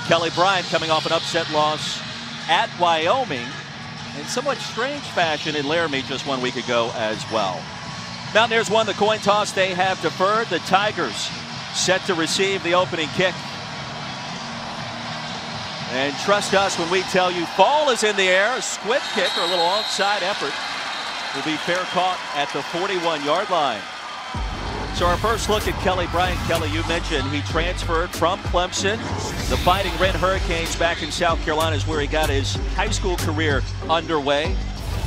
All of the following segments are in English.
Kelly Bryant coming off an upset loss at Wyoming in somewhat strange fashion in Laramie just 1 week ago as well. Mountaineers won the coin toss. They have deferred. The Tigers set to receive the opening kick. And trust us when we tell you ball is in the air. A squib kick or a little onside effort will be fair caught at the 41-yard line. So our first look at Kelly Bryant. Kelly, you mentioned he transferred from Clemson. The Fighting Red Hurricanes back in South Carolina is where he got his high school career underway.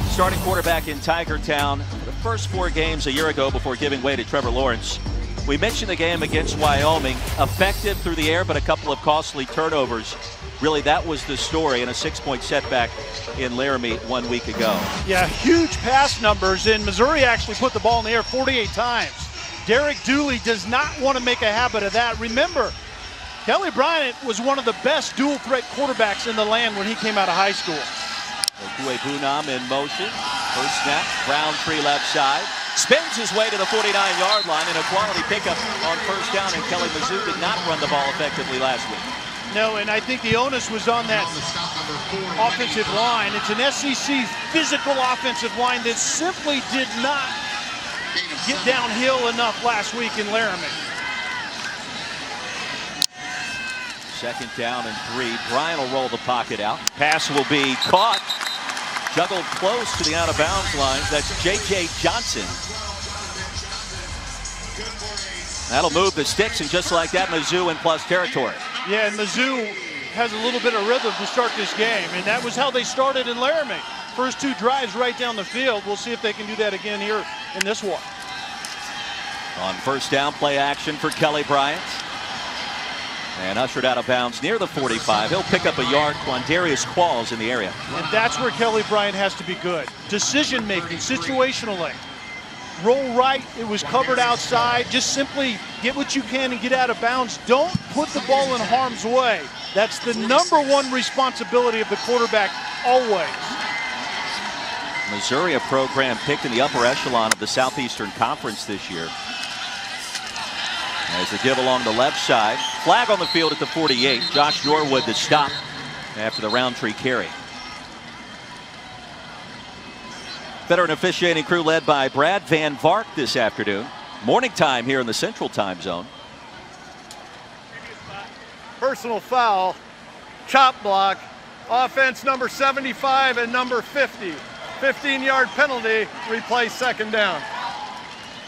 Starting quarterback in Tiger Town for the first 4 games a year ago before giving way to Trevor Lawrence. We mentioned the game against Wyoming. Effective through the air, but a couple of costly turnovers. Really, that was the story in a 6-point setback in Laramie 1 week ago. Yeah, huge pass numbers, and Missouri actually put the ball in the air 48 times. Derek Dooley does not want to make a habit of that. Remember, Kelly Bryant was one of the best dual-threat quarterbacks in the land when he came out of high school. Okue Bunam in motion. First snap, Roundtree left side. Spins his way to the 49-yard line in a quality pickup on first down, and Kelly Mizzou did not run the ball effectively last week. No, and I think the onus was on that offensive line. It's an SEC physical offensive line that simply did not get downhill enough last week in Laramie. Second down and 3. Bryant will roll the pocket out. Pass will be caught. Juggled close to the out-of-bounds line. That's J.J. Johnson. That'll move the sticks, and just like that, Mizzou in plus territory. Yeah, and Mizzou has a little bit of rhythm to start this game, and that was how they started in Laramie. First 2 drives right down the field. We'll see if they can do that again here in this one. On first down, play action for Kelly Bryant. And ushered out of bounds near the 45. He'll pick up a yard. Quandarius Qualls in the area. And that's where Kelly Bryant has to be good. Decision-making, situationally. Roll right, it was covered outside. Just simply get what you can and get out of bounds. Don't put the ball in harm's way. That's the #1 responsibility of the quarterback always. Missouri, a program picked in the upper echelon of the Southeastern Conference this year. As the give along the left side. Flag on the field at the 48. Josh Norwood the stop after the Roundtree carry. Veteran officiating crew led by Brad Van Vark this afternoon. Morning time here in the Central Time Zone. Personal foul, chop block, offense number 75 and number 50. 15-yard penalty, replay second down.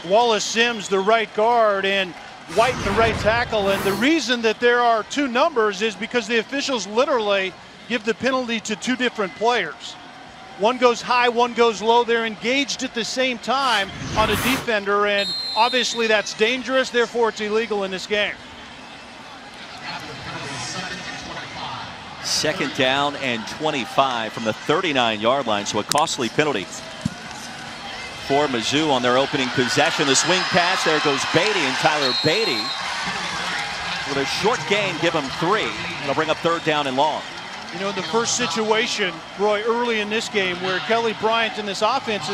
Wallace Sims, the right guard, and White, the right tackle. And the reason that there are 2 numbers is because the officials literally give the penalty to 2 different players. One goes high, one goes low. They're engaged at the same time on a defender, and obviously that's dangerous. Therefore, it's illegal in this game. Second down and 25 from the 39-yard line, so a costly penalty for Mizzou on their opening possession. The swing pass, there goes Beatty, and Tyler Beatty with a short gain, give him 3. It'll bring up third down and long. You know, in the first situation, Roy, early in this game where Kelly Bryant and this offense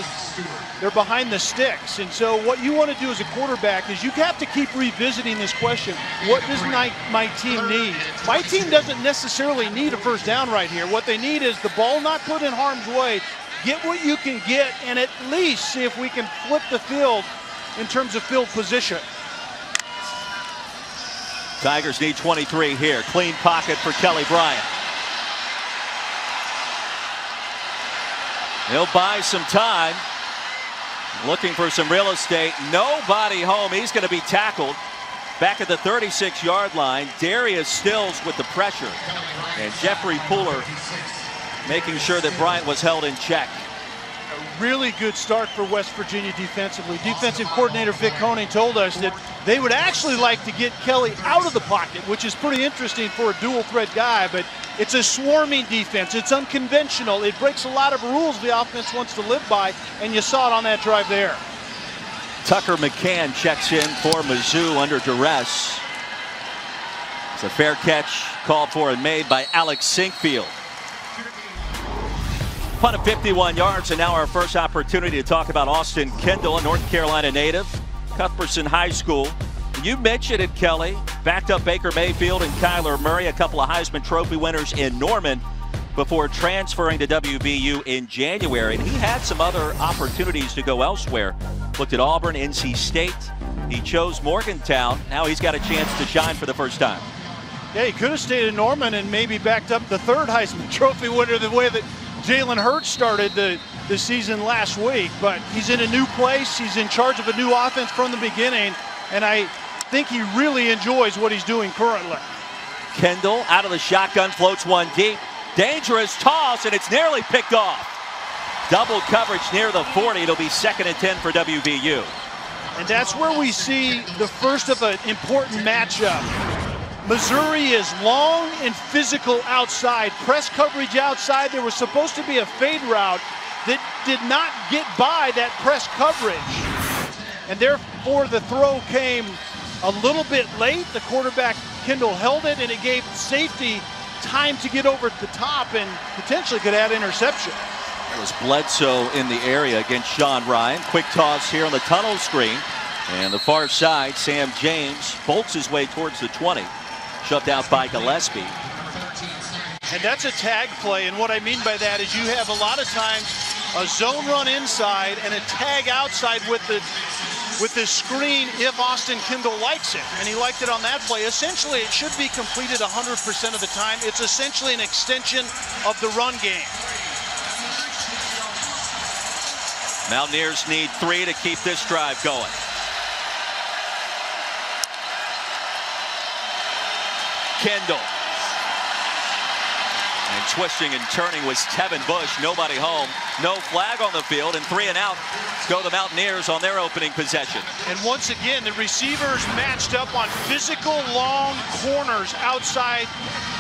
they're behind the sticks. And so what you want to do as a quarterback is you have to keep revisiting this question. What does my team need? My team doesn't necessarily need a first down right here. What they need is the ball not put in harm's way. Get what you can get, and at least see if we can flip the field in terms of field position. Tigers need 23 here. Clean pocket for Kelly Bryant. He'll buy some time. Looking for some real estate. Nobody home. He's going to be tackled back at the 36-yard line. Darius Stills with the pressure. And Jeffrey Pooler making sure that Bryant was held in check. A really good start for West Virginia defensively. Defensive coordinator Vic Koenig told us that they would actually like to get Kelly out of the pocket, which is pretty interesting for a dual threat guy, but it's a swarming defense. It's unconventional. It breaks a lot of rules the offense wants to live by, and you saw it on that drive there. Tucker McCann checks in for Mizzou under duress. It's a fair catch called for and made by Alex Sinkfield. Punt of 51 yards, and now our first opportunity to talk about Austin Kendall, a North Carolina native, Cuthbertson High School. You mentioned it, Kelly. backed up Baker Mayfield and Kyler Murray, a couple of Heisman Trophy winners in Norman, before transferring to WVU in January. And he had some other opportunities to go elsewhere. Looked at Auburn, NC State. He chose Morgantown. Now he's got a chance to shine for the first time. Yeah, he could have stayed in Norman and maybe backed up the third Heisman Trophy winner the way that Jalen Hurts started the season last week. But he's in a new place. He's in charge of a new offense from the beginning. And I think he really enjoys what he's doing currently. Kendall out of the shotgun, floats one deep. Dangerous toss, and it's nearly picked off. Double coverage near the 40. It'll be 2nd and 10 for WVU. And that's where we see the first of an important matchup. Missouri is long and physical outside. Press coverage outside. There was supposed to be a fade route that did not get by that press coverage. And therefore the throw came a little bit late. The quarterback, Kendall, held it, and it gave safety time to get over the top and potentially could add interception. It was Bledsoe in the area against Sean Ryan. Quick toss here on the tunnel screen. And the far side, Sam James bolts his way towards the 20. Shoved out by Gillespie. And that's a tag play, and what I mean by that is you have a lot of times a zone run inside and a tag outside with this screen if Austin Kendall likes it. And he liked it on that play. Essentially, it should be completed 100% of the time. It's essentially an extension of the run game. Mountaineers need 3 to keep this drive going. Kendall. And twisting and turning was Tevin Bush. Nobody home. No flag on the field, and 3 and out go the Mountaineers on their opening possession. And once again, the receivers matched up on physical long corners outside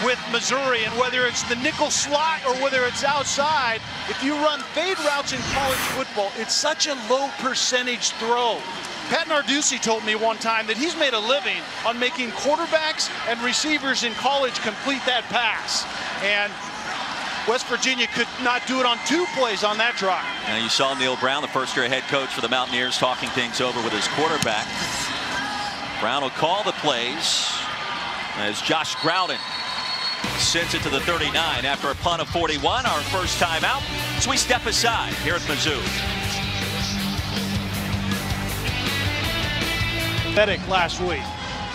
with Missouri. And whether it's the nickel slot or whether it's outside, if you run fade routes in college football, it's such a low percentage throw. Pat Narduzzi told me one time that he's made a living on making quarterbacks and receivers in college complete that pass. And West Virginia could not do it on 2 plays on that drive. Now you saw Neil Brown, the first-year head coach for the Mountaineers, talking things over with his quarterback. Brown will call the plays as Josh Groudon sends it to the 39 after a punt of 41. Our first time out, so we step aside here at Mizzou. Last week,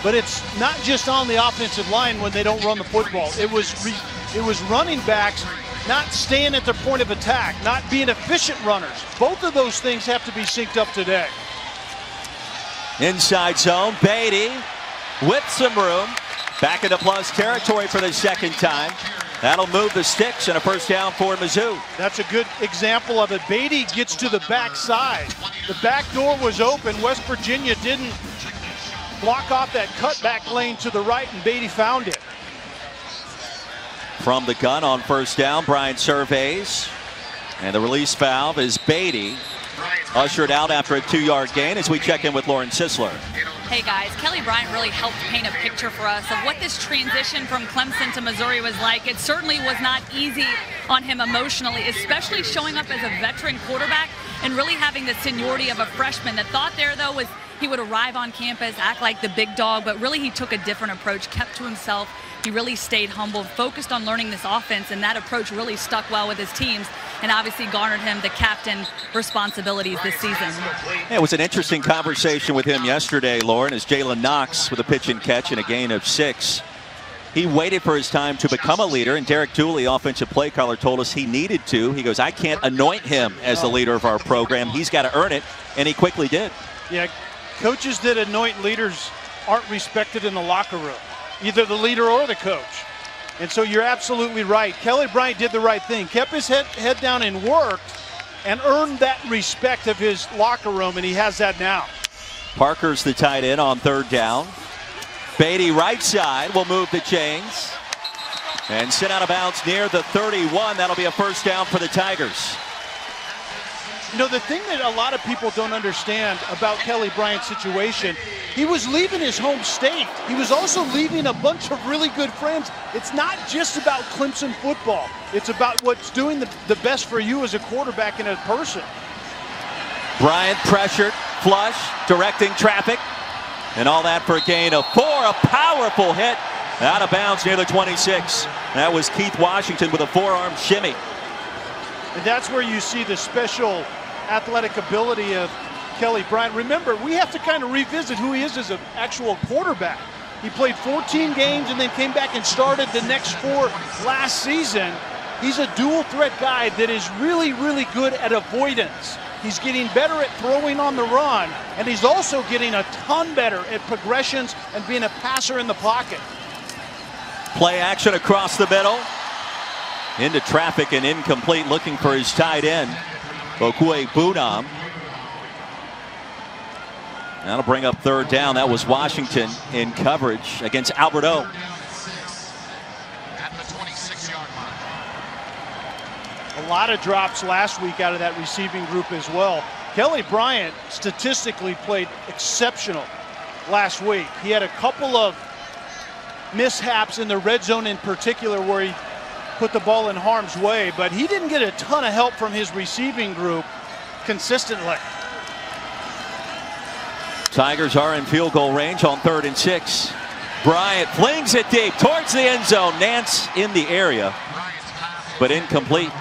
but it's not just on the offensive line when they don't run the football. It was running backs not staying at their point of attack, not being efficient runners. Both of those things have to be synced up today. Inside zone, Beatty with some room, back into plus territory for the second time. That'll move the sticks and a first down for Mizzou. That's a good example of it. Beatty gets to the backside. The back door was open. West Virginia didn't block off that cutback lane to the right, and Beatty found it. From the gun on first down, Bryant surveys. And the release valve is Beatty. Ushered out after a 2-yard gain as we check in with Lauren Sisler. Hey guys, Kelly Bryant really helped paint a picture for us of what this transition from Clemson to Missouri was like. It certainly was not easy on him emotionally, especially showing up as a veteran quarterback and really having the seniority of a freshman. The thought there, though, was he would arrive on campus, act like the big dog, but really he took a different approach, kept to himself. He really stayed humble, focused on learning this offense, and that approach really stuck well with his teams and obviously garnered him the captain responsibilities this season. Yeah, it was an interesting conversation with him yesterday, Lauren, as Jalen Knox with a pitch and catch and a gain of 6. He waited for his time to become a leader, and Derek Dooley, offensive play caller, told us he needed to. He goes, I can't anoint him as the leader of our program. He's got to earn it, and he quickly did. Yeah, coaches that anoint leaders aren't respected in the locker room, either the leader or the coach. And so you're absolutely right. Kelly Bryant did the right thing, kept his head down and worked and earned that respect of his locker room, and he has that now. Parker's the tight end on third down. Beatty right side will move the chains and sent out of bounds near the 31. That'll be a first down for the Tigers. You know, the thing that a lot of people don't understand about Kelly Bryant's situation, he was leaving his home state. He was also leaving a bunch of really good friends. It's not just about Clemson football. It's about what's doing the best for you as a quarterback and a person. Bryant pressured, flush, directing traffic. And all that for a gain of 4. A powerful hit out of bounds near the 26. That was Keith Washington with a forearm shimmy. And that's where you see the special athletic ability of Kelly Bryant. Remember, we have to kind of revisit who he is as an actual quarterback. He played 14 games and then came back and started the next 4 last season. He's a dual threat guy that is really, really good at avoidance. He's getting better at throwing on the run, and he's also getting a ton better at progressions and being a passer in the pocket. Play action across the middle. Into traffic and incomplete, looking for his tight end, Okwe Bunam. That'll bring up 3rd down. That was Washington in coverage against Alberto. At the 26-yard line. A lot of drops last week out of that receiving group as well. Kelly Bryant statistically played exceptional last week. He had a couple of mishaps in the red zone in particular where he put the ball in harm's way, but he didn't get a ton of help from his receiving group consistently. Tigers are in field goal range on 3rd and 6. Bryant flings it deep towards the end zone. Nance in the area, but incomplete.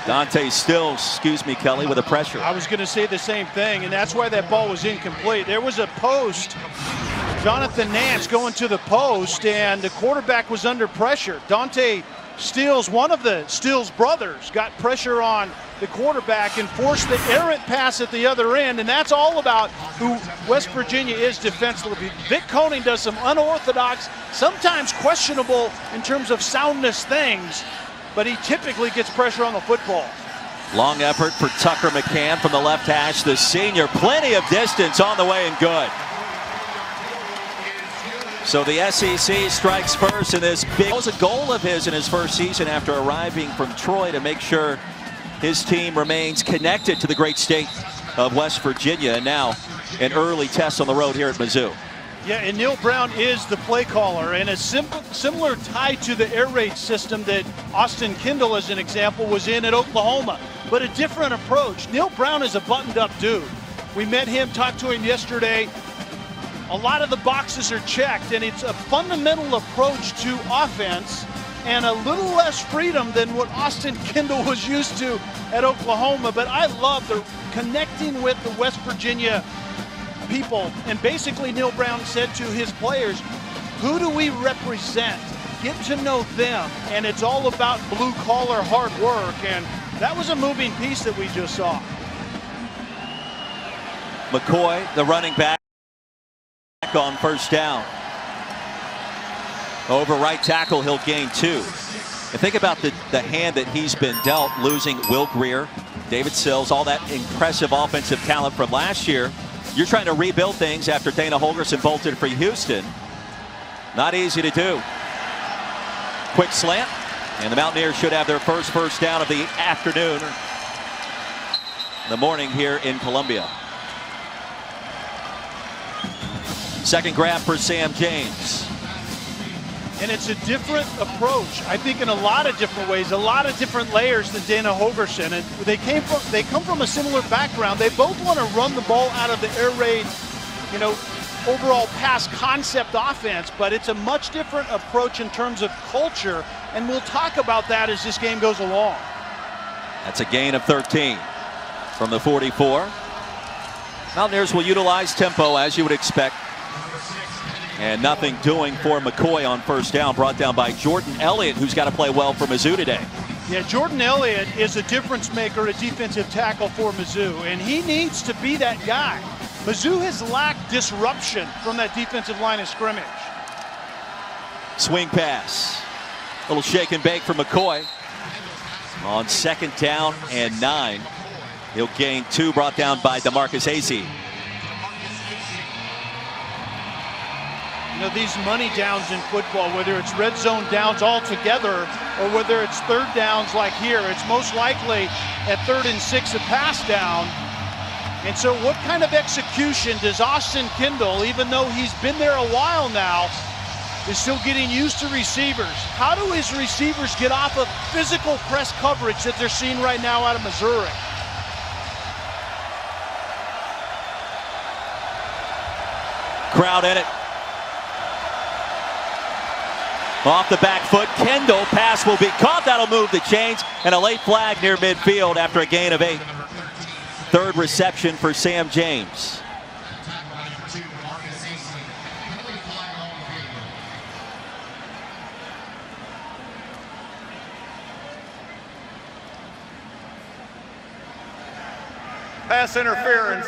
Dante Stills, Kelly, with a pressure. I was going to say the same thing, and that's why that ball was incomplete. There was a post. Jonathan Nance going to the post, and the quarterback was under pressure. Dante Stills, one of the Stills brothers, got pressure on the quarterback and forced the errant pass at the other end, and that's all about who West Virginia is defensively. Vic Koenig does some unorthodox, sometimes questionable in terms of soundness things, but he typically gets pressure on the football. Long effort for Tucker McCann from the left hash, the senior. Plenty of distance on the way and good. So the SEC strikes first in this big. It was a goal of his in his first season after arriving from Troy to make sure his team remains connected to the great state of West Virginia. And now an early test on the road here at Mizzou. Yeah, and Neil Brown is the play caller, and a similar tie to the air raid system that Austin Kendall, as an example, was in at Oklahoma, but a different approach. Neil Brown is a buttoned-up dude. We met him, talked to him yesterday. A lot of the boxes are checked, and it's a fundamental approach to offense and a little less freedom than what Austin Kendall was used to at Oklahoma. But I love the connecting with the West Virginia people. And basically Neil Brown said to his players, who do we represent? Get to know them. And it's all about blue-collar hard work. And that was a moving piece that we just saw. McCoy, the running back, on 1st down. Over right tackle, he'll gain 2. And think about the hand that he's been dealt, losing Will Greer, David Sills, all that impressive offensive talent from last year. You're trying to rebuild things after Dana Holgorsen bolted for Houston. Not easy to do. Quick slant, and the Mountaineers should have their first down of the afternoon, the morning here in Columbia. Second grab for Sam James. And it's a different approach, I think, in a lot of different ways, a lot of different layers than Dana Holgorsen. And they come from a similar background. They both want to run the ball out of the air raid, overall pass concept offense, but it's a much different approach in terms of culture. And we'll talk about that as this game goes along. That's a gain of 13 from the 44. Mountaineers will utilize tempo as you would expect. And nothing doing for McCoy on 1st down, brought down by Jordan Elliott, who's got to play well for Mizzou today. Yeah, Jordan Elliott is a difference maker at defensive tackle for Mizzou, and he needs to be that guy. Mizzou has lacked disruption from that defensive line of scrimmage. Swing pass. A little shake and bake for McCoy. On 2nd down and 9. He'll gain 2, brought down by DeMarcus Azee. These money downs in football, whether it's red zone downs altogether or whether it's 3rd downs like here, it's most likely at 3rd and 6 a pass down. And so what kind of execution does Austin Kendall, even though he's been there a while now, is still getting used to receivers? How do his receivers get off of physical press coverage that they're seeing right now out of Missouri? Crowd in it. Off the back foot, Kendall, pass will be caught. That'll move the chains, and a late flag near midfield after a gain of 8. Third reception for Sam James. Pass interference,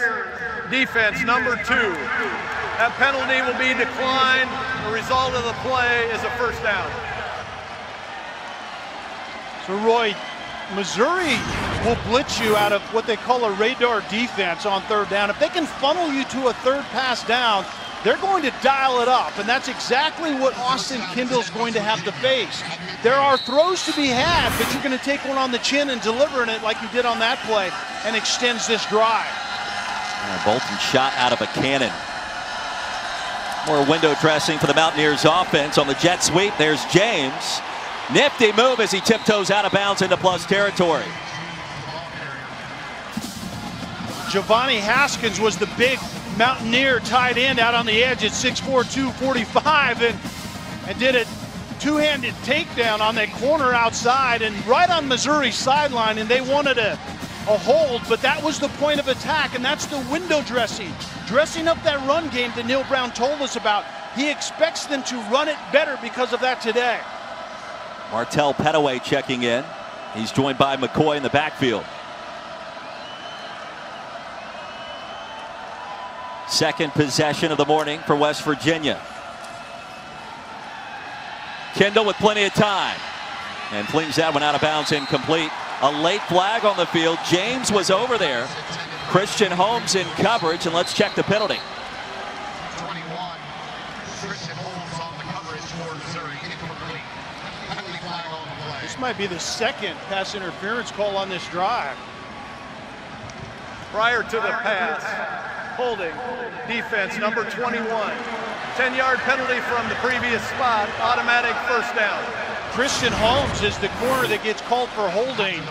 defense number 2. That penalty will be declined. The result of the play is a first down. So Roy, Missouri will blitz you out of what they call a radar defense on third down. If they can funnel you to a third pass down, they're going to dial it up, and that's exactly what Austin Kendall's going to have to face. There are throws to be had, but you're going to take one on the chin and delivering it like you did on that play, and extends this drive. Bolton shot out of a cannon. More window dressing for the Mountaineers offense on the jet sweep. There's James. Nifty move as he tiptoes out of bounds into plus territory. Giovanni Haskins was the big Mountaineer tight end out on the edge at 6'4", 245, and did a two-handed takedown on that corner outside and right on Missouri's sideline, and they wanted a hold, but that was the point of attack, and that's the window dressing up that run game that Neil Brown told us about. He expects them to run it better because of that today. Martell Pettaway checking in. He's joined by McCoy in the backfield. Second possession of the morning for West Virginia. Kendall with plenty of time and flings that one out of bounds, incomplete. A late flag on the field. James was over there. Christian Holmes in coverage, and let's check the penalty. 21. Christian Holmes on the coverage for Missouri. Incomplete. Penalty flag on the play. This might be the second pass interference call on this drive. Prior to the pass, holding, defense number 21. 10-yard penalty from the previous spot, automatic first down. Christian Holmes is the corner that gets called for holding.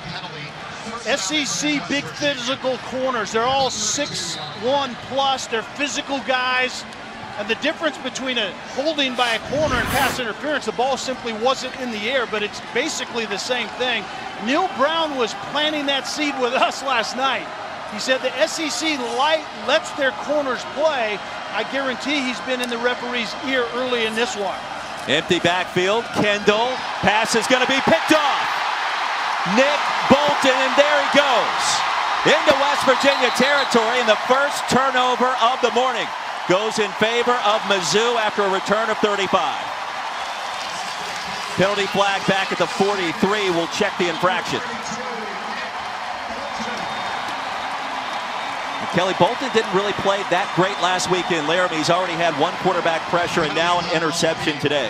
SEC big physical corners. They're all 6'1" plus. They're physical guys. And the difference between a holding by a corner and pass interference, the ball simply wasn't in the air, but it's basically the same thing. Neil Brown was planting that seed with us last night. He said the SEC lets their corners play. I guarantee he's been in the referee's ear early in this one. Empty backfield. Kendall. Pass is going to be picked off. Nick Bolton, and there he goes. Into West Virginia territory, and the first turnover of the morning goes in favor of Mizzou after a return of 35. Penalty flag back at the 43. We'll check the infraction. Kelly Bolton didn't really play that great last week in Laramie. He's already had one quarterback pressure and now an interception today.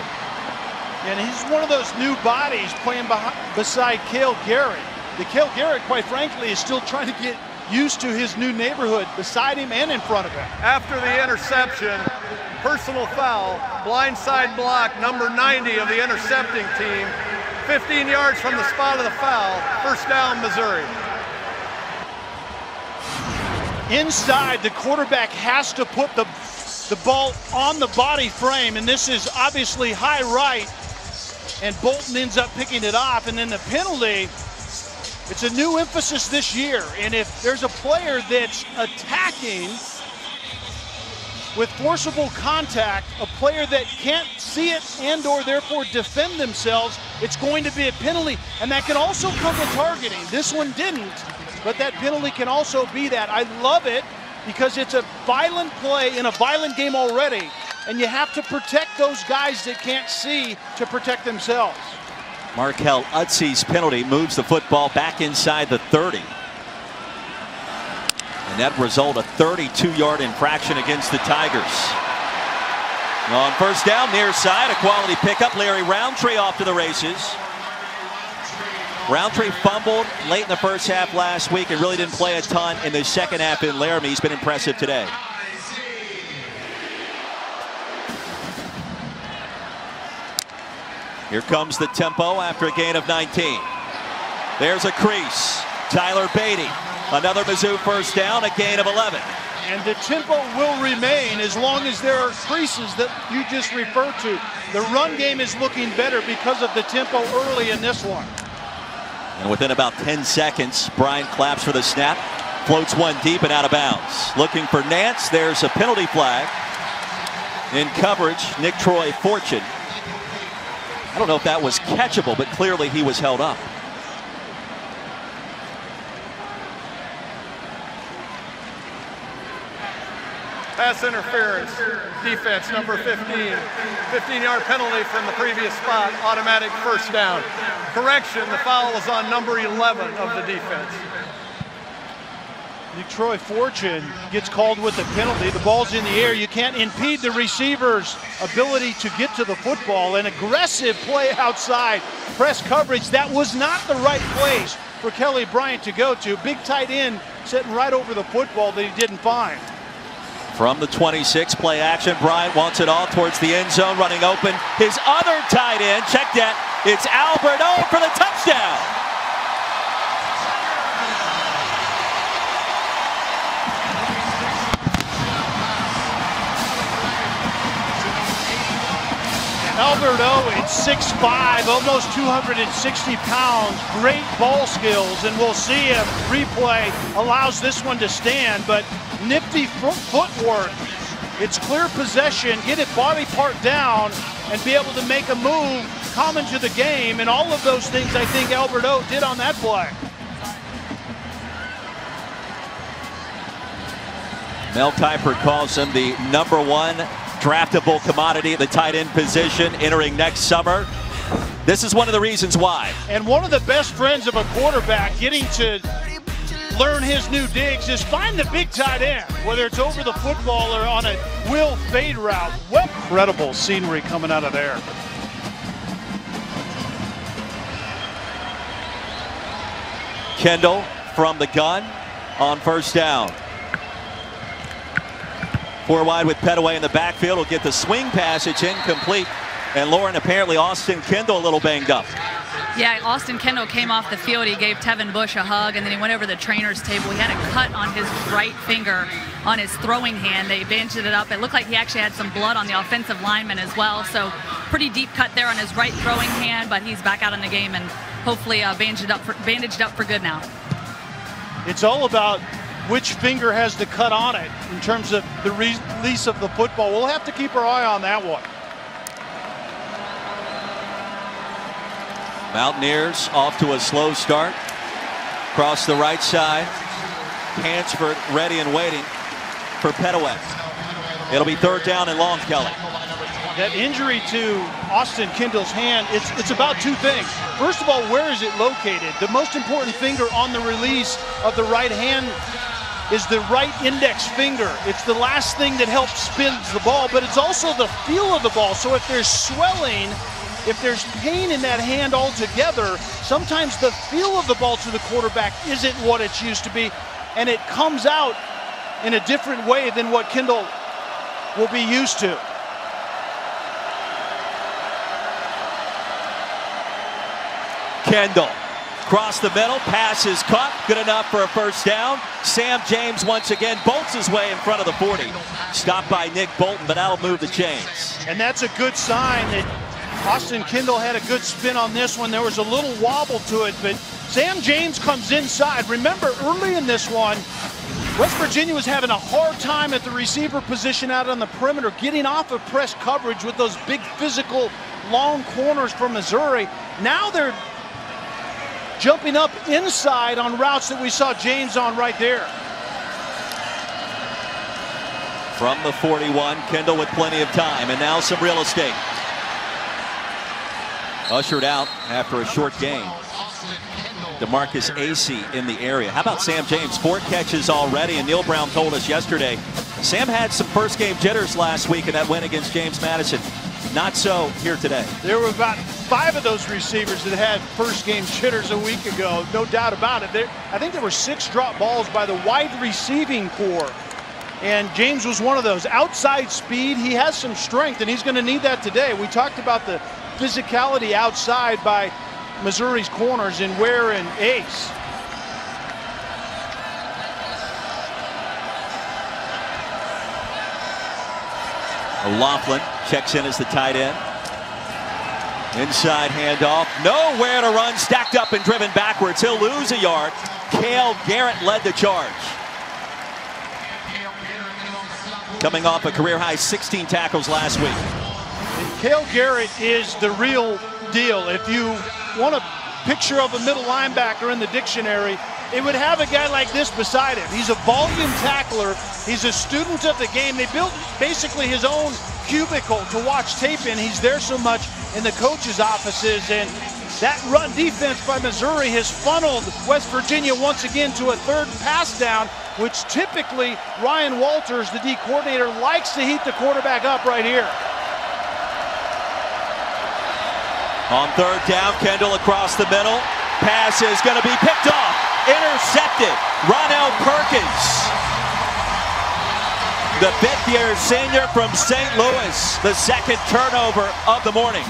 And he's one of those new bodies playing beside Cale Garrett. The Cale Garrett, quite frankly, is still trying to get used to his new neighborhood beside him and in front of him. After the interception, personal foul, blindside block, number 90 of the intercepting team, 15 yards from the spot of the foul, first down, Missouri. Inside, the quarterback has to put the ball on the body frame, and this is obviously high right, and Bolton ends up picking it off. And then the penalty, it's a new emphasis this year, and if there's a player that's attacking with forcible contact, a player that can't see it and or therefore defend themselves, it's going to be a penalty, and that can also come to targeting. This one didn't, but that penalty can also be that. I love it because it's a violent play in a violent game already, and you have to protect those guys that can't see to protect themselves. Markel Utsey's penalty moves the football back inside the 30. And that result, a 32-yard infraction against the Tigers. On first down, near side, a quality pickup. Larry Roundtree off to the races. Roundtree fumbled late in the first half last week and really didn't play a ton in the second half in Laramie. He's been impressive today. Here comes the tempo after a gain of 19. There's a crease. Tyler Beatty. Another Mizzou first down, a gain of 11. And the tempo will remain as long as there are creases that you just referred to. The run game is looking better because of the tempo early in this one. And within about 10 seconds, Bryant claps for the snap, floats one deep and out of bounds. Looking for Nance, there's a penalty flag. In coverage, Nick Troy Fortune. I don't know if that was catchable, but clearly he was held up. Pass interference, defense number 15. 15-yard penalty from the previous spot, automatic first down. Correction, the foul is on number 11 of the defense. Nick Troy Fortune gets called with the penalty. The ball's in the air. You can't impede the receiver's ability to get to the football. An aggressive play outside, press coverage. That was not the right place for Kelly Bryant to go to. Big tight end sitting right over the football that he didn't find. From the 26, play action. Bryant wants it all towards the end zone, running open. His other tight end, check that. It's Albert O for the touchdown. Albert O at 6'5", almost 260 pounds, great ball skills, and we'll see if replay allows this one to stand, but nifty footwork. It's clear possession, get it body part down, and be able to make a move, come into the game, and all of those things I think Albert O did on that play. Mel Kiper calls him the #1 draftable commodity at the tight end position entering next summer. This is one of the reasons why. And one of the best friends of a quarterback getting to learn his new digs is find the big tight end, whether it's over the football or on a will fade route. What incredible scenery coming out of there. Kendall from the gun on first down. 4 wide with Petaway in the backfield. Will get the swing passage incomplete. And Lauren, apparently Austin Kendall a little banged up. Yeah, Austin Kendall came off the field. He gave Tevin Bush a hug, and then he went over the trainer's table. He had a cut on his right finger on his throwing hand. They bandaged it up. It looked like he actually had some blood on the offensive lineman as well. So pretty deep cut there on his right throwing hand, but he's back out in the game and hopefully bandaged up for good now. It's all about which finger has the cut on it in terms of the release of the football. We'll have to keep our eye on that one. Mountaineers off to a slow start. Across the right side. Hansford ready and waiting for Petaway. It'll be 3rd down and long, Kelly. That injury to Austin Kendall's hand, it's about 2 things. First of all, where is it located? The most important finger on the release of the right hand is the right index finger. It's the last thing that helps spin the ball, but it's also the feel of the ball. So if there's swelling, if there's pain in that hand altogether, sometimes the feel of the ball to the quarterback isn't what it's used to be, and it comes out in a different way than what Kendall will be used to. Kendall across the middle, pass is caught, good enough for a first down. Sam James once again bolts his way in front of the 40. Stopped by Nick Bolton, but that'll move the chains. And that's a good sign that Austin Kendall had a good spin on this one. There was a little wobble to it, but Sam James comes inside. Remember, early in this one, West Virginia was having a hard time at the receiver position out on the perimeter, getting off of press coverage with those big physical long corners from Missouri. Now they're jumping up inside on routes that we saw James on right there. From the 41, Kendall with plenty of time, and now some real estate. Ushered out after a short game. DeMarcus Acey in the area. How about Sam James? 4 catches already, and Neil Brown told us yesterday, Sam had some first game jitters last week in that win against James Madison. Not so here today. There were about 5 of those receivers that had first game jitters a week ago, no doubt about it. I think there were 6 drop balls by the wide receiving core, and James was one of those. Outside speed, he has some strength, and he's going to need that today. We talked about the physicality outside by Missouri's corners in Ware and Ace. O'Loughlin checks in as the tight end. Inside handoff, nowhere to run, stacked up and driven backwards. He'll lose a yard. Cale Garrett led the charge. Coming off a career-high 16 tackles last week. And Cale Garrett is the real deal. If you want a picture of a middle linebacker in the dictionary, it would have a guy like this beside him. He's a volume tackler. He's a student of the game. They built basically his own cubicle to watch tape in. He's there so much in the coaches' offices, and that run defense by Missouri has funneled West Virginia once again to a third pass down, which typically Ryan Walters, the D coordinator, likes to heat the quarterback up right here. On third down, Kendall across the middle. Pass is going to be picked off. Intercepted. Ronell Perkins, the fifth-year senior from St. Louis, the second turnover of the morning.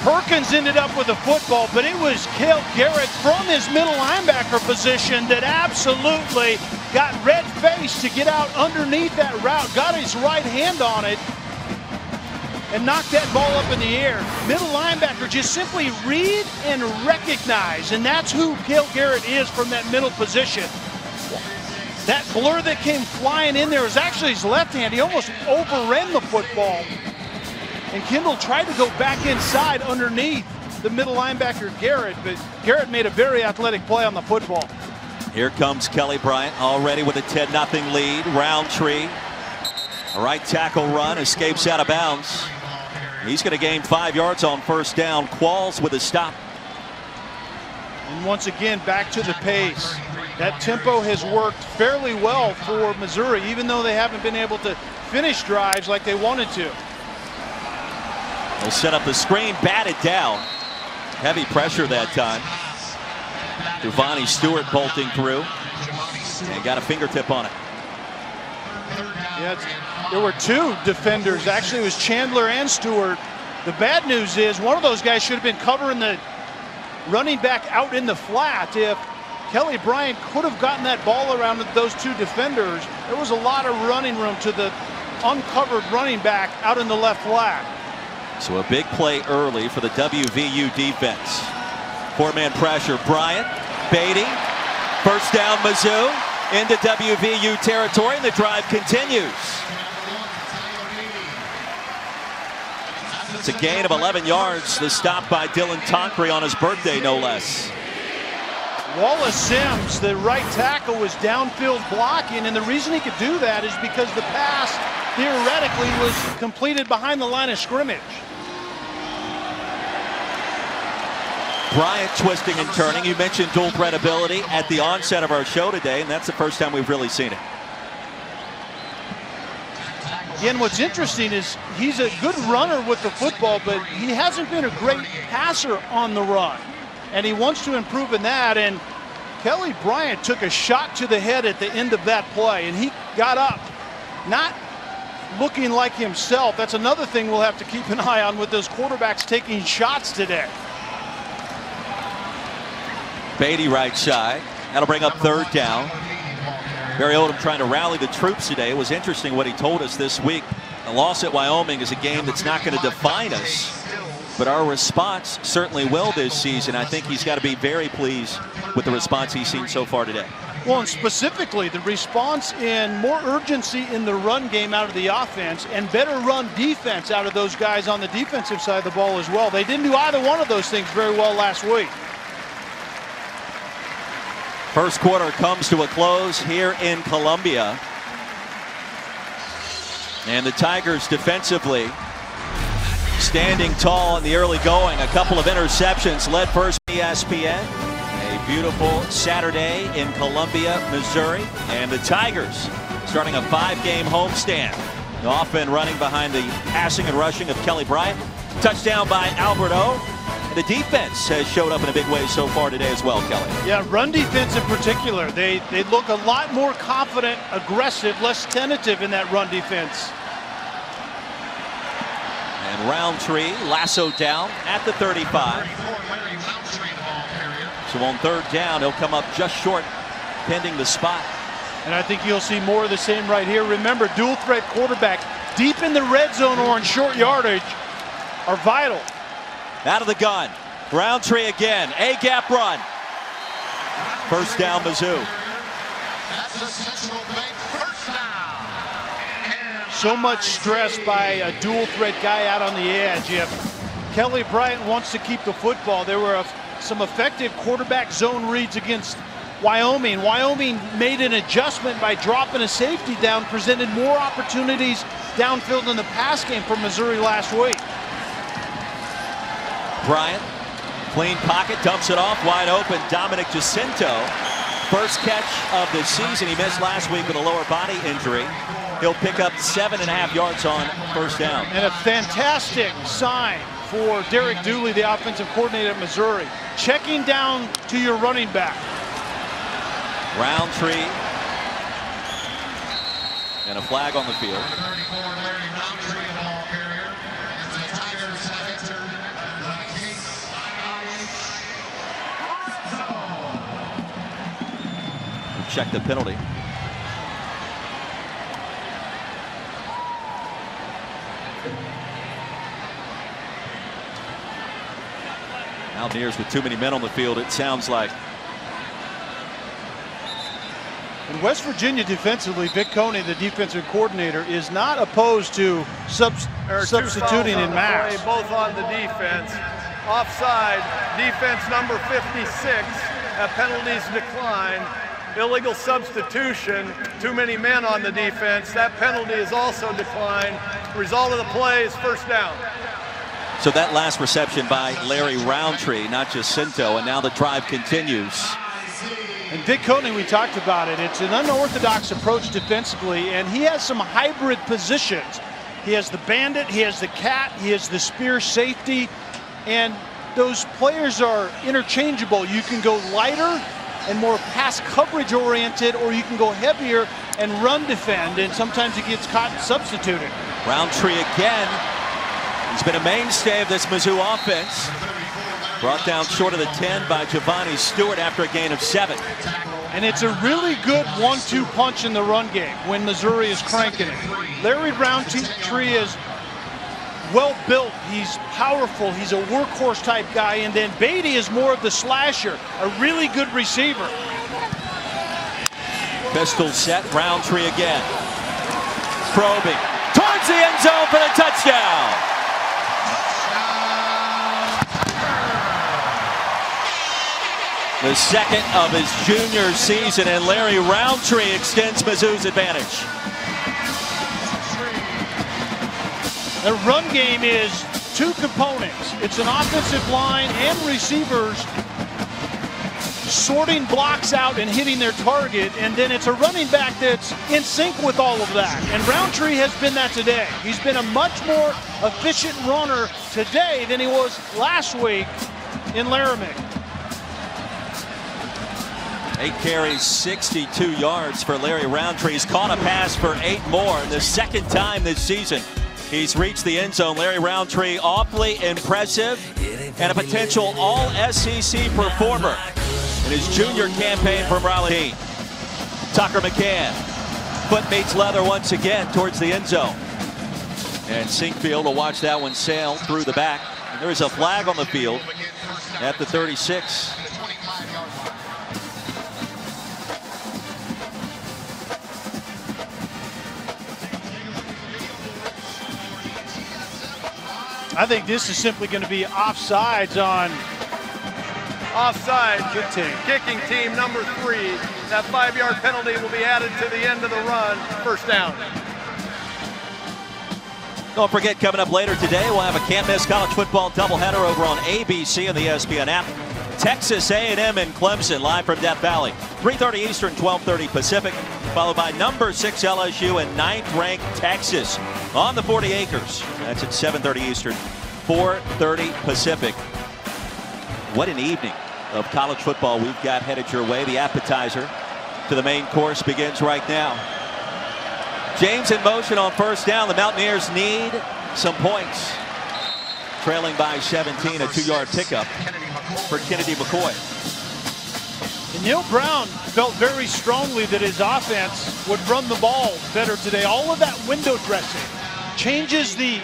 Perkins ended up with the football, but it was Cale Garrett from his middle linebacker position that absolutely got red-faced to get out underneath that route, got his right hand on it, and knocked that ball up in the air. Middle linebacker just simply read and recognize, and that's who Cale Garrett is from that middle position. That blur that came flying in there was actually his left hand. He almost overran the football. And Kendall tried to go back inside underneath the middle linebacker Garrett, but Garrett made a very athletic play on the football. Here comes Kelly Bryant already with a 10-0 lead. Roundtree, a right tackle run, escapes out of bounds. He's going to gain 5 yards on first down. Qualls with a stop. And once again, back to the pace. That tempo has worked fairly well for Missouri, even though they haven't been able to finish drives like they wanted to. They'll set up the screen, batted down. Heavy pressure that time. Devontae Stewart bolting through and got a fingertip on it. Yeah, there were two defenders. Actually, it was Chandler and Stewart. The bad news is one of those guys should have been covering the running back out in the flat. If Kelly Bryant could have gotten that ball around those two defenders, there was a lot of running room to the uncovered running back out in the left flat. So a big play early for the WVU defense. Four-man pressure, Bryant, Beatty, first down Mizzou, into WVU territory, and the drive continues. It's a gain of 11 yards, the stop by Dylan Tonkery on his birthday, no less. Wallace Sims, the right tackle, was downfield blocking, and the reason he could do that is because the pass theoretically was completed behind the line of scrimmage. Bryant twisting and turning. You mentioned dual threat ability at the onset of our show today, and that's the first time we've really seen it. Again, what's interesting is he's a good runner with the football, but he hasn't been a great passer on the run, and he wants to improve in that. And Kelly Bryant took a shot to the head at the end of that play, and he got up, not looking like himself. That's another thing we'll have to keep an eye on with those quarterbacks taking shots today. Beatty right side. That'll bring up third down. Barry Odom trying to rally the troops today. It was interesting what he told us this week. A loss at Wyoming is a game that's not going to define us, but our response certainly will this season. I think he's got to be very pleased with the response he's seen so far today. Well, and specifically the response in more urgency in the run game out of the offense and better run defense out of those guys on the defensive side of the ball as well. They didn't do either one of those things very well last week. First quarter comes to a close here in Columbia. And the Tigers defensively standing tall in the early going. A couple of interceptions led first ESPN. A beautiful Saturday in Columbia, Missouri. And the Tigers starting a 5-game homestand. Often running behind the passing and rushing of Kelly Bryant. Touchdown by Albert O. The defense has showed up in a big way so far today as well, Kelly. Yeah, run defense in particular. They look a lot more confident, aggressive, less tentative in that run defense. And Roundtree lassoed down at the 35. So on third down, he'll come up just short, pending the spot. And I think you'll see more of the same right here. Remember, dual threat quarterback deep in the red zone or in short yardage are vital. Out of the gun. Roundtree again. A-gap run. First down, Mizzou. That's the Central Bank first down. So much stress by a dual threat guy out on the edge. If Kelly Bryant wants to keep the football, there were some effective quarterback zone reads against Wyoming. Wyoming made an adjustment by dropping a safety down, presented more opportunities downfield in the pass game for Missouri last week. Bryant, clean pocket, dumps it off, wide open. Dominic Jacinto, first catch of the season. He missed last week with a lower body injury. He'll pick up 7.5 yards on first down. And a fantastic sign for Derek Dooley, the offensive coordinator at Missouri. Checking down to your running back. Roundtree. And a flag on the field. Check the penalty. Mountaineers with too many men on the field, it sounds like. In West Virginia defensively, Vic Coney, the defensive coordinator, is not opposed to substituting in mass. Both on the defense. Offside, defense number 56. That penalties declined. Illegal substitution, too many men on the defense. That penalty is also declined. Result of the play is first down. So that last reception by Larry Roundtree, not Jacinto, and now the drive continues. And Vic Coney, we talked about it. It's an unorthodox approach defensively, and he has some hybrid positions. He has the bandit, he has the cat, he has the spear safety, and those players are interchangeable. You can go lighter and more pass coverage oriented, or you can go heavier and run defend, and sometimes he gets caught and substituted. Roundtree again. He's been a mainstay of this Mizzou offense. Brought down short of the 10 by Giovanni Stewart after a gain of 7. And it's a really good 1-2 punch in the run game when Missouri is cranking it. Larry Roundtree is well built, he's powerful, he's a workhorse type guy, and then Beatty is more of the slasher, a really good receiver. Pistol set, Roundtree again. Probing towards the end zone for the touchdown. The second of his junior season, and Larry Roundtree extends Mizzou's advantage. The run game is two components. It's an offensive line and receivers sorting blocks out and hitting their target, and then it's a running back that's in sync with all of that. And Roundtree has been that today. He's been a much more efficient runner today than he was last week in Laramie. 8 carries, 62 yards for Larry Roundtree. He's caught a pass for 8 more, and the second time this season he's reached the end zone. Larry Roundtree, awfully impressive and a potential all-SEC performer in his junior campaign from Raleigh. Tucker McCann, foot meets leather once again towards the end zone. And Sinkfield will watch that one sail through the back. And there is a flag on the field at the 36. I think this is simply going to be offsides on offside. Kicking team number 3. That 5-yard penalty will be added to the end of the run. First down. Don't forget, coming up later today, we'll have a can't-miss college football doubleheader over on ABC and the ESPN app. Texas A&M and Clemson live from Death Valley. 3:30 Eastern, 12:30 Pacific, followed by number 6 LSU and 9th-ranked Texas on the 40 acres. That's at 7:30 Eastern, 4:30 Pacific. What an evening of college football we've got headed your way. The appetizer to the main course begins right now. James in motion on first down. The Mountaineers need some points. Trailing by 17, a 2-yard pickup for Kennedy McCoy. And Neil Brown felt very strongly that his offense would run the ball better today. All of that window dressing changes the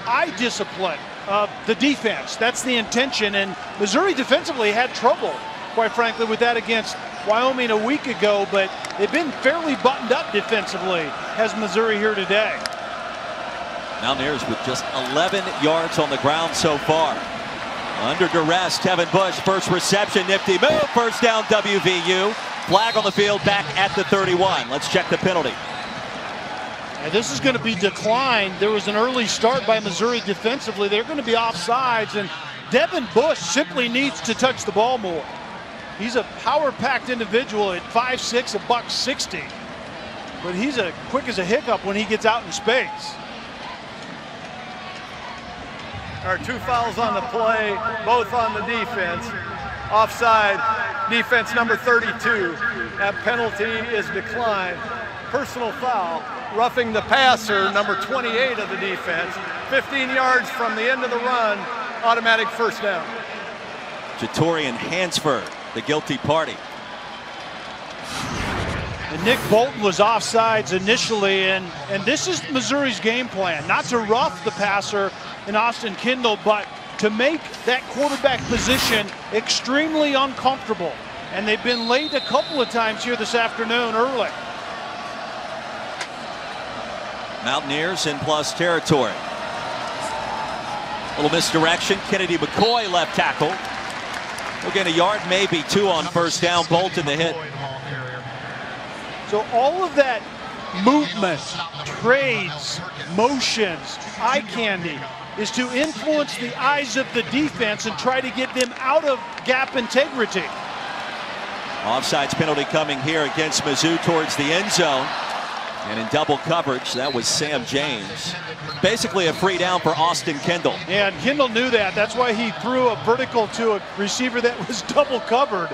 eye discipline of the defense. That's the intention, and Missouri defensively had trouble, quite frankly, with that against Wyoming a week ago, but they've been fairly buttoned up defensively, has Missouri here today. Mountaineers with just 11 yards on the ground so far. Under duress, Kevin Bush, first reception, nifty move, first down WVU. Flag on the field back at the 31. Let's check the penalty. And this is going to be declined. There was an early start by Missouri defensively. They're going to be offsides, and Devin Bush simply needs to touch the ball more. He's a power-packed individual at 5'6", $160, but he's as quick as a hiccup when he gets out in space. There are 2 fouls on the play, both on the defense. Offside, defense number 32. That penalty is declined. Personal foul, roughing the passer, number 28 of the defense. 15 yards from the end of the run, automatic first down. Jatorian Hansford, the guilty party. And Nick Bolton was offsides initially, and this is Missouri's game plan. Not to rough the passer in Austin Kendall, but to make that quarterback position extremely uncomfortable. And they've been late a couple of times here this afternoon early. Mountaineers in plus territory. A little misdirection. Kennedy McCoy left tackle. We'll get a yard, maybe 2 on first down. Bolton the hit. So all of that movement, trades, motions, eye candy is to influence the eyes of the defense and try to get them out of gap integrity. Offsides penalty coming here against Mizzou towards the end zone. And in double coverage, that was Sam James. Basically a free down for Austin Kendall. Yeah, and Kendall knew that. That's why he threw a vertical to a receiver that was double covered.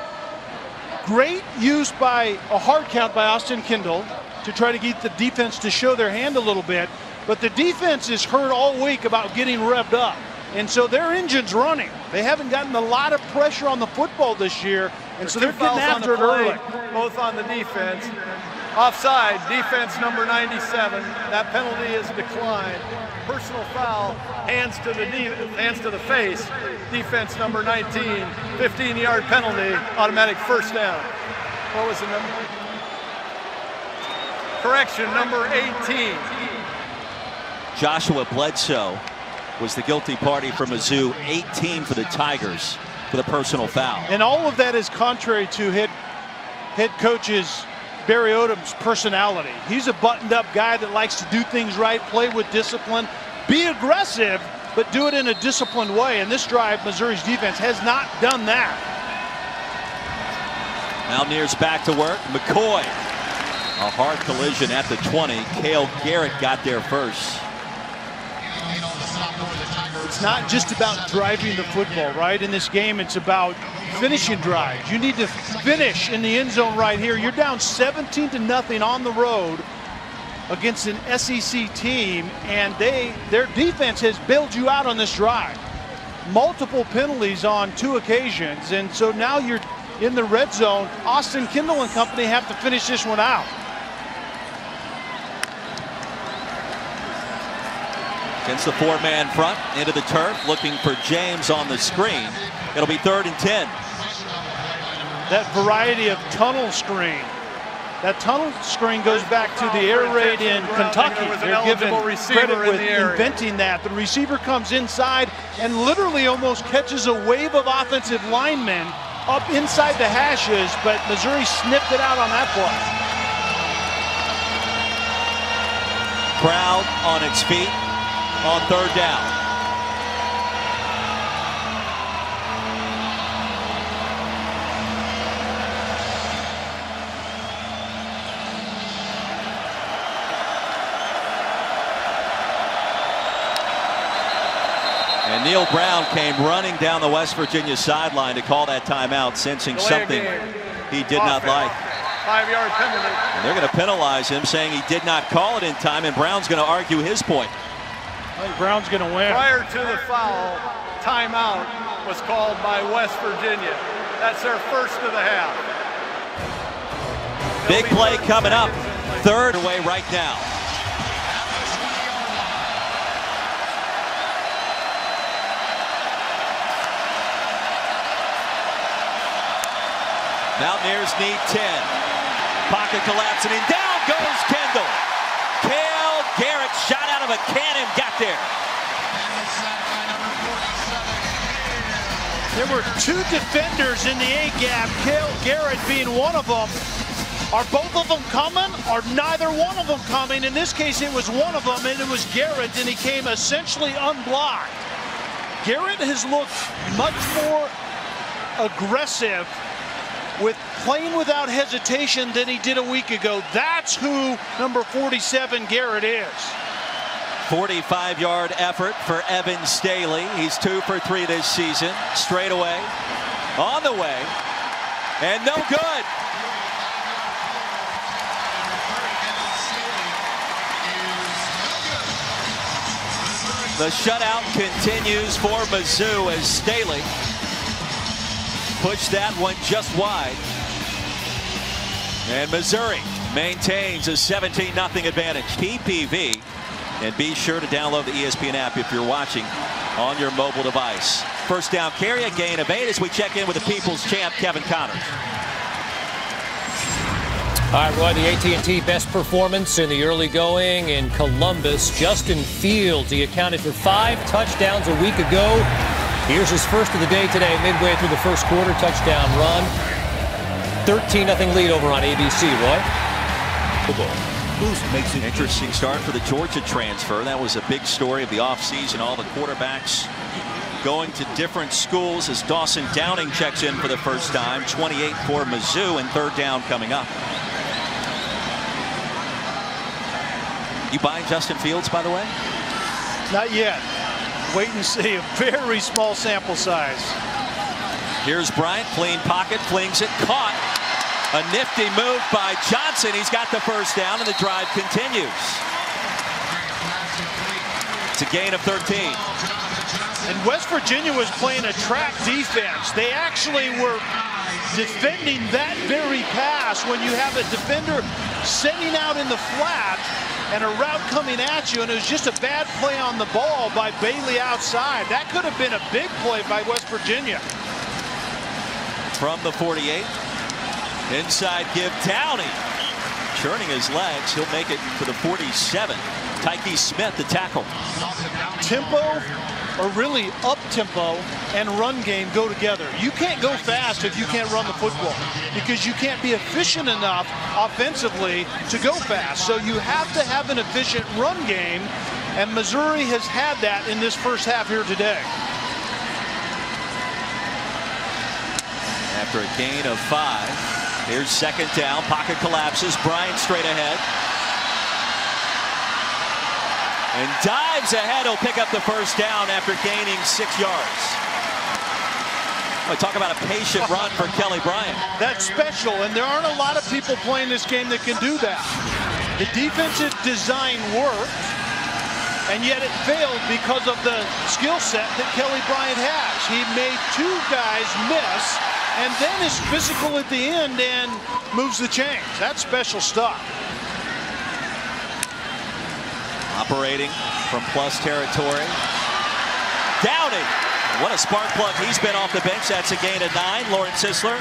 Great use by a hard count by Austin Kendall to try to get the defense to show their hand a little bit. But the defense is heard all week about getting revved up. And so their engine's running. They haven't gotten a lot of pressure on the football this year. And so they're getting after it early. Both on the defense. Offside, defense number 97. That penalty is declined. Personal foul, hands to the face. Defense number 19. 15-yard penalty, automatic first down. What was the number? Correction, number 18. Joshua Bledsoe was the guilty party for Mizzou. 18 for the Tigers for the personal foul. And all of that is contrary to head coach's Barry Odom's personality. He's a buttoned-up guy that likes to do things right, play with discipline, be aggressive, but do it in a disciplined way. And this drive, Missouri's defense has not done that. Mountaineers back to work. McCoy, a hard collision at the 20. Cale Garrett got there first. It's not just about driving the football, right? In this game, it's about finishing drives. You need to finish in the end zone right here. You're down 17-0 on the road against an SEC team, and their defense has bailed you out on this drive. Multiple penalties on 2 occasions, and so now you're in the red zone. Austin Kendall and company have to finish this one out. Against the 4-man front, into the turf, looking for James on the screen. It'll be 3rd and 10. That variety of tunnel screen. That tunnel screen goes back to the air raid in Kentucky. They're given credit with inventing that. The receiver comes inside and literally almost catches a wave of offensive linemen up inside the hashes, but Missouri snipped it out on that play. Crowd on its feet on 3rd down. And Neil Brown came running down the West Virginia sideline to call that timeout, sensing something he did not like. 5-yard penalty. And they're going to penalize him, saying he did not call it in time, and Brown's going to argue his point. I think Brown's going to win. Prior to the foul, timeout was called by West Virginia. That's their first of the half. Big play coming up. 3rd away right now. Mountaineers need 10. Pocket collapsing and down goes Kendall. Cale Garrett shot out of a cannon, got there. There were two defenders in the A-gap, Cale Garrett being one of them. Are both of them coming, or neither one of them coming? In this case, it was one of them, and it was Garrett, and he came essentially unblocked. Garrett has looked much more aggressive with playing without hesitation than he did a week ago. That's who number 47 Garrett is. 45-yard effort for Evan Staley. He's 2 for 3 this season. Straight away, on the way, and no good. The shutout continues for Mizzou as Staley pushed that one just wide. And Missouri maintains a 17-0 advantage. TPV. And be sure to download the ESPN app if you're watching on your mobile device. First down carry, a gain of 8 as we check in with the People's Champ, Kevin Connors. All right, Roy, the AT&T best performance in the early going in Columbus. Justin Fields, he accounted for 5 touchdowns a week ago. Here's his first of the day today, midway through the first quarter, touchdown run. 13-0 lead over on ABC, Roy. Football. Makes an interesting start for the Georgia transfer. That was a big story of the offseason. All the quarterbacks going to different schools as Dawson Downing checks in for the first time. 28 for Mizzou, and third down coming up. You buying Justin Fields, by the way? Not yet. Wait and see. A very small sample size. Here's Bryant, clean pocket, flings it, caught. A nifty move by Johnson. He's got the first down, and the drive continues. It's a gain of 13. And West Virginia was playing a track defense. They actually were defending that very pass when you have a defender setting out in the flat and a route coming at you, and it was just a bad play on the ball by Bailey outside. That could have been a big play by West Virginia. From the 48. Inside give, Downey churning his legs. He'll make it to the 47. Tyke Smith the tackle. Tempo, or really up-tempo, and run game go together. You can't go fast if you can't run the football, because you can't be efficient enough offensively to go fast. So you have to have an efficient run game, and Missouri has had that in this first half here today. After a gain of 5. Here's second down. Pocket collapses. Bryant straight ahead. And dives ahead. He'll pick up the first down after gaining 6 yards. I talk about a patient run for Kelly Bryant. That's special, and there aren't a lot of people playing this game that can do that. The defensive design worked, and yet it failed because of the skill set that Kelly Bryant has. He made 2 guys miss, and then is physical at the end and moves the chains. That's special stuff. Operating from plus territory. Downing. What a spark plug he's been off the bench. That's a gain of 9. Lauren Sisler.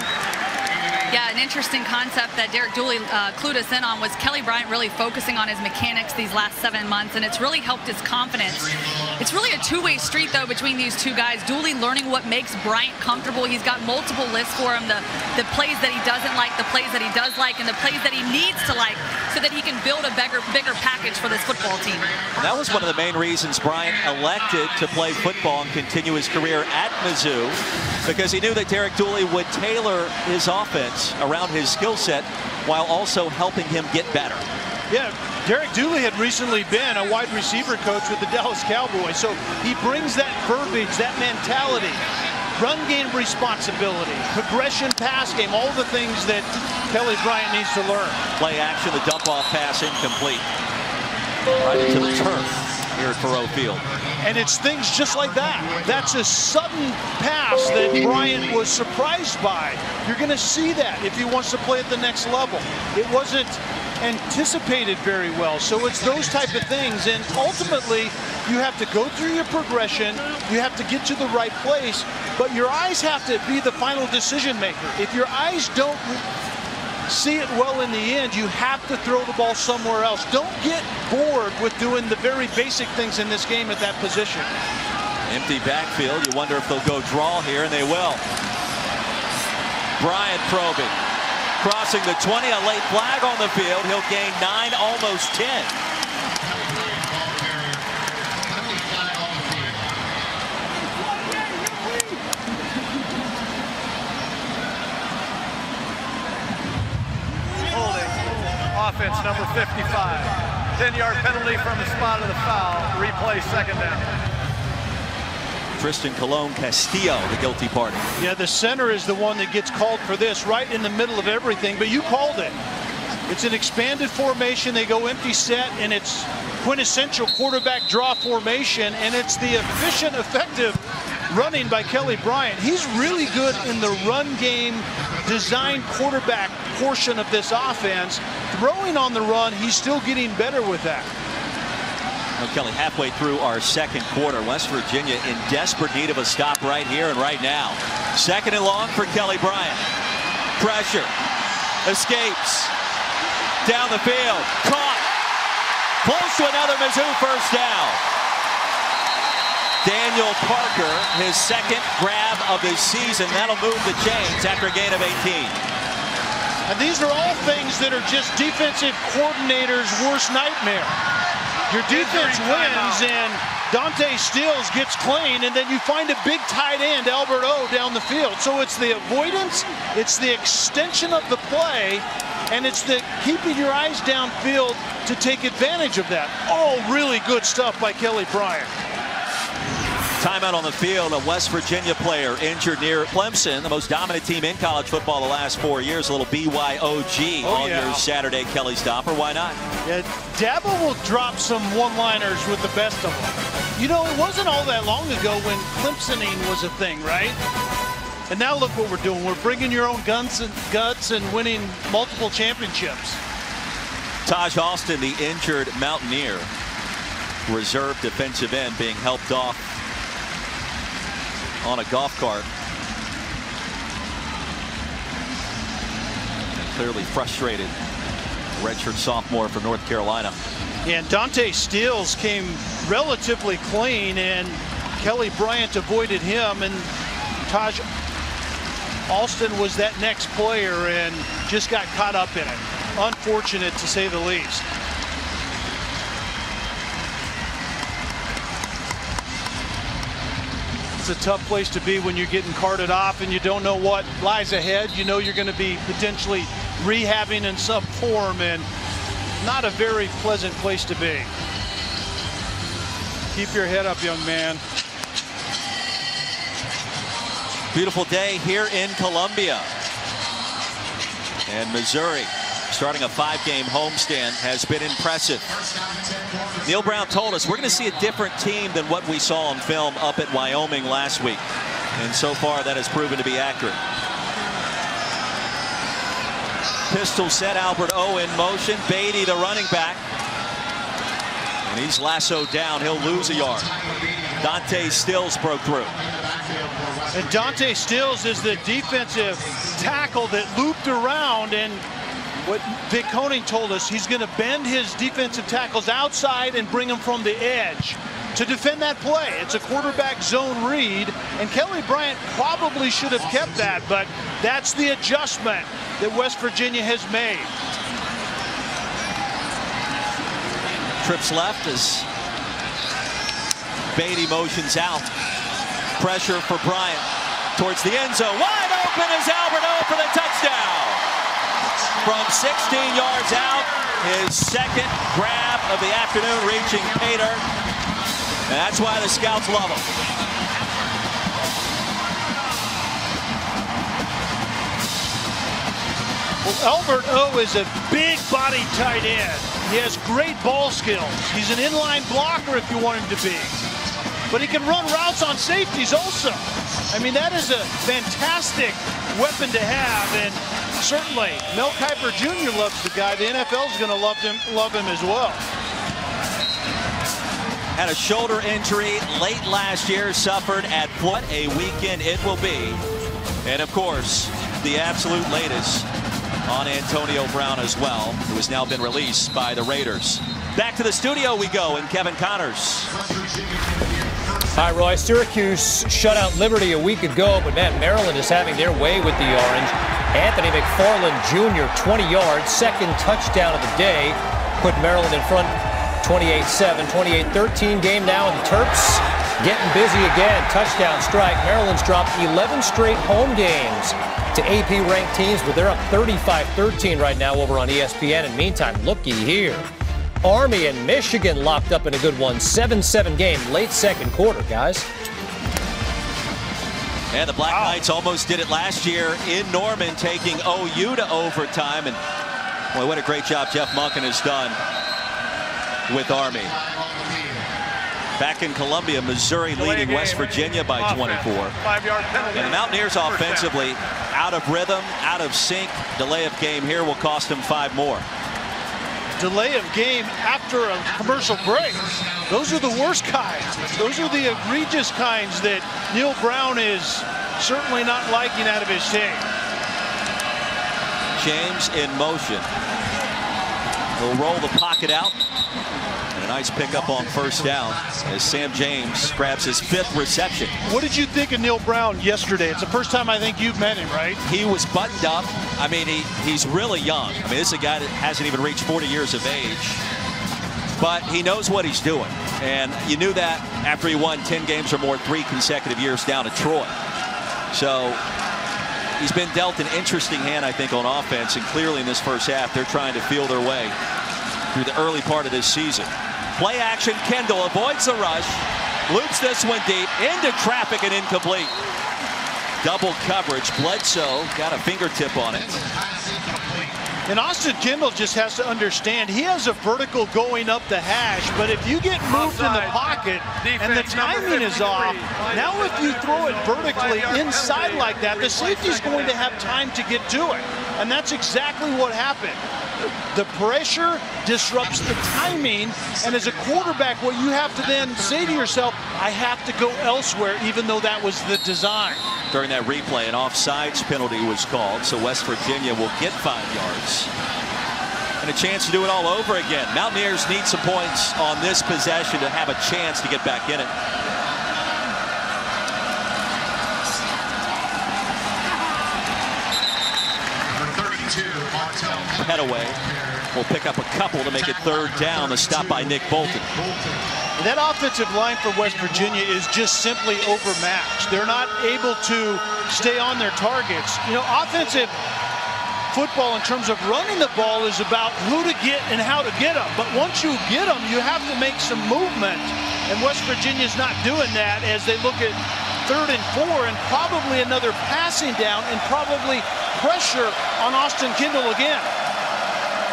Yeah, an interesting concept that Derek Dooley clued us in on was Kelly Bryant really focusing on his mechanics these last 7 months, and it's really helped his confidence. It's really a two-way street, though, between these two guys. Dooley learning what makes Bryant comfortable. He's got multiple lists for him, the plays that he doesn't like, the plays that he does like, and the plays that he needs to like so that he can build a bigger package for this football team. That was one of the main reasons Bryant elected to play football and continue his career at Mizzou, because he knew that Derek Dooley would tailor his offense around his skill set while also helping him get better. Yeah, Derek Dooley had recently been a wide receiver coach with the Dallas Cowboys, so he brings that verbiage, that mentality, run game responsibility, progression pass game, all the things that Kelly Bryant needs to learn. Play action, the dump off pass incomplete. Right into the turf here at Faurot Field. And it's things just like that. That's a sudden pass that Bryant was surprised by. You're going to see that if he wants to play at the next level. It wasn't anticipated very well. So it's those type of things. And ultimately, you have to go through your progression. You have to get to the right place. but your eyes have to be the final decision maker. If your eyes don't see it well in the end, you have to throw the ball somewhere else. Don't get bored with doing the very basic things in this game at that position. Empty backfield. You wonder if they'll go draw here, and they will. Bryant probing. Crossing the 20, a late flag on the field. He'll gain 9, almost 10. Holding. Offense number 55. 10-yard penalty from the spot of the foul. Replay second down. Tristan Colon Castillo, the guilty party. Yeah, the center is the one that gets called for this, right in the middle of everything, but you called it. It's an expanded formation. They go empty set, and it's quintessential quarterback draw formation, and it's the efficient, effective running by Kelly Bryant. He's really good in the run game design quarterback portion of this offense. Throwing on the run, he's still getting better with that. Kelly, halfway through our second quarter, West Virginia in desperate need of a stop right here and right now. Second and long for Kelly Bryant. Pressure. Escapes. Down the field. Caught. Close to another Mizzou first down. Daniel Parker, his second grab of the season. That'll move the chains after a gain of 18. And these are all things that are just defensive coordinators' worst nightmare. Your defense wins and Dante Stills gets clean, and then you find a big tight end, Albert O, down the field. So it's the avoidance, it's the extension of the play, and it's the keeping your eyes downfield to take advantage of that. All really good stuff by Kelly Bryant. Timeout on the field. A West Virginia player injured near Clemson, the most dominant team in college football the last 4 years. A little BYOG on your Saturday Kelly Stopper. Why not? Yeah, Dabo will drop some one-liners with the best of them. You know, it wasn't all that long ago when Clemsoning was a thing, right? And now look what we're doing. We're bringing your own guts and winning multiple championships. Taj Alston, the injured Mountaineer, reserve defensive end, being helped off on a golf cart. Clearly frustrated. Redshirt sophomore from North Carolina. And Dante Stills came relatively clean, and Kelly Bryant avoided him, and Taj Alston was that next player and just got caught up in it. Unfortunate, to say the least. It's a tough place to be when you're getting carted off and you don't know what lies ahead. You know you're going to be potentially rehabbing in some form, and not a very pleasant place to be. Keep your head up, young man. Beautiful day here in Columbia. And Missouri, starting a 5-game homestand, has been impressive. Neil Brown told us we're going to see a different team than what we saw on film up at Wyoming last week. And so far that has proven to be accurate. Pistol set, Albert O in motion. Beatty, the running back. And he's lassoed down. He'll lose a yard. Dante Stills broke through. And Dante Stills is the defensive tackle that looped around, and what Vic Koenig told us, he's going to bend his defensive tackles outside and bring them from the edge to defend that play. It's a quarterback zone read, and Kelly Bryant probably should have kept that, but that's the adjustment that West Virginia has made. Trips left as Beatty motions out. Pressure for Bryant towards the end zone. Wide open is Albert O for the touchdown. From 16 yards out, his second grab of the afternoon, reaching Pater. And that's why the scouts love him. Well, Albert O is a big body tight end. He has great ball skills. He's an inline blocker if you want him to be. But he can run routes on safeties also. I mean, that is a fantastic weapon to have, and certainly Mel Kiper Jr. loves the guy. The NFL is going to love him as well. had a shoulder injury late last year, suffered at what a weekend it will be. And of course, the absolute latest on Antonio Brown as well, who has now been released by the Raiders. Back to the studio we go, and Kevin Connors. Hi, Roy. Syracuse shut out Liberty a week ago, but man, Maryland is having their way with the Orange. Anthony McFarland Jr., 20 yards, second touchdown of the day, put Maryland in front 28-7, 28-13 game now, and the Terps getting busy again. Touchdown strike. Maryland's dropped 11 straight home games to AP-ranked teams, but they're up 35-13 right now over on ESPN. And meantime, looky here. Army and Michigan locked up in a good one. 7-7 game, late second quarter, guys. And the Black Knights almost did it last year in Norman, taking OU to overtime. And boy, what a great job Jeff Monken has done with Army. Back in Columbia, Missouri leading West Virginia by 24. 5-yard penalty. And the Mountaineers offensively out of rhythm, out of sync. Delay of game here will cost them 5 more. Delay of game after a commercial break. Those are the worst kinds. Those are the egregious kinds that Neil Brown is certainly not liking out of his team. James in motion. He'll roll the pocket out. And a nice pickup on first down as Sam James grabs his 5th reception. What did you think of Neil Brown yesterday? It's the first time I think you've met him, right? He was buttoned up. I mean, he's really young. I mean, this is a guy that hasn't even reached 40 years of age. But he knows what he's doing. And you knew that after he won 10 games or more 3 consecutive years down at Troy. So he's been dealt an interesting hand, I think, on offense. And clearly in this first half, they're trying to feel their way through the early part of this season. Play action, Kendall avoids the rush, loops this one deep, into traffic and incomplete. Double coverage, Bledsoe got a fingertip on it. And Austin Kendall just has to understand he has a vertical going up the hash, but if you get moved in the pocket and the timing is off, now if you throw it vertically inside like that, the safety's going to have time to get to it. And that's exactly what happened. The pressure disrupts the timing, and as a quarterback, what you have to then say to yourself, I have to go elsewhere, even though that was the design. During that replay, an offsides penalty was called, so West Virginia will get 5 yards. And a chance to do it all over again. Mountaineers need some points on this possession to have a chance to get back in it. Petaway will pick up a couple to make it 3rd down. The stop by Nick Bolton. That offensive line for West Virginia is just simply overmatched. They're not able to stay on their targets. You know, offensive football in terms of running the ball is about who to get and how to get them. But once you get them, you have to make some movement. And West Virginia's not doing that as they look at 3rd and 4 and probably another passing down and probably pressure on Austin Kendall again.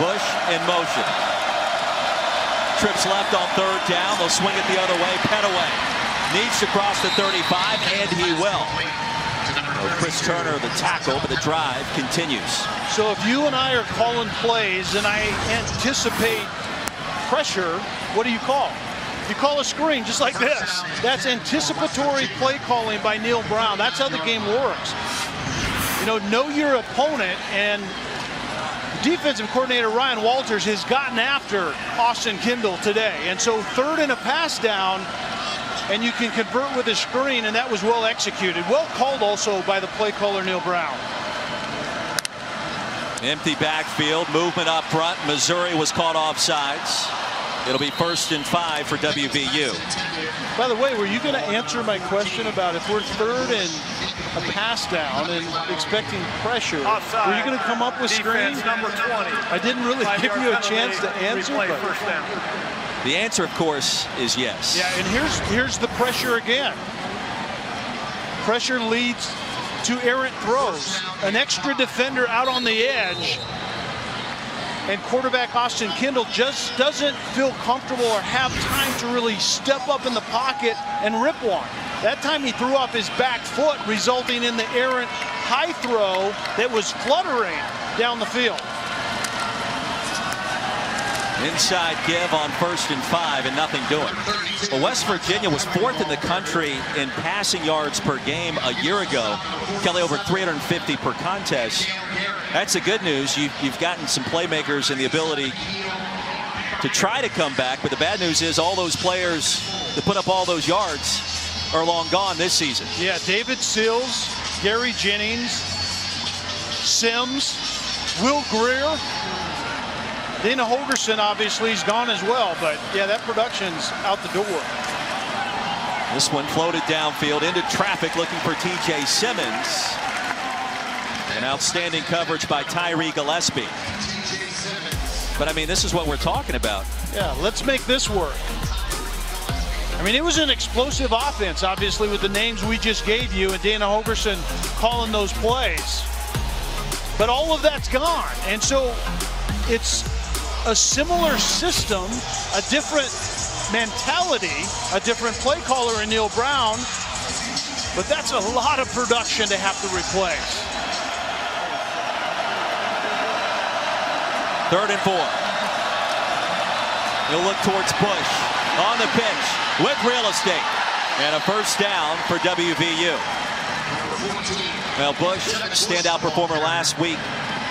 Bush in motion. Trips left on 3rd down. They'll swing it the other way. Petaway needs to cross the 35, and he will. So Chris Turner, the tackle, but the drive continues. So if you and I are calling plays and I anticipate pressure, what do you call? You call a screen just like this. That's anticipatory play calling by Neil Brown. That's how the game works. You know your opponent, and defensive coordinator Ryan Walters has gotten after Austin Kendall today. And so 3rd and a pass down, and you can convert with a screen, and that was well executed. Well called also by the play caller Neil Brown. Empty backfield, movement up front. Missouri was caught offsides. It'll be 1st and 5 for WVU. By the way, were you going to answer my question about if we're 3rd and a pass down and expecting pressure, were you going to come up with screen? Number 20. I didn't really give you a chance to answer. But first down. The answer, of course, is yes. Yeah, and here's the pressure again. Pressure leads to errant throws. An extra defender out on the edge. And quarterback Austin Kendall just doesn't feel comfortable or have time to really step up in the pocket and rip one. That time he threw off his back foot, resulting in the errant high throw that was fluttering down the field. Inside give on 1st and 5 and nothing doing. Well, West Virginia was 4th in the country in passing yards per game a year ago. Kelly, over 350 per contest. That's the good news. You've gotten some playmakers and the ability to try to come back. But the bad news is all those players that put up all those yards are long gone this season. Yeah, David Sills, Gary Jennings, Sims, Will Greer. Dana Holgerson obviously is gone as well, but yeah, that production's out the door. This one floated downfield into traffic looking for TJ Simmons. An outstanding coverage by Tyree Gillespie. But I mean, this is what we're talking about. Yeah, let's make this work. I mean, it was an explosive offense, obviously, with the names we just gave you and Dana Holgerson calling those plays. But all of that's gone. And so it's a similar system, a different mentality, a different play caller in Neil Brown, but that's a lot of production to have to replace. 3rd and 4. He'll look towards Bush on the pitch with real estate and a 1st down for WVU. Well, Bush, standout performer last week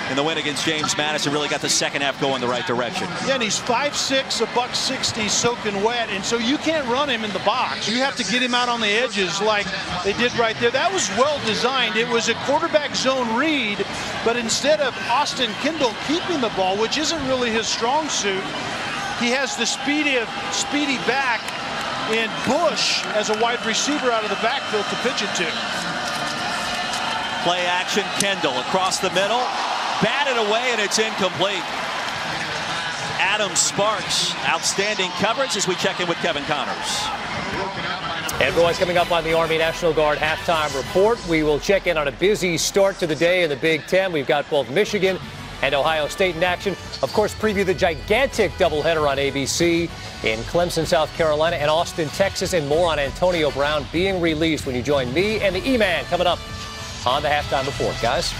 in the win against James Madison, really got the second half going the right direction. Yeah, and he's 5'6", $160, soaking wet, and so you can't run him in the box. You have to get him out on the edges like they did right there. That was well designed. It was a quarterback zone read, but instead of Austin Kendall keeping the ball, which isn't really his strong suit, he has the speedy back in Bush as a wide receiver out of the backfield to pitch it to. Play action, Kendall across the middle. Batted away, and it's incomplete. Adam Sparks, outstanding coverage as we check in with Kevin Connors. And boys, coming up on the Army National Guard halftime report, we will check in on a busy start to the day in the Big Ten. We've got both Michigan and Ohio State in action. Of course, preview the gigantic doubleheader on ABC in Clemson, South Carolina, and Austin, Texas, and more on Antonio Brown being released when you join me and the E-Man coming up on the halftime report, guys.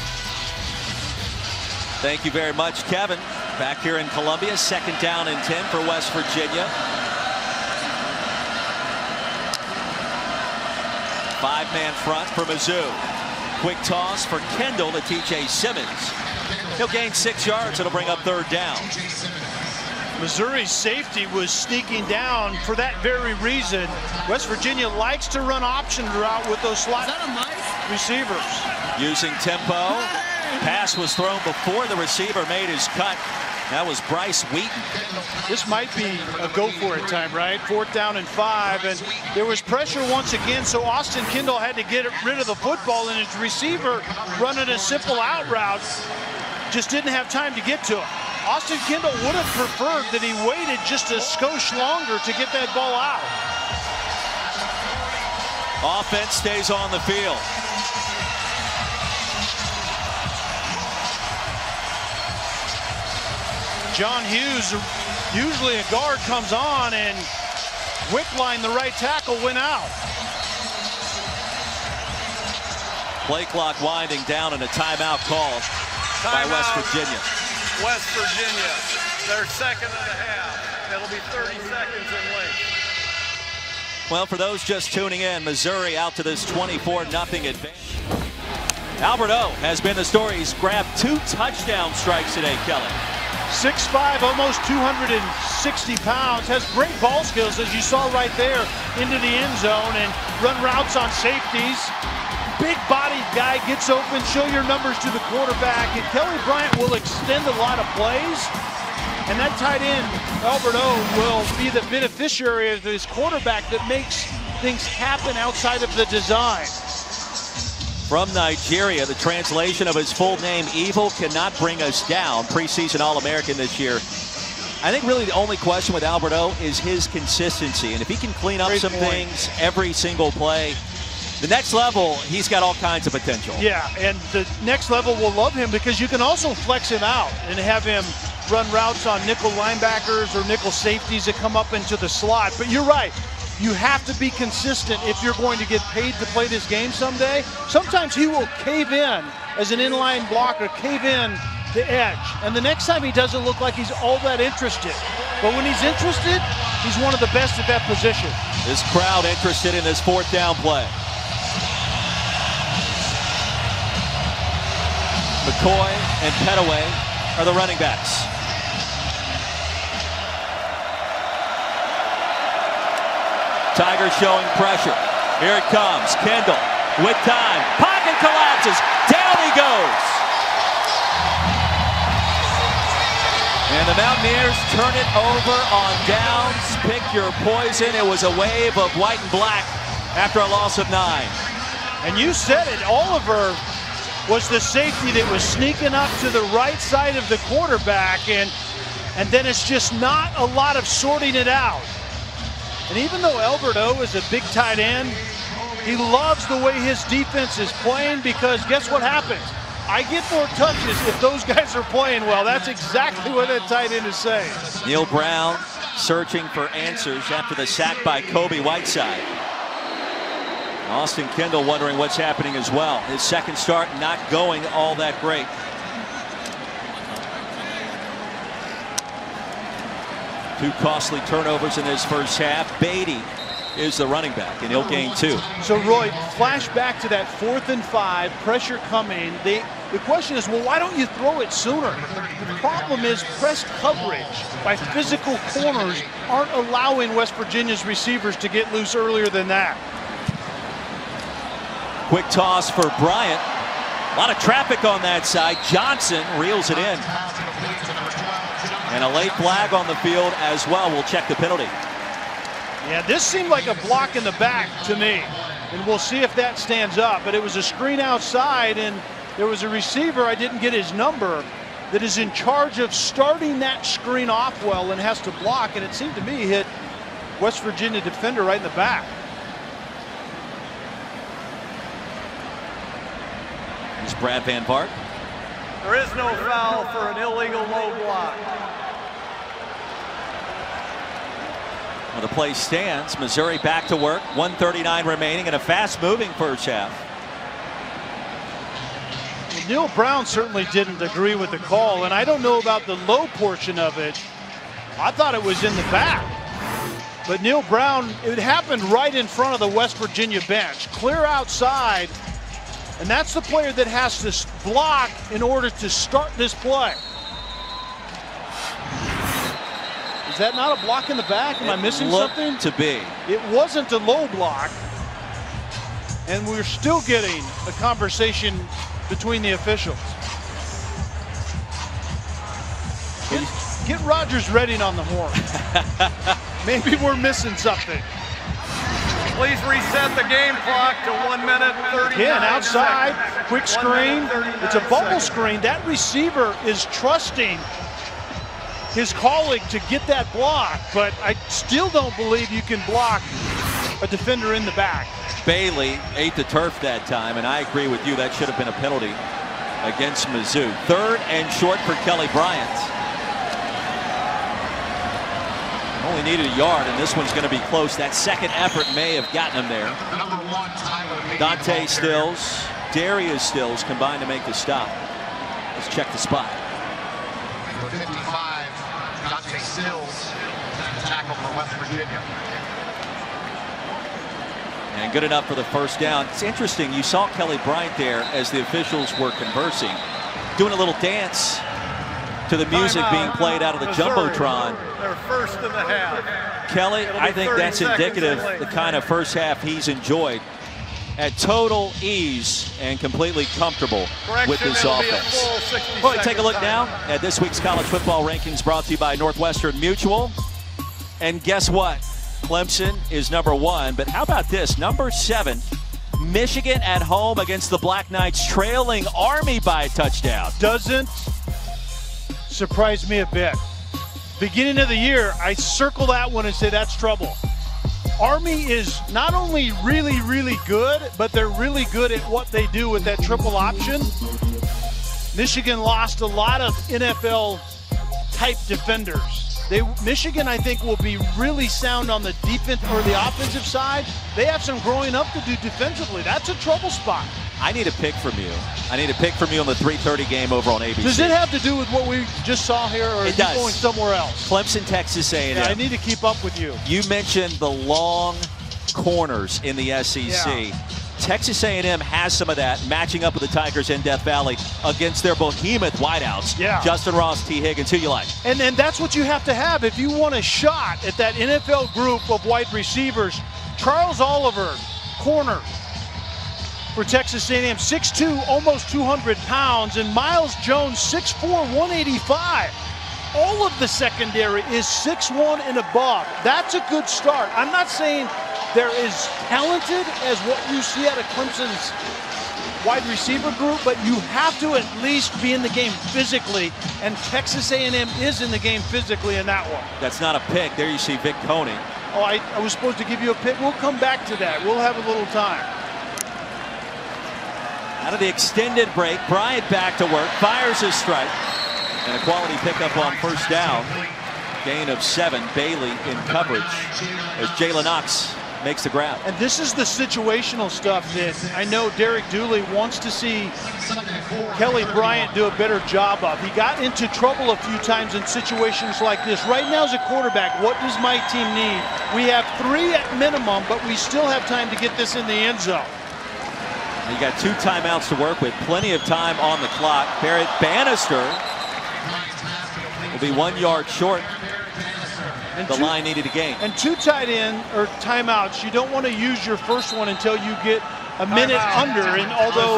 Thank you very much, Kevin. Back here in Columbia, 2nd down and 10 for West Virginia. 5-man front for Mizzou. Quick toss for Kendall to TJ Simmons. He'll gain 6 yards. It'll bring up 3rd down. Missouri's safety was sneaking down for that very reason. West Virginia likes to run option route with those slot receivers. Using tempo. Pass was thrown before the receiver made his cut. That was Bryce Wheaton. This might be a go-for-it time, right? 4th down and 5, and there was pressure once again, so Austin Kendall had to get rid of the football, and his receiver running a simple out route just didn't have time to get to him. Austin Kendall would have preferred that he waited just a skosh longer to get that ball out. Offense stays on the field. John Hughes, usually a guard, comes on, and Wickline, the right tackle, went out. Play clock winding down and a timeout call by West Virginia. West Virginia, their 2nd and a half. It'll be 30 seconds in length. Well, for those just tuning in, Missouri out to this 24-0 advantage. Alberto has been the story. He's grabbed 2 touchdown strikes today, Kelly. 6'5", almost 260 pounds, has great ball skills, as you saw right there, into the end zone and run routes on safeties. Big-bodied guy, gets open, show your numbers to the quarterback, and Kelly Bryant will extend a lot of plays. And that tight end, Alberto, will be the beneficiary of this quarterback that makes things happen outside of the design. From Nigeria, the translation of his full name, Evil Cannot Bring Us Down, preseason All-American this year. I think really the only question with Alberto is his consistency. And if he can clean up some things every single play, the next level, he's got all kinds of potential. Yeah, and the next level will love him because you can also flex him out and have him run routes on nickel linebackers or nickel safeties that come up into the slot. But you're right. You have to be consistent if you're going to get paid to play this game someday. Sometimes he will cave in as an inline blocker, cave in the edge. And the next time he doesn't look like he's all that interested. But when he's interested, he's one of the best at that position. This crowd interested in this fourth down play. McCoy and Petaway are the running backs. Tigers showing pressure. Here it comes. Kendall with time. Pocket collapses. Down he goes. And the Mountaineers turn it over on downs. Pick your poison. It was a wave of white and black after a loss of 9. And you said it, Oliver was the safety that was sneaking up to the right side of the quarterback, and then it's just not a lot of sorting it out. And even though Alberto is a big tight end, he loves the way his defense is playing, because guess what happens? I get more touches if those guys are playing well. That's exactly what that tight end is saying. Neil Brown searching for answers after the sack by Kobe Whiteside. Austin Kendall wondering what's happening as well. His second start not going all that great. Two costly turnovers in his first half. Beatty is the running back, and he'll gain 2. So, Roy, flash back to that 4th and 5, pressure coming. The question is, well, why don't you throw it sooner? The problem is press coverage by physical corners aren't allowing West Virginia's receivers to get loose earlier than that. Quick toss for Bryant. A lot of traffic on that side. Johnson reels it in. And a late flag on the field as well. We'll check the penalty. Yeah, this seemed like a block in the back to me. And we'll see if that stands up. But it was a screen outside, and there was a receiver, I didn't get his number, that is in charge of starting that screen off well and has to block. And it seemed to me hit West Virginia defender right in the back. Here's Brad Van Vart. There is no foul for an illegal low block. Well, the play stands. Missouri back to work. 1:39 remaining in a fast-moving first half. Well, Neil Brown certainly didn't agree with the call, and I don't know about the low portion of it. I thought it was in the back. But Neil Brown, it happened right in front of the West Virginia bench. Clear outside. And that's the player that has to block in order to start this play. Is that not a block in the back? Am I missing something? To be. It wasn't a low block. And we're still getting a conversation between the officials. Get Rogers Redding on the horn. Maybe we're missing something. Please reset the game clock to 1 minute 39 Again, outside, seconds. quick screen. It's a bubble screen. That receiver is trusting his colleague to get that block, but I still don't believe you can block a defender in the back. Bailey ate the turf that time, and I agree with you. That should have been a penalty against Mizzou. 3rd and short for Kelly Bryant. Only needed a yard, and this one's going to be close. That second effort may have gotten him there. Dante Stills, Darius Stills combined to make the stop. Let's check the spot. Number 55, Dante Stills, tackle for West Virginia. And good enough for the first down. It's interesting, you saw Kelly Bryant there as the officials were conversing, doing a little dance to the music being played out of the Jumbotron. They're first in the half. Kelly, I think that's indicative of the kind of first half he's enjoyed at total ease and completely comfortable with this offense. Well, take a look now at this week's college football rankings brought to you by Northwestern Mutual. And guess what? Clemson is number 1, but how about this? Number 7, Michigan at home against the Black Knights, trailing Army by a touchdown. Doesn't surprise me a bit. Beginning of the year, I circle that one and say that's trouble. Army is not only really, really good, but they're really good at what they do with that triple option. Michigan lost a lot of NFL-type defenders. Michigan, I think, will be really sound on the defense or the offensive side. They have some growing up to do defensively. That's a trouble spot. I need a pick from you. I need a pick from you on the 3:30 game over on ABC. Does it have to do with what we just saw here, or are you going somewhere else? Clemson, Texas A&M. Yeah, I need to keep up with you. You mentioned the long corners in the SEC. Yeah. Texas A&M has some of that, matching up with the Tigers in Death Valley against their behemoth wideouts. Yeah. Justin Ross, T. Higgins, who you like? And that's what you have to have if you want a shot at that NFL group of wide receivers. Charles Oliver, corner for Texas A&M, 6'2", almost 200 pounds, and Miles Jones, 6'4", 185. All of the secondary is 6'1" and above. That's a good start. I'm not saying they're as talented as what you see out of Clemson's wide receiver group, but you have to at least be in the game physically, and Texas A&M is in the game physically in that one. That's not a pick. There you see Vic Coney. Oh, I was supposed to give you a pick. We'll come back to that. We'll have a little time. Out of the extended break, Bryant back to work, fires his strike, and a quality pickup on first down. Gain of 7. Bailey in coverage as Jalen Knox makes the grab. And this is the situational stuff that I know Derek Dooley wants to see Kelly Bryant do a better job of. He got into trouble a few times in situations like this. Right now as a quarterback, what does my team need? We have 3 at minimum, but we still have time to get this in the end zone. You got 2 timeouts to work with, plenty of time on the clock. Barrett Bannister will be 1 yard short. And the line needed a gain. And 2 tight end or timeouts, you don't want to use your first one until you get a minute under. And although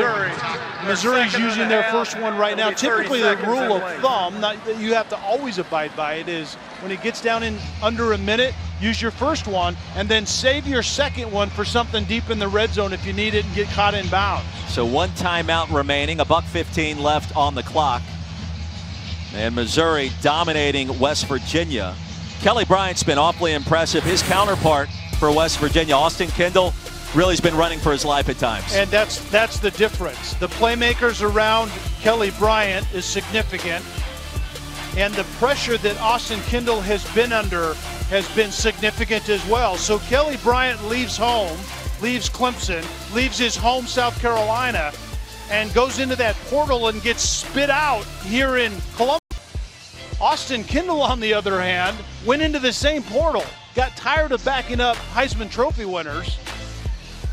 Missouri's using their first one right now, typically the rule of thumb, not that you have to always abide by it, is when it gets down in under a minute, use your first one and then save your second one for something deep in the red zone if you need it and get caught in bounds. So 1 timeout remaining, $1:15 left on the clock. And Missouri dominating West Virginia. Kelly Bryant's been awfully impressive. His counterpart for West Virginia, Austin Kendall, really has been running for his life at times. And that's the difference. The playmakers around Kelly Bryant is significant. And the pressure that Austin Kendall has been under has been significant as well. So Kelly Bryant leaves home, leaves Clemson, leaves his home South Carolina, and goes into that portal and gets spit out here in Columbus. Austin Kendall, on the other hand, went into the same portal, got tired of backing up Heisman Trophy winners,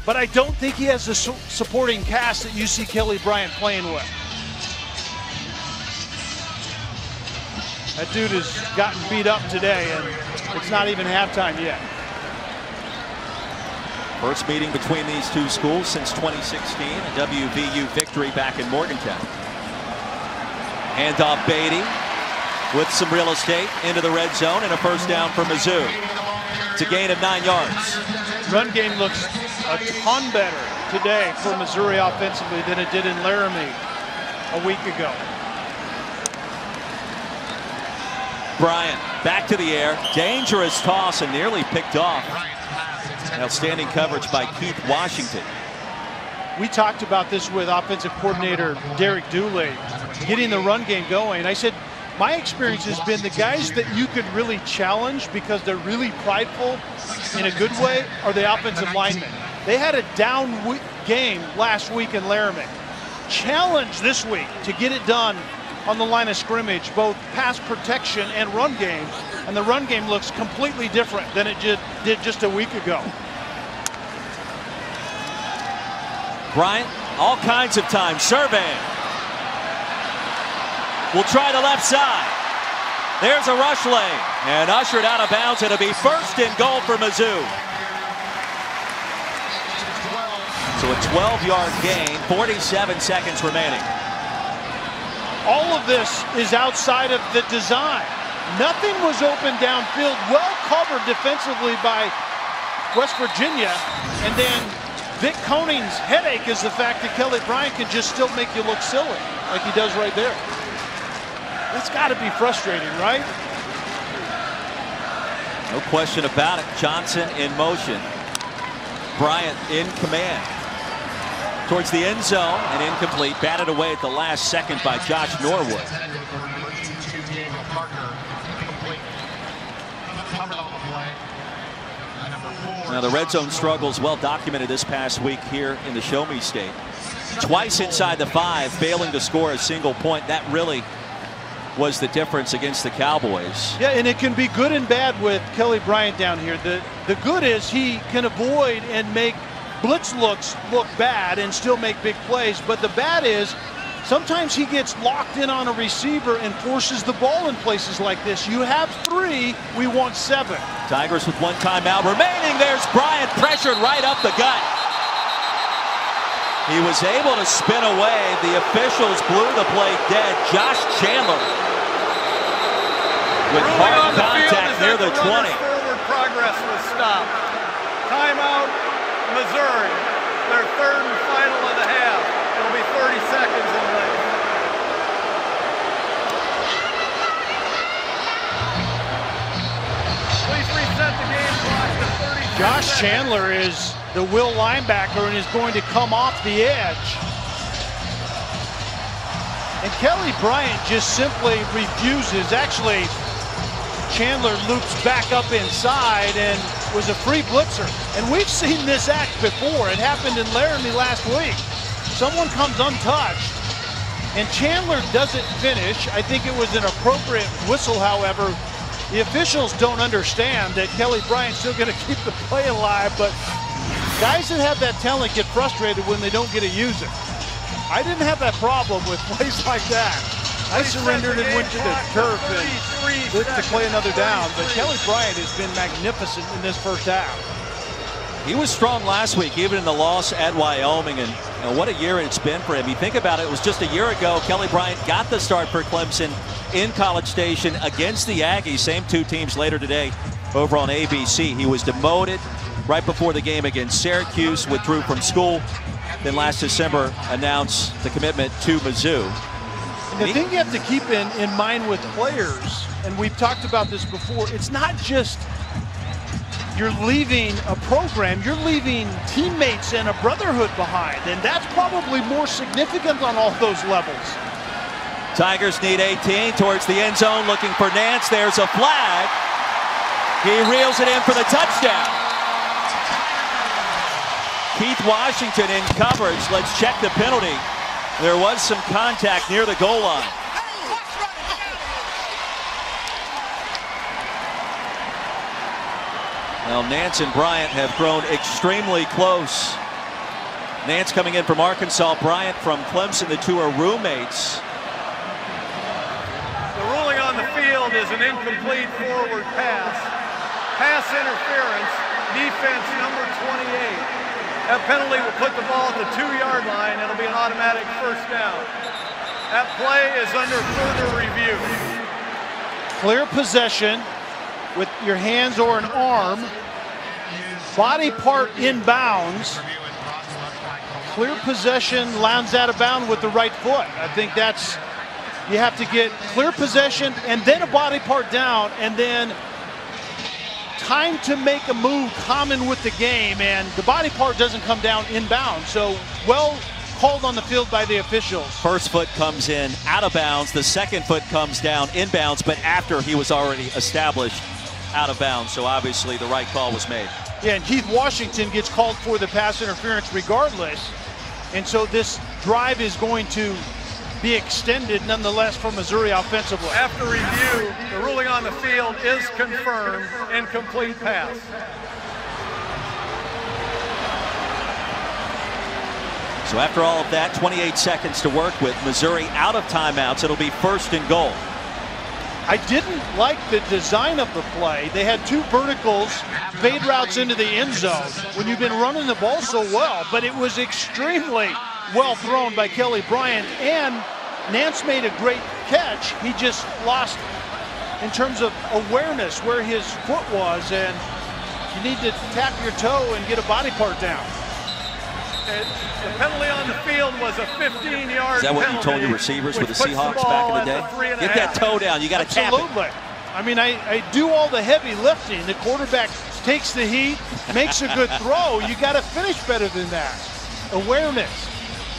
but I don't think he has the supporting cast that you see Kelly Bryant playing with. That dude has gotten beat up today, and it's not even halftime yet. First meeting between these 2 schools since 2016, a WVU victory back in Morgantown. Handoff Beatty with some real estate into the red zone and a first down for Mizzou. It's a gain of 9 yards. Run game looks a ton better today for Missouri offensively than it did in Laramie a week ago. Bryant back to the air, dangerous toss and nearly picked off. Outstanding coverage by Keith Washington. We talked about this with offensive coordinator Derek Dooley, getting the run game going. I said, my experience has been the guys that you could really challenge because they're really prideful in a good way are the offensive linemen. They had a down game last week in Laramie. Challenge this week to get it done on the line of scrimmage, both pass protection and run game. And the run game looks completely different than it did just a week ago. Bryant, all kinds of time, surveying. Will try the left side. There's a rush lane, and ushered out of bounds. It'll be first and goal for Mizzou. So a 12-yard gain, 47 seconds remaining. All of this is outside of the design. Nothing was open downfield, well covered defensively by West Virginia. And then Vic Coning's headache is the fact that Kelly Bryant can just still make you look silly, like he does right there. That's got to be frustrating, right? No question about it. Johnson in motion. Bryant in command. Towards the end zone and incomplete. Batted away at the last second by Josh Norwood. Now the red zone struggles well documented this past week here in the Show Me State. twice inside the 5, failing to score a single point. That really was the difference against the Cowboys. Yeah, and it can be good and bad with Kelly Bryant down here. The good is he can avoid and make blitz looks look bad and still make big plays. But the bad is sometimes he gets locked in on a receiver and forces the ball in places like this. You have 3, we want 7. Tigers with 1 timeout remaining. There's Bryant pressured right up the gut. He was able to spin away. The officials blew the play dead. Josh Chandler with hard contact near the 20. Forward progress was stopped. Timeout, Missouri. Their 3rd and final of the half. It'll be 30 seconds in length. Please reset the game clock to 30 seconds. Josh Chandler is the will linebacker and is going to come off the edge. And Kelly Bryant just simply refuses. Actually, Chandler loops back up inside and was a free blitzer. And we've seen this act before. It happened in Laramie last week. Someone comes untouched and Chandler doesn't finish. I think it was an appropriate whistle, however. The officials don't understand that Kelly Bryant's still going to keep the play alive, but guys that have that talent get frustrated when they don't get to use it. I didn't have that problem with plays like that. I surrendered and went to the turf and looked to play another down, but Kelly Bryant has been magnificent in this first half. He was strong last week, even in the loss at Wyoming, and what a year it's been for him. You think about it, it was just a year ago Kelly Bryant got the start for Clemson in College Station against the Aggies. Same 2 teams later today over on ABC. He was demoted right before the game against Syracuse, withdrew from school, then last December announced the commitment to Mizzou. And the thing you have to keep in mind with players, and we've talked about this before, it's not just you're leaving a program, you're leaving teammates and a brotherhood behind, and that's probably more significant on all those levels. Tigers need 18 towards the end zone, looking for Nance. There's a flag. He reels it in for the touchdown. Keith Washington in coverage. Let's check the penalty. There was some contact near the goal line. Well, Nance and Bryant have grown extremely close. Nance coming in from Arkansas, Bryant from Clemson. The 2 are roommates. The ruling on the field is an incomplete forward pass. Pass interference, defense number 28. That penalty will put the ball at the 2-yard line. It'll be an automatic first down. That play is under further review. Clear possession with your hands or an arm. Body part inbounds. Clear possession, lands out of bounds with the right foot. I think that's, you have to get clear possession and then a body part down and then time to make a move common with the game, and the body part doesn't come down inbound. So well called on the field by the officials. First foot comes in out of bounds. The second foot comes down inbounds, but after he was already established out of bounds. So obviously the right call was made. Yeah, and Keith Washington gets called for the pass interference regardless. And so this drive is going to be extended nonetheless for Missouri offensively. After review, the ruling on the field is confirmed, incomplete pass. So after all of that, 28 seconds to work with. Missouri out of timeouts. It'll be 1st and goal. I didn't like the design of the play. They had 2 verticals, fade routes into the end zone when you've been running the ball so well, but it was extremely well thrown by Kelly Bryant, and Nance made a great catch. He just lost in terms of awareness where his foot was, and you need to tap your toe and get a body part down. The penalty on the field was a 15-yard penalty. Is that what you told your receivers with the Seahawks back in the day? Get that toe down. You got to tap it. Absolutely. I mean, I do all the heavy lifting. The quarterback takes the heat, makes a good throw. You got to finish better than that. Awareness,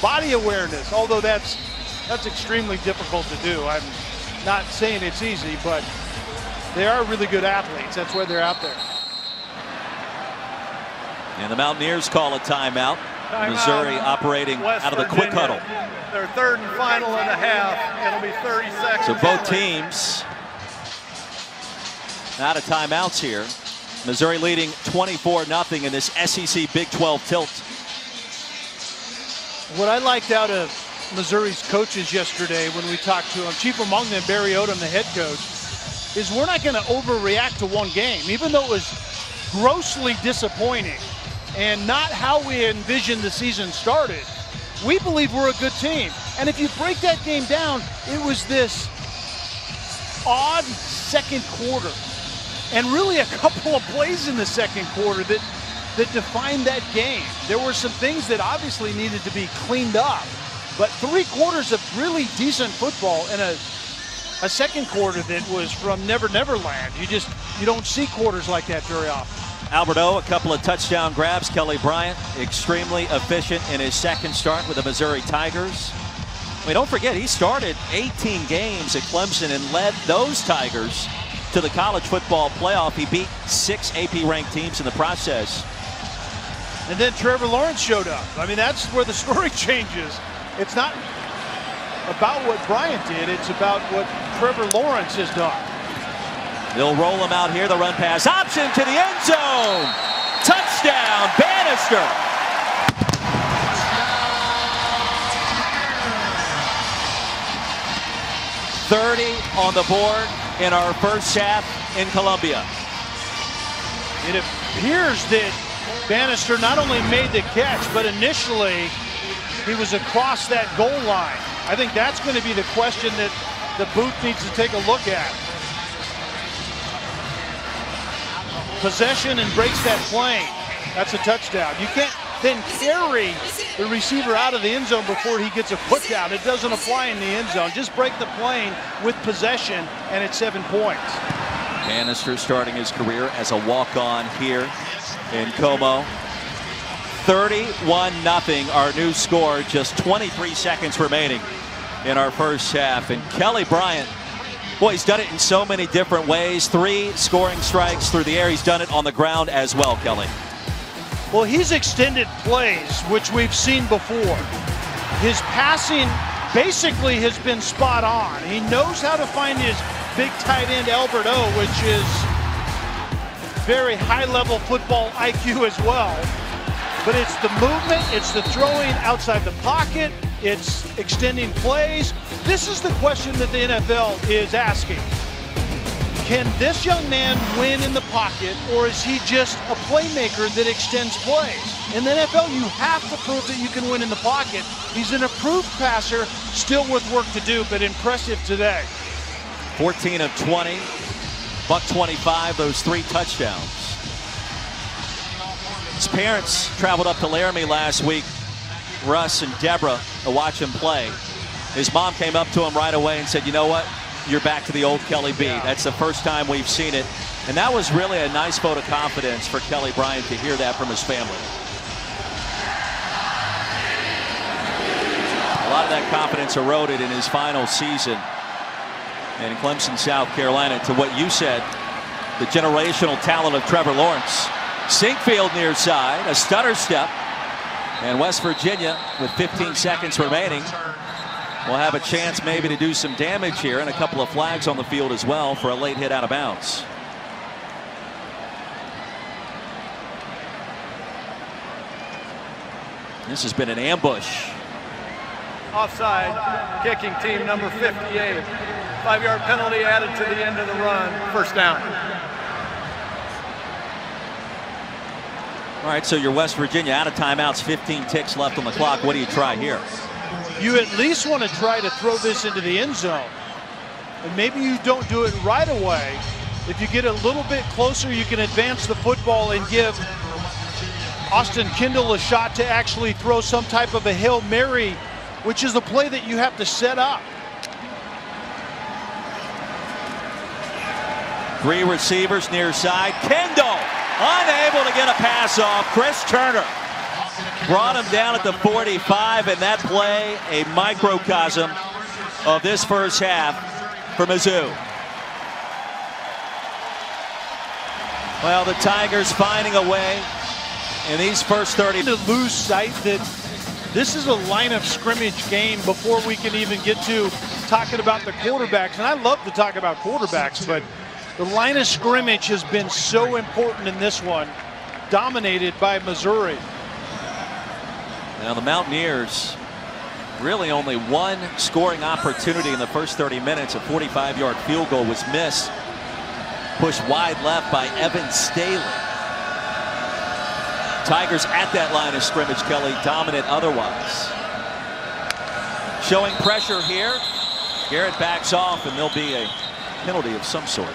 body awareness, although that's extremely difficult to do. I'm not saying it's easy, but they are really good athletes. That's why they're out there. And the Mountaineers call a timeout. Missouri operating out of the quick huddle. Their third and final and a half. It'll be 30 seconds. So both teams out of timeouts here. Missouri leading 24-0 in this SEC Big 12 tilt. What I liked out of Missouri's coaches yesterday when we talked to them, chief among them Barry Odom, the head coach, is we're not going to overreact to one game, even though it was grossly disappointing and not how we envisioned the season started. We believe we're a good team. And if you break that game down, it was this odd second quarter. And really a couple of plays in the second quarter that defined that game. There were some things that obviously needed to be cleaned up. But 3 quarters of really decent football and a second quarter that was from Never Never Land. You don't see quarters like that very often. Alberto, a couple of touchdown grabs. Kelly Bryant, extremely efficient in his second start with the Missouri Tigers. I mean, don't forget, he started 18 games at Clemson and led those Tigers to the college football playoff. He beat 6 AP-ranked teams in the process. And then Trevor Lawrence showed up. I mean, that's where the story changes. It's not about what Bryant did, it's about what Trevor Lawrence has done. They'll roll him out here. The run pass option to the end zone. Touchdown, Bannister. $30 on the board in our first half in Columbia. It appears that Bannister not only made the catch, but initially he was across that goal line. I think that's going to be the question that the booth needs to take a look at. Possession and breaks that plane. That's a touchdown. You can't then carry the receiver out of the end zone before he gets a put down. It doesn't apply in the end zone. Just break the plane with possession, and it's 7 points. Bannister starting his career as a walk-on here in Como. 31-0, our new score. Just 23 seconds remaining in our first half. And Kelly Bryant, boy, he's done it in so many different ways. 3 scoring strikes through the air. He's done it on the ground as well, Kelly. Well, he's extended plays, which we've seen before. His passing basically has been spot on. He knows how to find his big tight end, Alberto, which is very high-level football IQ as well. But it's the movement, it's the throwing outside the pocket, it's extending plays. This is the question that the NFL is asking. Can this young man win in the pocket, or is he just a playmaker that extends plays? In the NFL, you have to prove that you can win in the pocket. He's an approved passer, still with work to do, but impressive today. 14 of 20, $125, those 3 touchdowns. His parents traveled up to Laramie last week, Russ and Deborah, to watch him play. His mom came up to him right away and said, you know what? You're back to the old Kelly B. Yeah. That's the first time we've seen it. And that was really a nice vote of confidence for Kelly Bryant to hear that from his family. A lot of that confidence eroded in his final season in Clemson, South Carolina. To what you said, the generational talent of Trevor Lawrence. Sinkfield near side, a stutter step. And West Virginia, with 15 seconds remaining, will have a chance maybe to do some damage here, and a couple of flags on the field as well for a late hit out of bounds. This has been an ambush. Offside, kicking team number 58. 5-yard penalty added to the end of the run. First down. All right, so you're West Virginia out of timeouts, 15 ticks left on the clock. What do you try here? You at least want to try to throw this into the end zone. And maybe you don't do it right away. If you get a little bit closer, you can advance the football and give Austin Kendall a shot to actually throw some type of a Hail Mary, which is a play that you have to set up. 3 receivers near side. Kendall unable to get a pass off. Chris Turner brought him down at the 45, and that play a microcosm of this first half for Mizzou. Well, the Tigers finding a way in these first 30. To lose sight that this is a line of scrimmage game before we can even get to talking about the quarterbacks. And I love to talk about quarterbacks, but the line of scrimmage has been so important in this one, dominated by Missouri. Now the Mountaineers really only one scoring opportunity in the first 30 minutes. A 45-yard field goal was missed. Pushed wide left by Evan Staley. Tigers at that line of scrimmage, Kelly, dominant otherwise. Showing pressure here. Garrett backs off, and there'll be a penalty of some sort.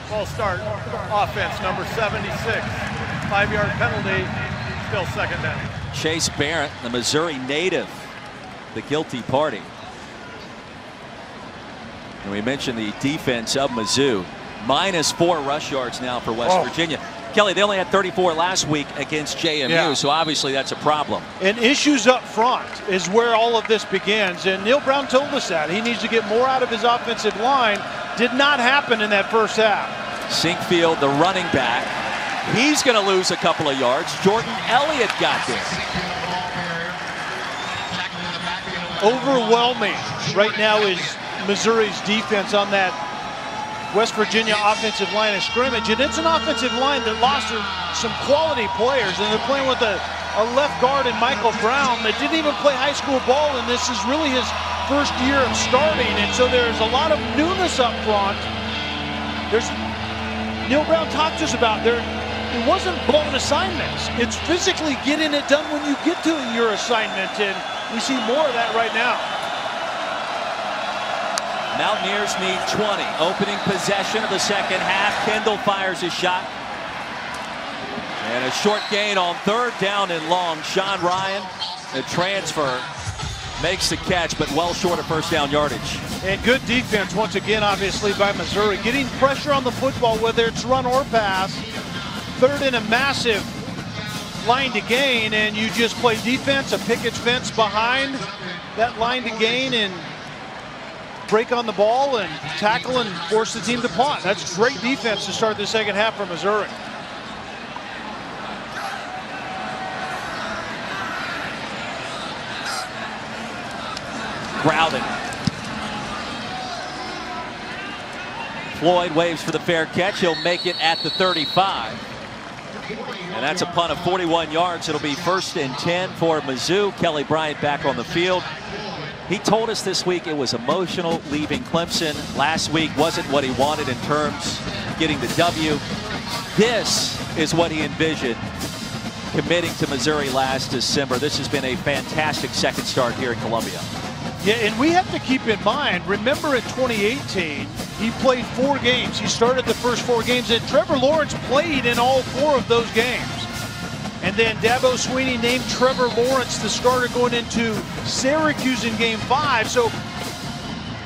Full start. Offense, number 76. 5-yard penalty. Still second down. Chase Barrett, the Missouri native, the guilty party. And we mentioned the defense of Mizzou. -4 rush yards now for West Virginia. Kelly, they only had 34 last week against JMU, so obviously that's a problem. And issues up front is where all of this begins. And Neil Brown told us that. He needs to get more out of his offensive line. Did not happen in that first half. Sinkfield, the running back. He's going to lose a couple of yards. Jordan Elliott got there. Overwhelming right now is Missouri's defense on that West Virginia offensive line of scrimmage. And it's an offensive line that lost some quality players. And they're playing with a left guard in Michael Brown that didn't even play high school ball. And this is really his first year of starting. And so there's a lot of newness up front. Neil Brown talked to us about it wasn't blown assignments. It's physically getting it done when you get to your assignment. And we see more of that right now. Mountaineers need 20. Opening possession of the second half. Kendall fires his shot. And a short gain on 3rd down and long. Sean Ryan, the transfer, makes the catch, but well short of first down yardage. And good defense once again, obviously, by Missouri. Getting pressure on the football, whether it's run or pass. 3rd and a massive line to gain, and you just play defense, a picket fence behind that line to gain, and break on the ball and tackle and force the team to punt. That's great defense to start the second half for Missouri. Crowded. Floyd waves for the fair catch. He'll make it at the 35. And that's a punt of 41 yards. It'll be 1st and 10 for Mizzou. Kelly Bryant back on the field. He told us this week it was emotional leaving Clemson. Last week wasn't what he wanted in terms of getting the W. This is what he envisioned committing to Missouri last December. This has been a fantastic second start here in Columbia. Yeah, and we have to keep in mind, remember in 2018, he played 4 games. He started the first 4 games, and Trevor Lawrence played in all 4 of those games. And then Dabo Swinney named Trevor Lawrence the starter going into Syracuse in Game 5. So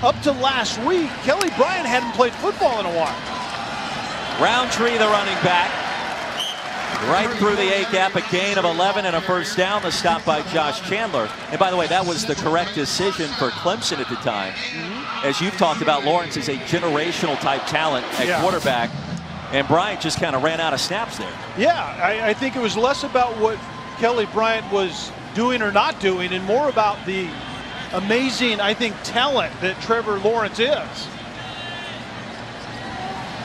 up to last week, Kelly Bryant hadn't played football in a while. Roundtree, the running back. Right through the A-gap, a gain of 11 and a first down. The stop by Josh Chandler. And by the way, that was the correct decision for Clemson at the time. As you've talked about, Lawrence is a generational type talent at quarterback. And Bryant just kind of ran out of snaps there. Yeah, I think it was less about what Kelly Bryant was doing or not doing and more about the amazing, I think, talent that Trevor Lawrence is.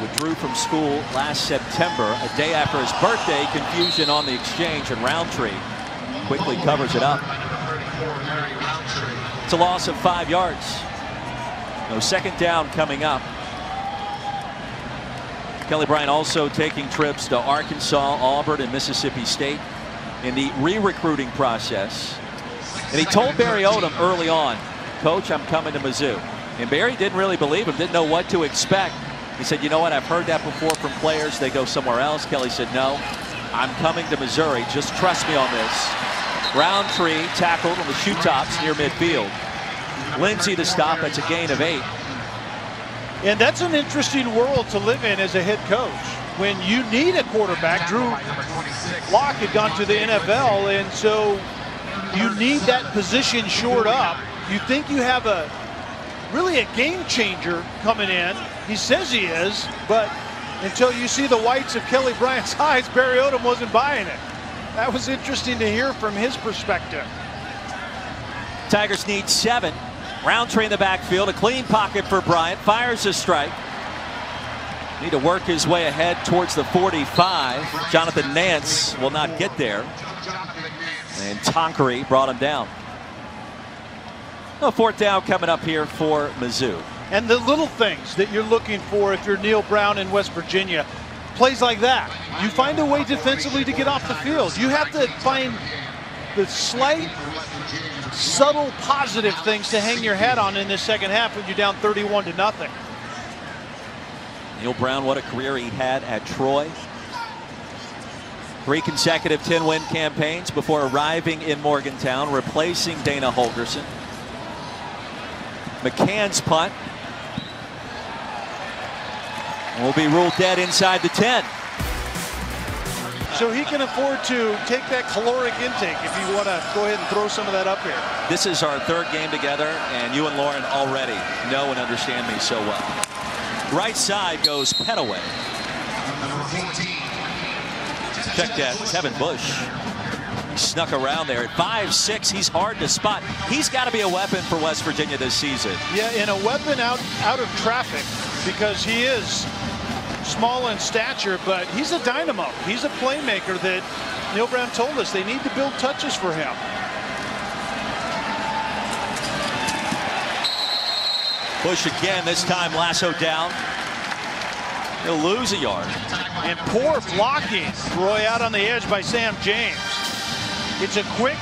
Withdrew from school last September, a day after his birthday. Confusion on the exchange, and Roundtree quickly covers it up. It's a loss of 5 yards. No second down coming up. Kelly Bryant also taking trips to Arkansas, Auburn, and Mississippi State in the re-recruiting process. And he told Barry Odom early on, "Coach, I'm coming to Mizzou." And Barry didn't really believe him, didn't know what to expect. He said, "You know what, I've heard that before from players. They go somewhere else." Kelly said, "No, I'm coming to Missouri. Just trust me on this." Roundtree tackled on the shoe tops near midfield. Lindsey the stop. That's a gain of 8. And that's an interesting world to live in as a head coach. When you need a quarterback, Drew Lock had gone to the NFL, and so you need that position shored up. You think you have a really a game changer coming in. He says he is, but until you see the whites of Kelly Bryant's eyes, Barry Odom wasn't buying it. That was interesting to hear from his perspective. Tigers need 7. Roundtree in the backfield, a clean pocket for Bryant, fires a strike. Need to work his way ahead towards the 45. Jonathan Nance will not get there. And Tonkery brought him down. A 4th down coming up here for Mizzou. And the little things that you're looking for if you're Neil Brown in West Virginia. Plays like that. You find a way defensively to get off the field. You have to find the slight, subtle, positive things to hang your hat on in this second half when you're down 31-0. Neil Brown, what a career he had at Troy. 3 consecutive 10-win campaigns before arriving in Morgantown, replacing Dana Holgerson. McCann's punt will be ruled dead inside the 10. So he can afford to take that caloric intake if you want to go ahead and throw some of that up here. This is our 3rd game together, and you and Lauren already know and understand me so well. Right side goes Petaway. Check that, Tevin Bush. He snuck around there at 5'6". He's hard to spot. He's got to be a weapon for West Virginia this season. Yeah, and a weapon out of traffic because he is small in stature, but he's a dynamo. He's a playmaker that Neil Brown told us they need to build touches for him. Bush again, this time lassoed down. He'll lose a yard. And poor blocking, Roy, out on the edge by Sam James. It's a quick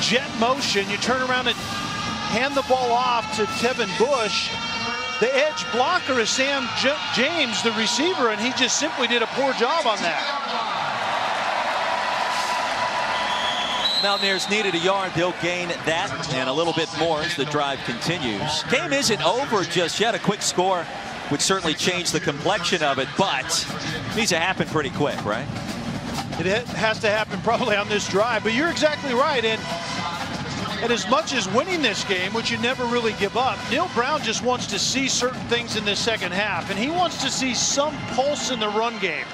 jet motion. You turn around and hand the ball off to Tevin Bush. The edge blocker is Sam James, the receiver, and he just simply did a poor job on that. Mountaineers needed a yard. They'll gain that and a little bit more as the drive continues. Game isn't over just yet. A quick score would certainly change the complexion of it, but it needs to happen pretty quick, right? It has to happen probably on this drive, but you're exactly right. And as much as winning this game, which you never really give up, Neil Brown just wants to see certain things in this second half, and he wants to see some pulse in the run game.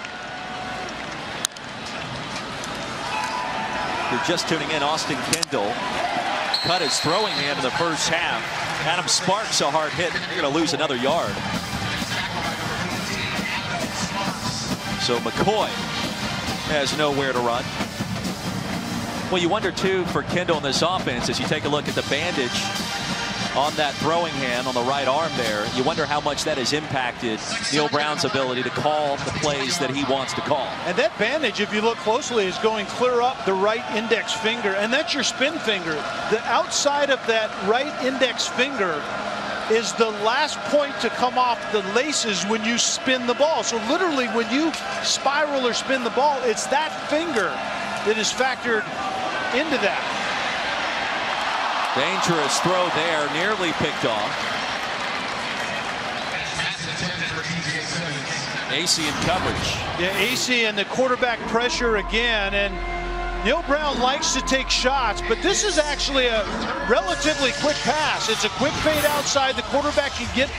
You're just tuning in. Austin Kendall cut his throwing hand in the first half. Adam Sparks a hard hit. You're going to lose another yard. So McCoy has nowhere to run. Well, you wonder too for Kendall in this offense as you take a look at the bandage on that throwing hand on the right arm there. You wonder how much that has impacted Neil Brown's ability to call the plays that he wants to call. And that bandage, if you look closely, is going clear up the right index finger, and that's your spin finger. The outside of that right index finger is the last point to come off the laces when you spin the ball. So literally when you spiral or spin the ball, it's that finger that is factored into that. Dangerous throw there, nearly picked off. AC in coverage. Yeah, AC and the quarterback pressure again, and Neil Brown likes to take shots, but this is actually a relatively quick pass. It's a quick fade outside. The quarterback can get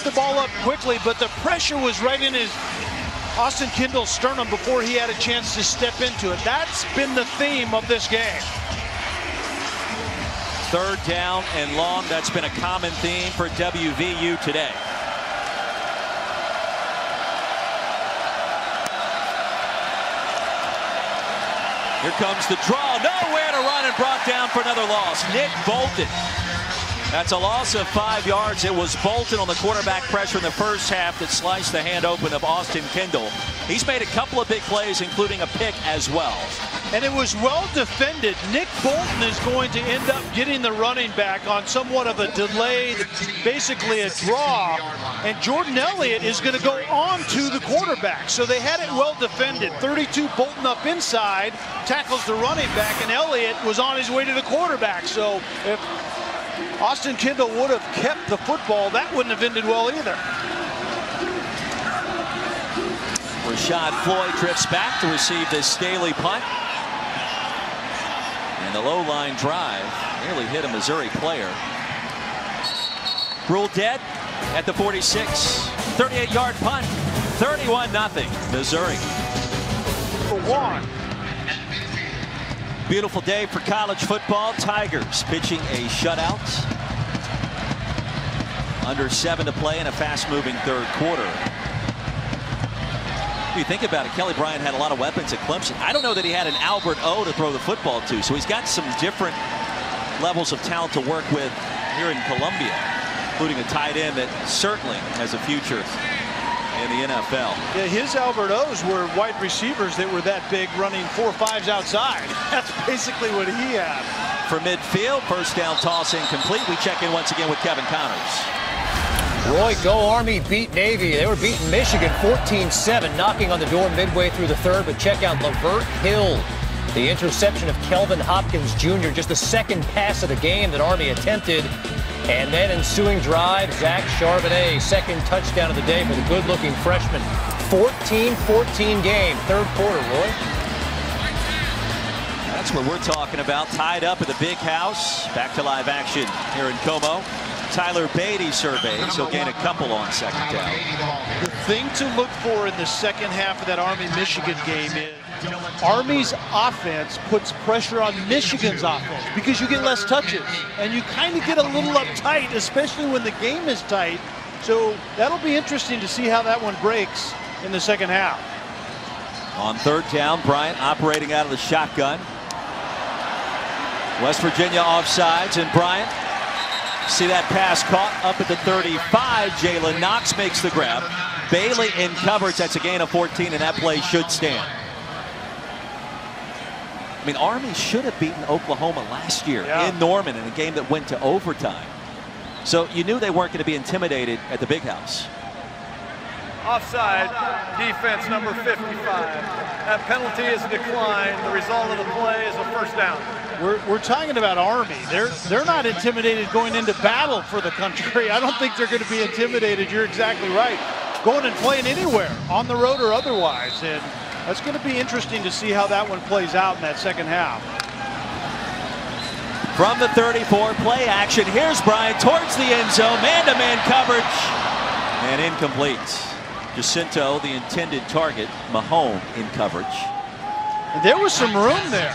the ball up quickly, but the pressure was right in his Austin Kendall's sternum before he had a chance to step into it. That's been the theme of this game. 3rd down and long. That's been a common theme for WVU today. Here comes the draw. Nowhere to run and brought down for another loss. Nick Bolton. That's a loss of 5 yards. It was Bolton on the quarterback pressure in the first half that sliced the hand open of Austin Kendall. He's made a couple of big plays, including a pick as well. And it was well defended. Nick Bolton is going to end up getting the running back on somewhat of a delayed, basically a draw. And Jordan Elliott is going to go on to the quarterback. So they had it well defended. 32 Bolton up inside, tackles the running back, and Elliott was on his way to the quarterback. So if Austin Kendall would have kept the football, that wouldn't have ended well either. Rashad Floyd drifts back to receive this Staley punt. And the low line drive nearly hit a Missouri player. Ruled dead at the 46. 38-yard punt. 31-0 Missouri. For one. Beautiful day for college football. Tigers pitching a shutout. Under 7 to play in a fast-moving third quarter. If you think about it, Kelly Bryant had a lot of weapons at Clemson. I don't know that he had an Albert O to throw the football to, so he's got some different levels of talent to work with here in Columbia, including a tight end that certainly has a future in the NFL. Yeah, his Albert O's were wide receivers that were that big, running 4-5s outside. That's basically what he had. For midfield, first down toss incomplete. We check in once again with Kevin Connors. Roy, go Army beat Navy. They were beating Michigan 14-7, knocking on the door midway through the third. But check out Lavert Hill. The interception of Kelvin Hopkins Jr., just the second pass of the game that Army attempted. And then ensuing drive, Zach Charbonnet, second touchdown of the day for the good-looking freshman. 14-14 game, third quarter, Roy. That's what we're talking about. Tied up at the big house. Back to live action here in Como. Tyler Beatty surveys. He'll gain a couple on second down. The thing to look for in the second half of that Army-Michigan game is Army's offense puts pressure on Michigan's offense because you get less touches and you kind of get a little uptight, especially when the game is tight. So that'll be interesting to see how that one breaks in the second half. On third down, Bryant operating out of the shotgun. West Virginia offsides, and Bryant, see that pass caught up at the 35. Jalen Knox makes the grab. Bailey in coverage. That's a gain of 14, and that play should stand. I mean, Army should have beaten Oklahoma last year in Norman in a game that went to overtime. So you knew they weren't going to be intimidated at the big house. Offside, defense number 55. That penalty is declined. The result of the play is a first down. We're talking about Army. They're not intimidated going into battle for the country. I don't think they're going to be intimidated. You're exactly right. Going and playing anywhere, on the road or otherwise. And that's going to be interesting to see how that one plays out in that second half. From the 34, play action. Here's Bryant towards the end zone. Man-to-man coverage. And incomplete. Jacinto, the intended target. Mahone in coverage. And there was some room there.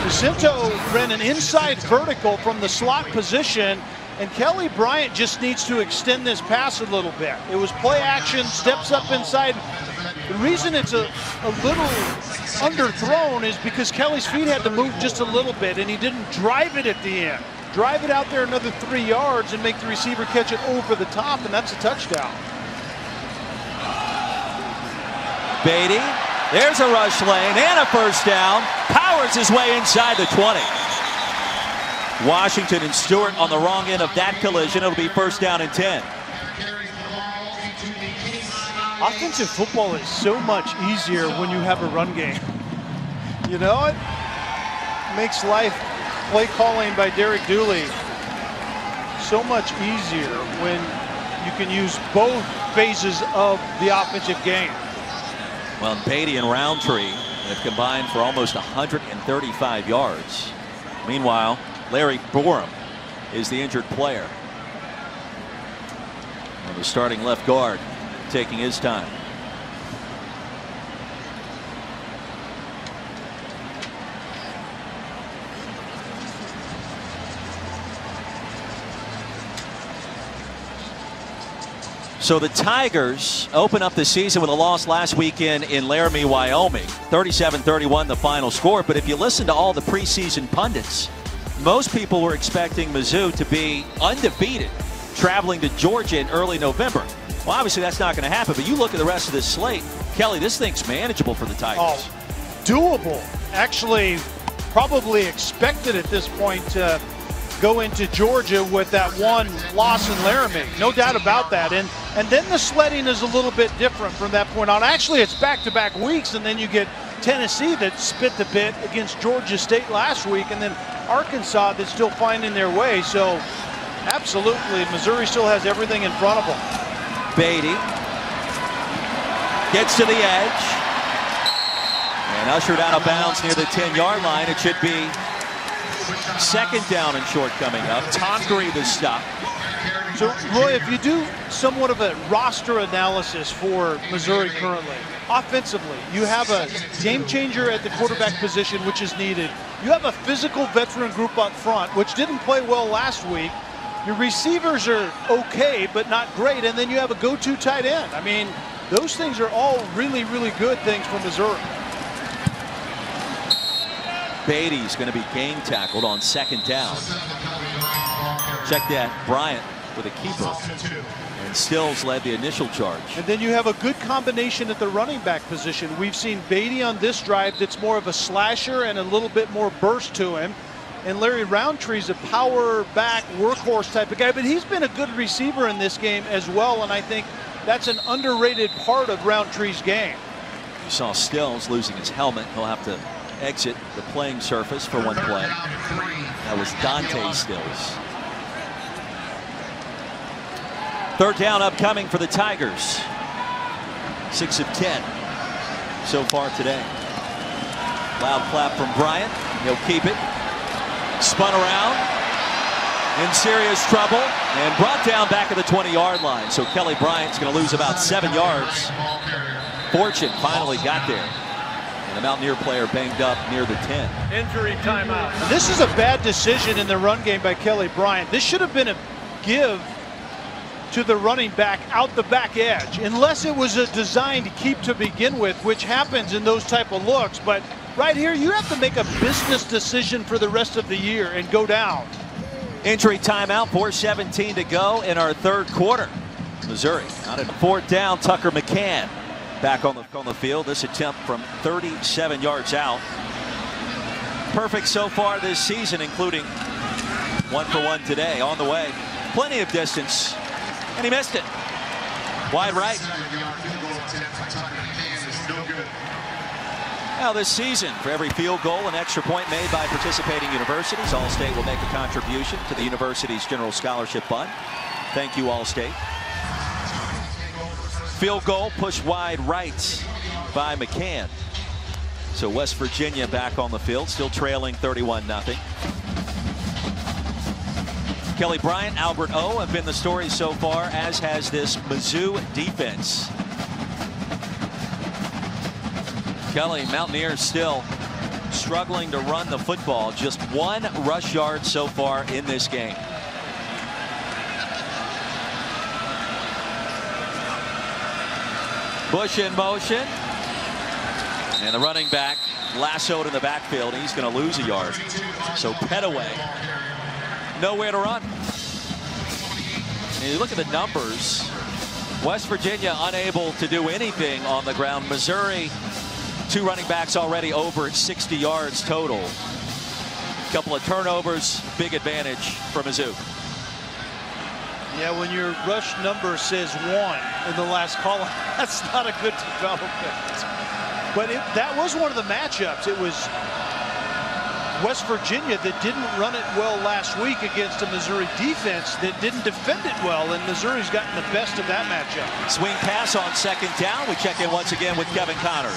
Jacinto ran an inside vertical from the slot position, and Kelly Bryant just needs to extend this pass a little bit. It was play action, steps up inside. The reason it's a little underthrown is because Kelly's feet had to move just a little bit, and he didn't drive it at the end. Drive it out there another 3 yards and make the receiver catch it over the top, and that's a touchdown. Beatty, there's a rush lane and a first down. Powers his way inside the 20. Washington and Stewart on the wrong end of that collision. It'll be first down and 10. Offensive football is so much easier when you have a run game. You know, it makes life, play calling by Derek Dooley, so much easier when you can use both phases of the offensive game. Well, Beatty and Roundtree have combined for almost 135 yards. Meanwhile, Larry Borum is the injured player. And the starting left guard taking his time. So the Tigers open up the season with a loss last weekend in Laramie, Wyoming. 37-31 the final score. But if you listen to all the preseason pundits, most people were expecting Mizzou to be undefeated, traveling to Georgia in early November. Well, obviously that's not going to happen, but you look at the rest of this slate, Kelly, this thing's manageable for the Tigers. Oh, doable. Actually, probably expected at this point to go into Georgia with that one loss in Laramie. No doubt about that. And then the sledding is a little bit different from that point on. Actually, it's back-to-back weeks, and then you get Tennessee that spit the bit against Georgia State last week, and then Arkansas that's still finding their way. So, absolutely, Missouri still has everything in front of them. Beatty gets to the edge and ushered out of bounds near the 10-yard line. It should be second down and short coming up. Tonkery the stop. So, Roy, if you do somewhat of a roster analysis for Missouri currently, offensively, you have a game changer at the quarterback position, which is needed. You have a physical veteran group up front, which didn't play well last week. Your receivers are okay, but not great. And then you have a go-to tight end. I mean, those things are all really, really good things for Missouri. Beatty's going to be game tackled on 2nd down. Check that. Bryant with a keeper. And Stills led the initial charge. And then you have a good combination at the running back position. We've seen Beatty on this drive that's more of a slasher and a little bit more burst to him. And Larry Roundtree's a power back workhorse type of guy, but he's been a good receiver in this game as well. And I think that's an underrated part of Roundtree's game. You saw Stills losing his helmet. He'll have to exit the playing surface for one play. That was Dante Stills. 3rd down upcoming for the Tigers. 6 of 10 so far today. Loud clap from Bryant. He'll keep it. Spun around. In serious trouble. And brought down back at the 20-yard line. So Kelly Bryant's going to lose about 7 yards. Fortune finally got there. And the Mountaineer player banged up near the 10. Injury timeout. And this is a bad decision in the run game by Kelly Bryant. This should have been a give to the running back out the back edge, unless it was a design to keep to begin with, which happens in those type of looks. But right here, you have to make a business decision for the rest of the year and go down. Injury timeout, 4:17 to go in our 3rd quarter. Missouri out at 4th down. Tucker McCann back on the field. This attempt from 37 yards out. Perfect so far this season, including 1-for-1 today. On the way, plenty of distance. And he missed it. Wide right. Now this season, for every field goal and extra point made by participating universities, All-State will make a contribution to the university's General Scholarship Fund. Thank you, All-State. Field goal pushed wide right by McCann. So West Virginia back on the field, still trailing 31-0. Kelly Bryant, Albert O have been the story so far, as has this Mizzou defense. Kelly, Mountaineers still struggling to run the football. Just 1 rush yard so far in this game. Bush in motion. And the running back lassoed in the backfield. He's going to lose a yard. So Petaway, nowhere to run. And you look at the numbers. West Virginia unable to do anything on the ground. Missouri, 2 running backs already over 60 yards total. A couple of turnovers, big advantage for Mizzou. Yeah, when your rush number says 1 in the last column, that's not a good development. But that was one of the matchups. It was West Virginia that didn't run it well last week against a Missouri defense that didn't defend it well, and Missouri's gotten the best of that matchup. Swing pass on 2nd down. We check in once again with Kevin Connors.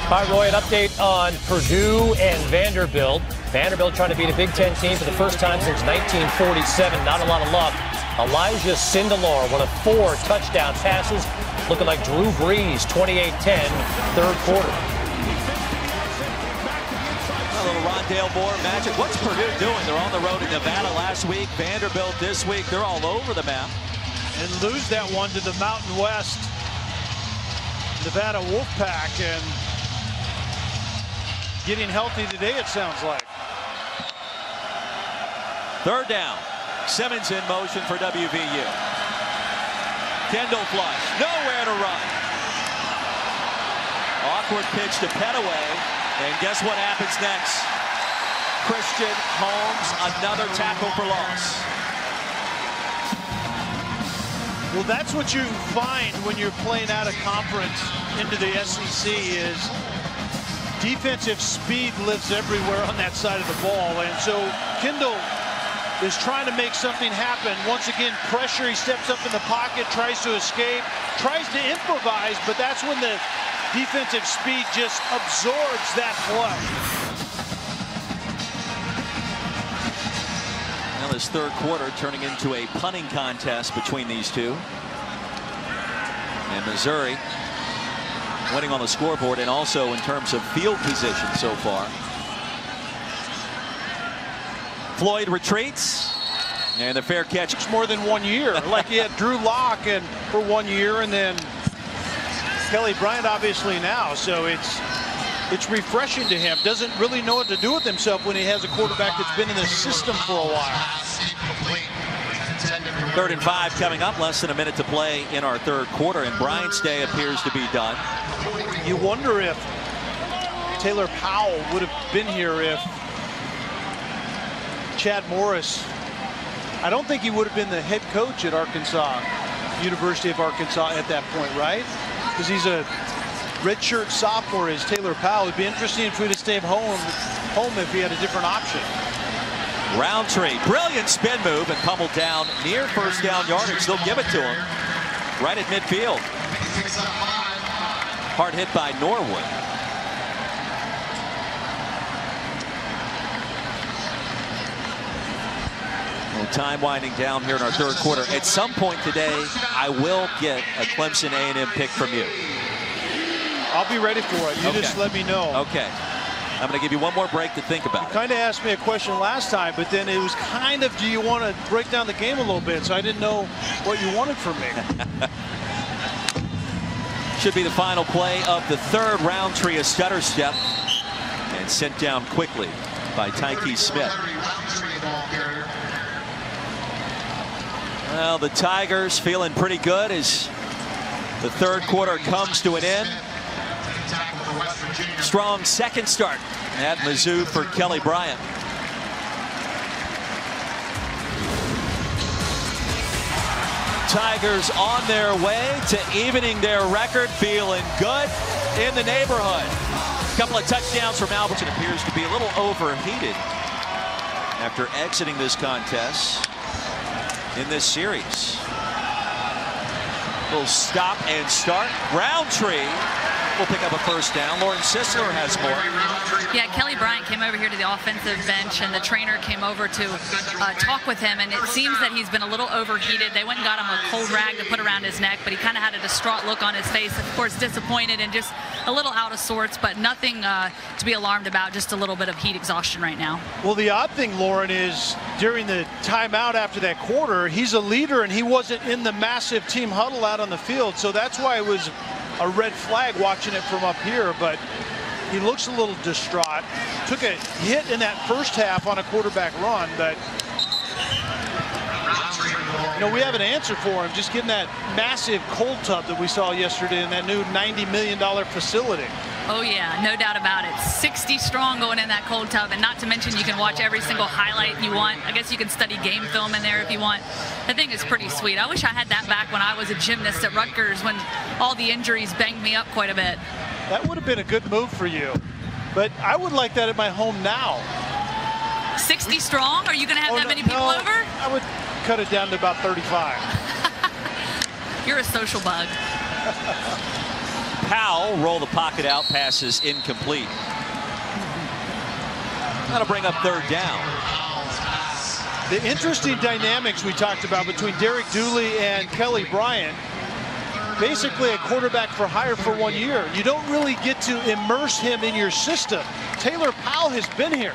Hi, Roy, an update on Purdue and Vanderbilt. Vanderbilt trying to beat a Big Ten team for the first time since 1947. Not a lot of luck. Elijah Sindelar, one of 4 touchdown passes, looking like Drew Brees, 28-10, 3rd quarter. A little Rondale Moore magic. What's Purdue doing? They're on the road in Nevada last week. Vanderbilt this week. They're all over the map. And lose that one to the Mountain West Nevada Wolfpack, and getting healthy today, it sounds like. 3rd down. Simmons in motion for WVU. Kendall flush. Nowhere to run. Awkward pitch to Petaway. And guess what happens next? Christian Holmes, another tackle for loss. Well, that's what you find when you're playing out of conference into the SEC is defensive speed lives everywhere on that side of the ball. And so Kendall is trying to make something happen. Once again, pressure, he steps up in the pocket, tries to escape, tries to improvise, but that's when the defensive speed just absorbs that play. Well, this third quarter turning into a punting contest between these two. And Missouri winning on the scoreboard and also in terms of field position so far. Floyd retreats. And the fair catch. It's more than 1 year. Like he had Drew Lock and for 1 year, and then Kelly Bryant obviously now. So it's refreshing to him. Doesn't really know what to do with himself when he has a quarterback that's been in the system for a while. 3rd and 5 coming up. Less than a minute to play in our third quarter, and Bryant's day appears to be done. You wonder if Taylor Powell would have been here if Chad Morris. I don't think he would have been the head coach at Arkansas, University of Arkansas at that point, right? Because he's a redshirt sophomore as Taylor Powell. It'd be interesting if we'd have stayed home if he had a different option. Roundtree, brilliant spin move and pummeled down near first down yardage. They'll give it to him right at midfield. Hard hit by Norwood. Time winding down here in our third quarter. At some point today, I will get a Clemson A&M pick from you. I'll be ready for it. You just let me know. Okay. I'm going to give you one more break to think about. You kind of asked me a question last time, but then it was kind of, do you want to break down the game a little bit? So I didn't know what you wanted from me. Should be the final play of the third. Roundtree, a stutter step, and sent down quickly by Tyke Smith. Well, the Tigers feeling pretty good as the third quarter comes to an end. Strong second start at Mizzou for Kelly Bryant. Tigers on their way to evening their record, feeling good in the neighborhood. A couple of touchdowns from Albertson. Appears to be a little overheated after exiting this contest in this series. Little stop and start. Roundtree will pick up a first down. Lauren Sisler has more. Yeah, Kelly Bryant came over here to the offensive bench, and the trainer came over to talk with him, and it seems that he's been a little overheated. They went and got him a cold rag to put around his neck, but he kind of had a distraught look on his face. Of course, disappointed and just a little out of sorts, but nothing to be alarmed about, just a little bit of heat exhaustion right now. Well, the odd thing, Lauren, is during the timeout after that quarter, he's a leader, and he wasn't in the massive team huddle out on the field, so that's why it was a red flag watching it from up here, but he looks a little distraught. Took a hit in that first half on a quarterback run, but you know, we have an answer for him, just getting that massive cold tub that we saw yesterday in that new $90 million facility. Oh yeah, no doubt about it. 60 strong going in that cold tub, and not to mention you can watch every single highlight you want. I guess you can study game film in there if you want. The thing is pretty sweet. I wish I had that back when I was a gymnast at Rutgers when all the injuries banged me up quite a bit. That would have been a good move for you, but I would like that at my home now. 60 strong? Are you going to have that many people over? I would cut it down to about 35. You're a social bug. Powell roll the pocket out, passes incomplete. That'll bring up third down. The interesting dynamics we talked about between Derek Dooley and Kelly Bryant. Basically a quarterback for hire for 1 year. You don't really get to immerse him in your system. Taylor Powell has been here.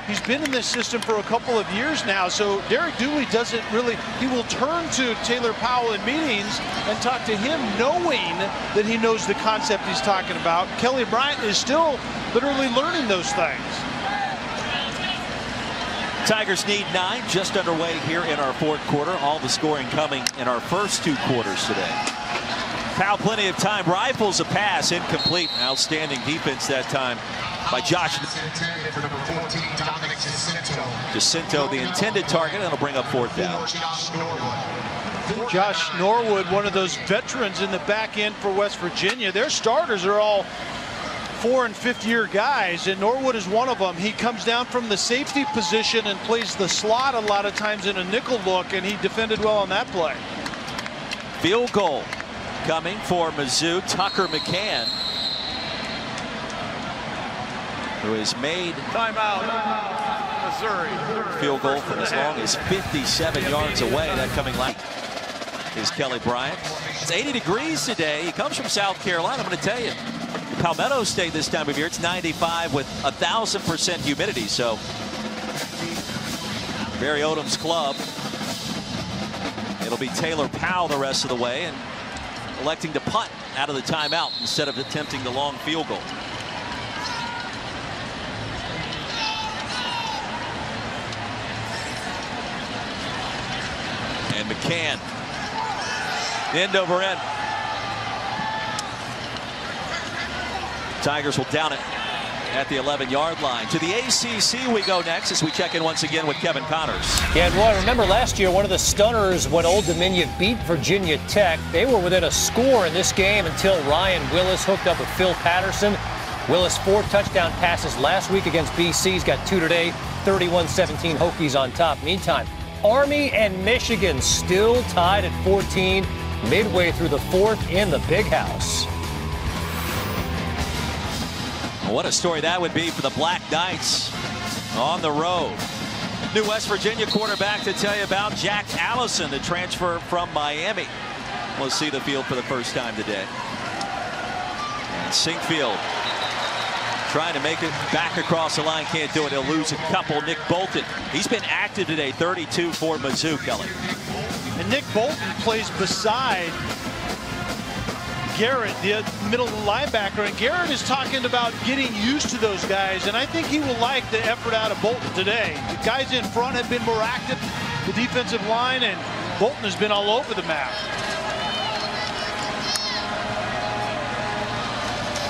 He's been in this system for a couple of years now, so Derek Dooley doesn't really, he will turn to Taylor Powell in meetings and talk to him knowing that he knows the concept he's talking about. Kelly Bryant is still literally learning those things. Tigers need 9, just underway here in our fourth quarter. All the scoring coming in our first 2 quarters today. Powell, plenty of time, rifles a pass, incomplete. Outstanding defense that time by Josh. Jacinto, the intended target, and it'll bring up fourth down. Josh Norwood, one of those veterans in the back end for West Virginia. Their starters are all 4- and 5th-year guys, and Norwood is one of them. He comes down from the safety position and plays the slot a lot of times in a nickel look, and he defended well on that play. Field goal coming for Mizzou. Tucker McCann, who has made timeout. Missouri. Field goal from as long as 57 yards away. That coming late is Kelly Bryant. It's 80 degrees today. He comes from South Carolina. I'm going to tell you, Palmetto State this time of year, it's 95 with 1,000% humidity. So Barry Odom's club. It'll be Taylor Powell the rest of the way, and electing to punt out of the timeout instead of attempting the long field goal. And McCann, end over end. Tigers will down it at the 11-yard line. To the ACC we go next as we check in once again with Kevin Connors. Yeah, and Roy, remember last year, one of the stunners when Old Dominion beat Virginia Tech. They were within a score in this game until Ryan Willis hooked up with Phil Patterson. Willis 4 touchdown passes last week against BC. He's got 2 today, 31-17 Hokies on top. Meantime, Army and Michigan still tied at 14 midway through the 4th in the Big House. What a story that would be for the Black Knights on the road. New West Virginia quarterback to tell you about, Jack Allison, the transfer from Miami. We'll see the field for the first time today. And Sinkfield trying to make it back across the line, can't do it. He'll lose a couple. Nick Bolton, he's been active today, 32 for Mizzou, Kelly. And Nick Bolton plays beside Garrett, the middle linebacker, and Garrett is talking about getting used to those guys, and I think he will like the effort out of Bolton today. The guys in front have been more active, the defensive line, and Bolton has been all over the map.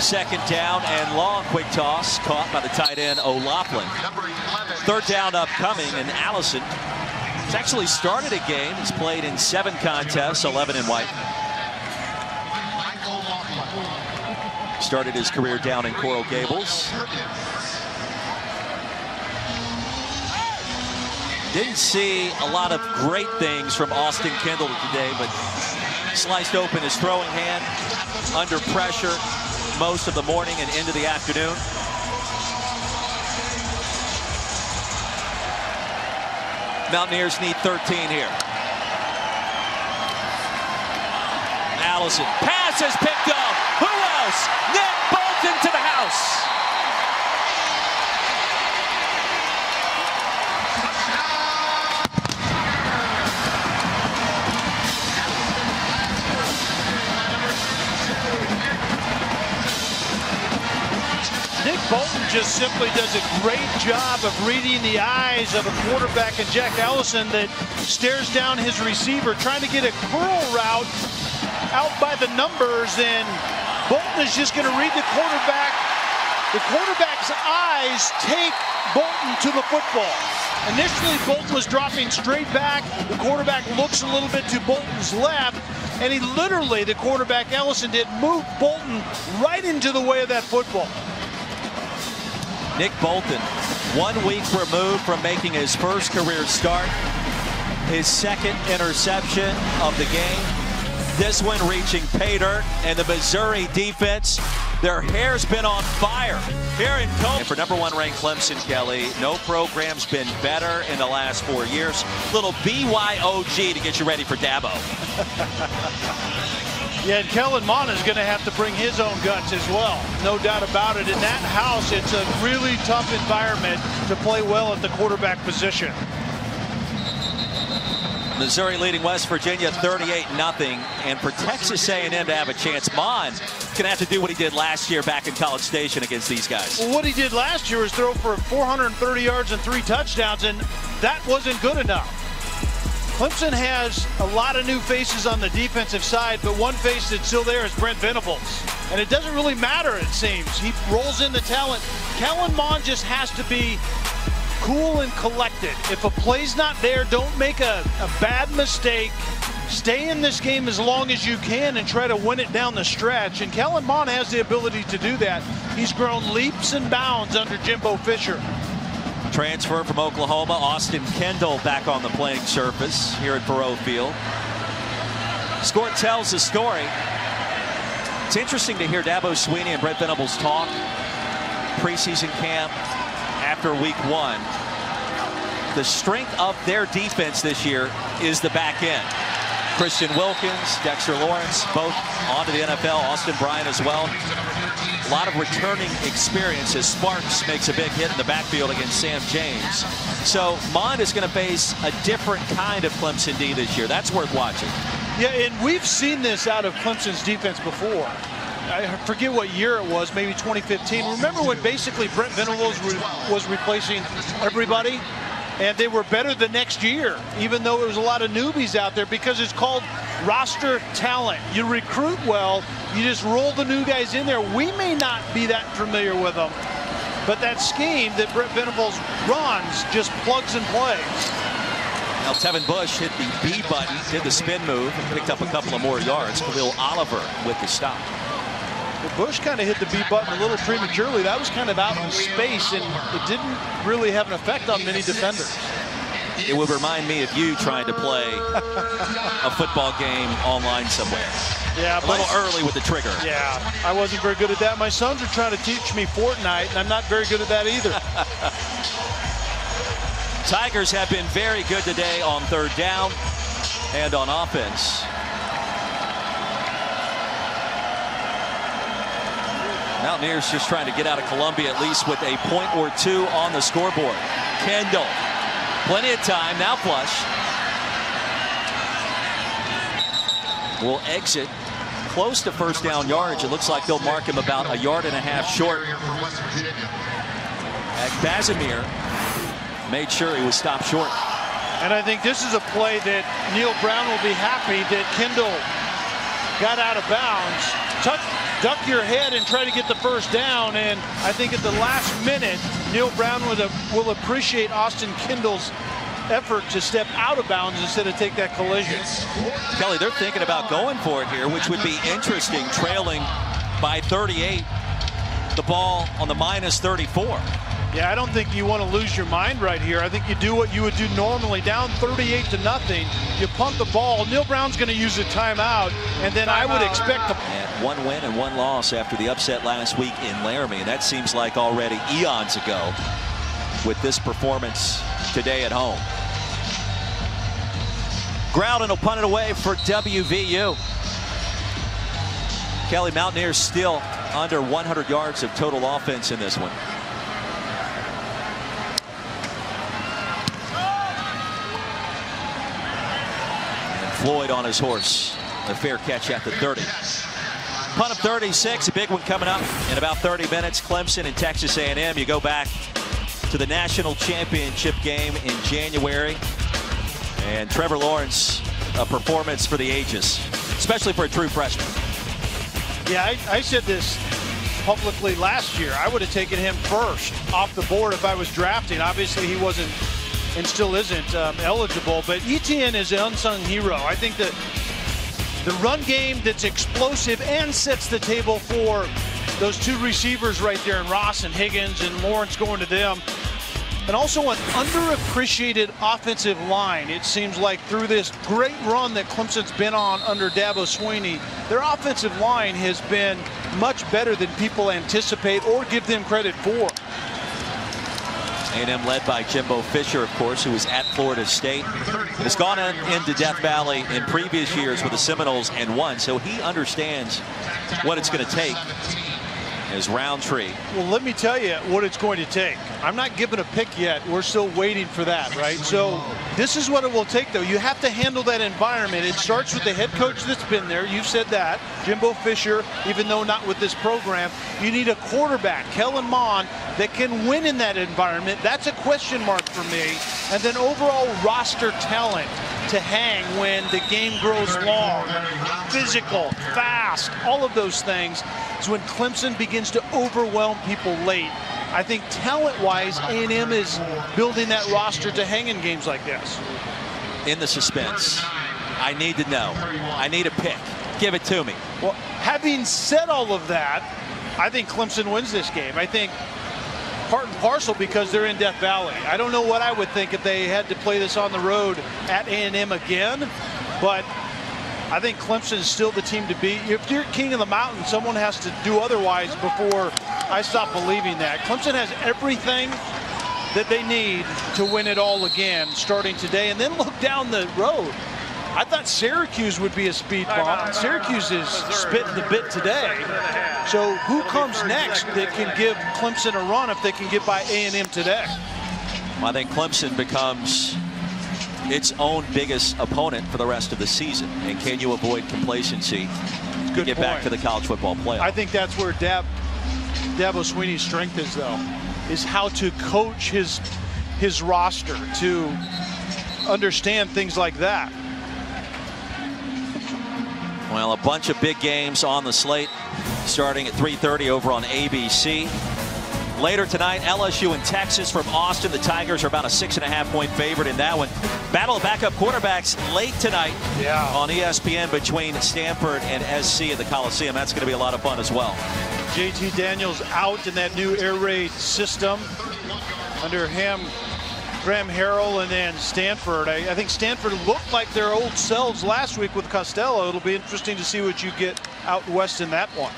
Second down and long, quick toss caught by the tight end O'Loughlin. Third down upcoming, and Allison has actually started a game. He's played in 7 contests, 11 in white. Started his career down in Coral Gables. Didn't see a lot of great things from Austin Kendall today, but sliced open his throwing hand under pressure most of the morning and into the afternoon. Mountaineers need 13 here. Allison, pass is picked up. Who else? Nick Bolton to the house. Nick Bolton just simply does a great job of reading the eyes of a quarterback in Jack Allison that stares down his receiver, trying to get a curl route out by the numbers, and Bolton is just going to read the quarterback. The quarterback's eyes take Bolton to the football. Initially, Bolton was dropping straight back. The quarterback looks a little bit to Bolton's left, and he literally, the quarterback Allison did, move Bolton right into the way of that football. Nick Bolton, 1 week removed from making his first career start, his second interception of the game. This one reaching pay dirt, and the Missouri defense, their hair's been on fire here in Coach. And for #1 ranked Clemson, Kelly, no program's been better in the last 4 years. Little BYOG to get you ready for Dabo. Yeah, and Kellen Mond is going to have to bring his own guts as well. No doubt about it. In that house, it's a really tough environment to play well at the quarterback position. Missouri leading West Virginia 38-0, and for Texas A&M to have a chance, Mond gonna have to do what he did last year back in College Station against these guys. Well, what he did last year was throw for 430 yards and 3 touchdowns, and that wasn't good enough. Clemson has a lot of new faces on the defensive side, but one face that's still there is Brent Venables. And it doesn't really matter, it seems. He rolls in the talent. Kellen Mond just has to be cool and collected. If a play's not there, don't make a bad mistake. Stay in this game as long as you can and try to win it down the stretch. And Kellen Mond has the ability to do that. He's grown leaps and bounds under Jimbo Fisher. Transfer from Oklahoma, Austin Kendall back on the playing surface here at Faurot Field. Score tells the story. It's interesting to hear Dabo Swinney and Brent Venables talk preseason camp after week 1. the strength of their defense this year is the back end. Christian Wilkins, Dexter Lawrence, both onto the NFL. Austin Bryant as well. A lot of returning experience as Sparks makes a big hit in the backfield against Sam James. So Mond is going to face a different kind of Clemson D this year. That's worth watching. Yeah, and we've seen this out of Clemson's defense before. I forget what year it was, maybe 2015. Remember when basically Brent Venables was replacing everybody? And they were better the next year, even though there was a lot of newbies out there, because it's called roster talent. You recruit well, you just roll the new guys in there. We may not be that familiar with them, but that scheme that Brent Venables runs just plugs and plays. Now Tevin Bush hit the B button, did the spin move, and picked up a couple of more yards. Khalil Oliver with the stop. Well, Bush kind of hit the B button a little prematurely. That was kind of out in space, and it didn't really have an effect on many defenders. It would remind me of you trying to play a football game online somewhere. Yeah, a little early with the trigger. Yeah, I wasn't very good at that. My sons are trying to teach me Fortnite, and I'm not very good at that either. Tigers have been very good today on third down and on offense. Mountaineers just trying to get out of Columbia at least with a point or two on the scoreboard. Kendall, plenty of time, now flush. Will exit close to first down yardage. It looks like they'll mark him about a yard and a half short. Casimir made sure he was stopped short. And I think this is a play that Neil Brown will be happy that Kendall got out of bounds. Duck your head and try to get the first down, and I think at the last minute Neil Brown will appreciate Austin Kendall's effort to step out of bounds instead of take that collision. Kelly, they're thinking about going for it here, which would be interesting, trailing by 38, the ball on the minus 34. Yeah, I don't think you want to lose your mind right here. I think you do what you would do normally, down 38-0. You punt the ball. Neil Brown's going to use a timeout, and then I would expect the... And one win and one loss after the upset last week in Laramie, and that seems like already eons ago with this performance today at home. Groudon will punt it away for WVU. Kelly, Mountaineers still under 100 yards of total offense in this one. Floyd on his horse. A fair catch at the 30. Punt of 36, a big one coming up in about 30 minutes. Clemson and Texas A&M. You go back to the national championship game in January. And Trevor Lawrence, a performance for the ages, especially for a true freshman. Yeah, I said this publicly last year. I would have taken him first off the board if I was drafting. Obviously, he wasn't and still isn't eligible, but Etienne is an unsung hero. I think that the run game that's explosive and sets the table for those two receivers right there, and Ross and Higgins and Lawrence going to them. And also an underappreciated offensive line. It seems like through this great run that Clemson's been on under Dabo Swinney, their offensive line has been much better than people anticipate or give them credit for. A&M led by Jimbo Fisher, of course, who was at Florida State. Has gone into Death Valley in previous years with the Seminoles and won, so he understands what it's going to take as Roundtree. Well, let me tell you what it's going to take. I'm not giving a pick yet. We're still waiting for that, right? So this is what it will take, though. You have to handle that environment. It starts with the head coach that's been there. You've said that. Jimbo Fisher, even though not with this program. You need a quarterback, Kellen Mond, that can win in that environment. That's a question mark for me. And then overall roster talent to hang when the game grows long, physical, fast, all of those things. Is when Clemson begins to overwhelm people late. I think talent-wise, A&M is building that roster to hang in games like this. In the suspense, I need to know. I need a pick. Give it to me. Well, having said all of that, I think Clemson wins this game. I think part and parcel because they're in Death Valley. I don't know what I would think if they had to play this on the road at A&M again, but I think Clemson is still the team to beat. If you're king of the mountain, someone has to do otherwise before I stop believing that. Clemson has everything that they need to win it all again starting today. And then look down the road. I thought Syracuse would be a speed bump. Syracuse is spitting the bit today. So who comes next that can give Clemson a run if they can get by A&M today? Well, I think Clemson becomes its own biggest opponent for the rest of the season. And can you avoid complacency to get back to the college football playoff? I think that's where Dabo Swinney's strength is, though, is how to coach his roster to understand things like that. Well, a bunch of big games on the slate starting at 3:30 over on ABC. Later tonight, LSU and Texas from Austin. The Tigers are about a 6.5-point favorite in that one. Battle of backup quarterbacks late tonight on ESPN between Stanford and SC at the Coliseum. That's going to be a lot of fun as well. JT Daniels out in that new air raid system under Graham Harrell, and then Stanford. I think Stanford looked like their old selves last week with Costello. It'll be interesting to see what you get out west in that one.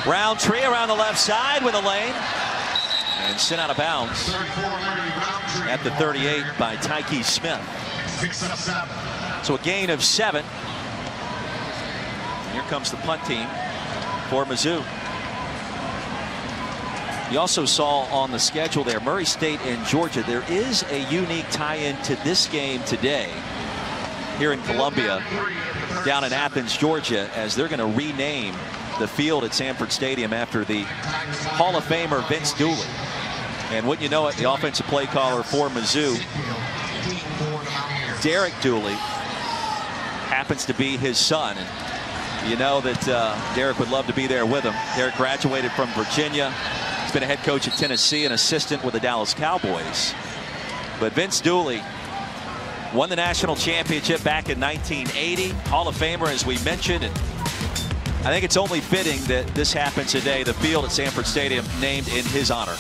Roundtree around the left side with a lane and sent out of bounds at the 38 by Tyke Smith. So a gain of 7. Here comes the punt team for Mizzou. You also saw on the schedule there, Murray State and Georgia. There is a unique tie-in to this game today here in Columbia, down in Athens, Georgia, as they're going to rename the field at Sanford Stadium after the Hall of Famer Vince Dooley. And wouldn't you know it, the offensive play caller for Mizzou, Derek Dooley, happens to be his son. And you know that Derek would love to be there with him. Derek graduated from Virginia. He's been a head coach at Tennessee, an assistant with the Dallas Cowboys. But Vince Dooley won the national championship back in 1980. Hall of Famer, as we mentioned. And I think it's only fitting that this happens today. The field at Sanford Stadium named in his honor.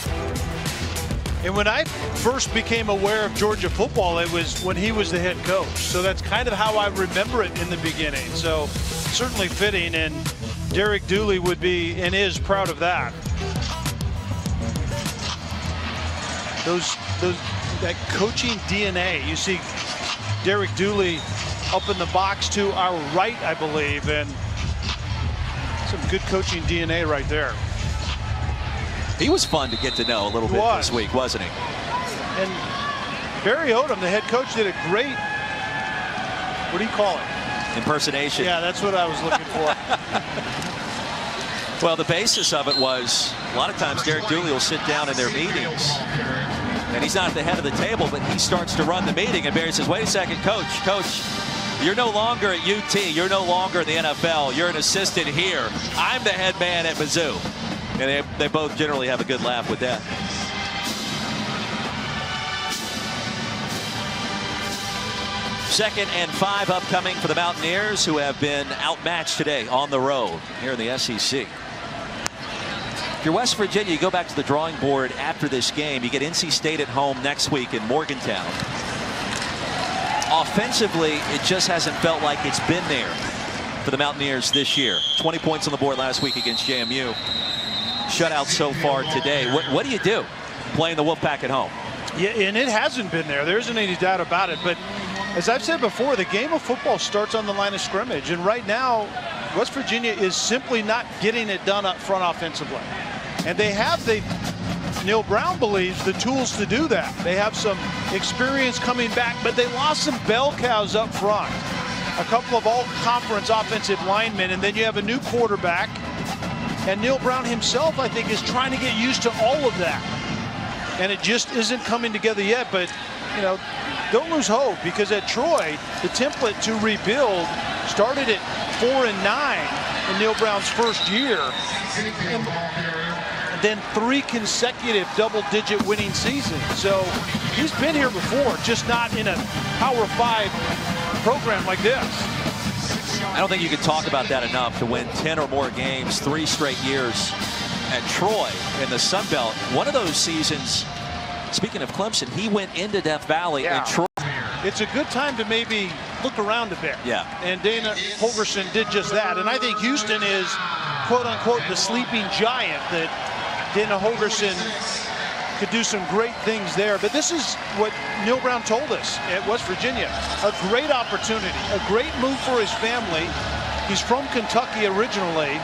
And when I first became aware of Georgia football, it was when he was the head coach. So that's kind of how I remember it in the beginning. So certainly fitting, and Derek Dooley would be and is proud of that. That coaching DNA. You see Derek Dooley up in the box to our right, I believe, and some good coaching DNA right there. He was fun to get to know a little bit this week, wasn't he? And Barry Odom, the head coach, did a great, what do you call it? Impersonation. Yeah, that's what I was looking for. Well, the basis of it was a lot of times Derek Dooley will sit down in their meetings, and he's not at the head of the table, but he starts to run the meeting, and Barry says, wait a second, coach, you're no longer at UT. You're no longer in the NFL. You're an assistant here. I'm the head man at Mizzou. And they both generally have a good laugh with that. Second and 5 upcoming for the Mountaineers, who have been outmatched today on the road here in the SEC. If you're West Virginia, you go back to the drawing board after this game. You get NC State at home next week in Morgantown. Offensively, it just hasn't felt like it's been there for the Mountaineers this year. 20 points on the board last week against JMU. Shutout so far today. What do you do playing the Wolfpack at home? Yeah, and it hasn't been there. There isn't any doubt about it. But as I've said before, the game of football starts on the line of scrimmage. And right now, West Virginia is simply not getting it done up front offensively. And Neil Brown believes the tools to do that. They have some experience coming back, but they lost some bell cows up front. A couple of all-conference offensive linemen, and then you have a new quarterback. And Neil Brown himself, I think, is trying to get used to all of that. And it just isn't coming together yet. But, you know, don't lose hope, because at Troy, the template to rebuild started at 4-9 in Neil Brown's first year. And then 3 consecutive double-digit winning seasons. So he's been here before, just not in a Power 5 program like this. I don't think you can talk about that enough, to win 10 or more games 3 straight years at Troy in the Sun Belt. One of those seasons, speaking of Clemson, he went into Death Valley and Troy. It's a good time to maybe look around a bit. Yeah. And Dana Holgorsen did just that. And I think Houston is, quote unquote, the sleeping giant that Dana Holgorsen could do some great things there. But this is what Neil Brown told us at West Virginia. A great opportunity, a great move for his family. He's from Kentucky originally,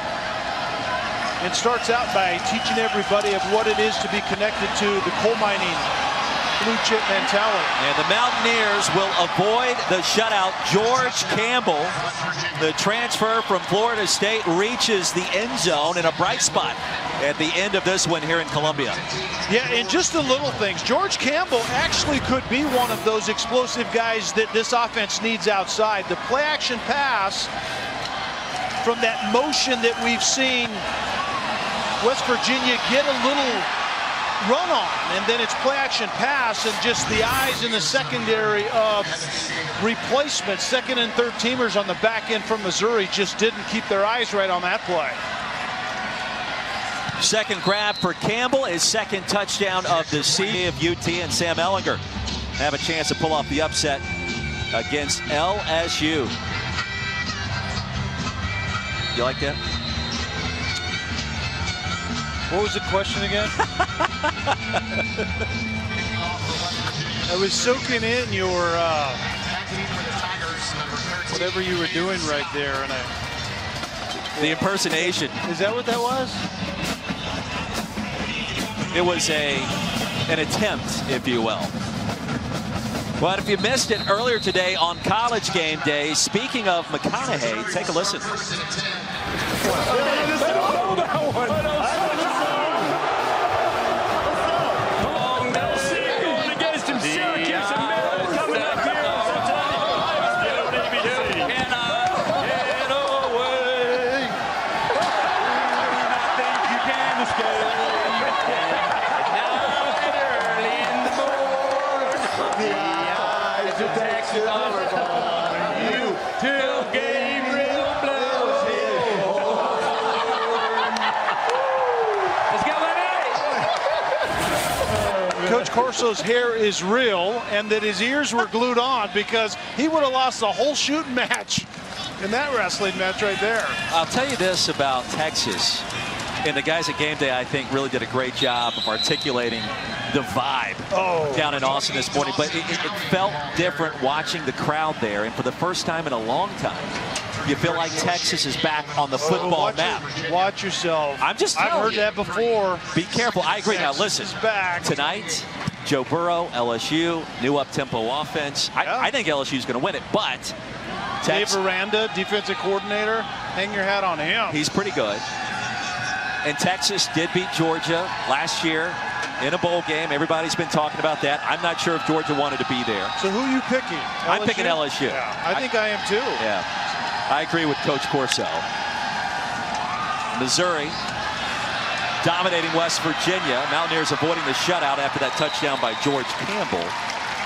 and starts out by teaching everybody of what it is to be connected to the coal mining blue chip mentality. And the Mountaineers will avoid the shutout. George Campbell, the transfer from Florida State, reaches the end zone in a bright spot at the end of this one here in Columbia. Yeah, and just the little things. George Campbell actually could be one of those explosive guys that this offense needs outside. The play action pass from that motion that we've seen West Virginia get a little run on, and then it's play action pass, and just the eyes in the secondary of replacements, second and third teamers on the back end from Missouri just didn't keep their eyes right on that play. Second grab for Campbell, his second touchdown of the season. Of UT and Sam Ehlinger have a chance to pull off the upset against LSU. You like that? What was the question again? I was soaking in your whatever you were doing right there, and the impersonation. Is that what that was? It was an attempt, if you will. But if you missed it earlier today on College Game Day, speaking of McConaughey, take a listen. Coach Corso's hair is real, and that his ears were glued on, because he would have lost the whole shooting match in that wrestling match right there. I'll tell you this about Texas, and the guys at Game Day, I think, really did a great job of articulating the vibe down in Austin this morning. But it felt different watching the crowd there, and for the first time in a long time, you feel like Texas is back on the football map. Watch yourself. I'm just telling I've heard you. that before. Be careful. I agree. Texas now listen, is back. Tonight, Joe Burrow, LSU, new up-tempo offense. Yeah. I think LSU is going to win it, but Dave Aranda, defensive coordinator, hang your hat on him. He's pretty good. And Texas did beat Georgia last year in a bowl game. Everybody's been talking about that. I'm not sure if Georgia wanted to be there. So who are you picking? LSU? I'm picking LSU. Yeah, I think I am too. Yeah, I agree with Coach Corso. Missouri dominating West Virginia. Mountaineers avoiding the shutout after that touchdown by George Campbell.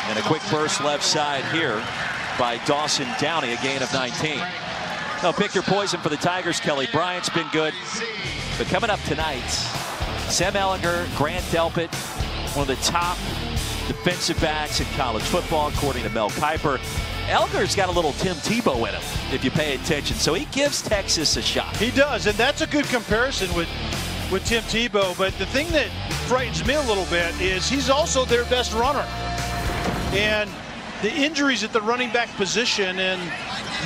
And a quick burst left side here by Dawson Downey, a gain of 19. Now pick your poison for the Tigers. Kelly Bryant's been good. But coming up tonight, Sam Ehlinger, Grant Delpit, one of the top defensive backs in college football, according to Mel Kiper. Ehlinger's got a little Tim Tebow in him, if you pay attention. So he gives Texas a shot. He does, and that's a good comparison with Tim Tebow. But the thing that frightens me a little bit is he's also their best runner. And the injuries at the running back position, and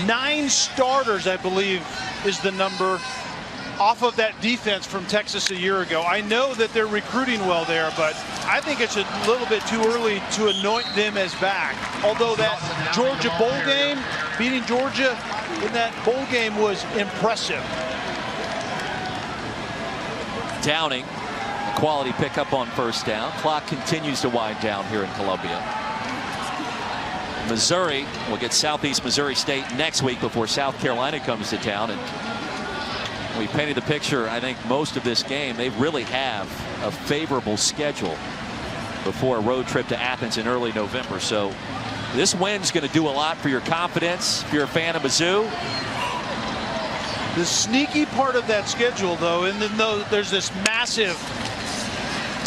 9 starters, I believe, is the number off of that defense from Texas a year ago. I know that they're recruiting well there, but I think it's a little bit too early to anoint them as back. Although that Georgia bowl game, beating Georgia in that bowl game was impressive. Downing, a quality pickup on first down. Clock continues to wind down here in Columbia. Missouri will get Southeast Missouri State next week before South Carolina comes to town. And we painted the picture, I think, most of this game. They really have a favorable schedule before a road trip to Athens in early November. So this win's going to do a lot for your confidence if you're a fan of Mizzou. The sneaky part of that schedule, though, and then there's this massive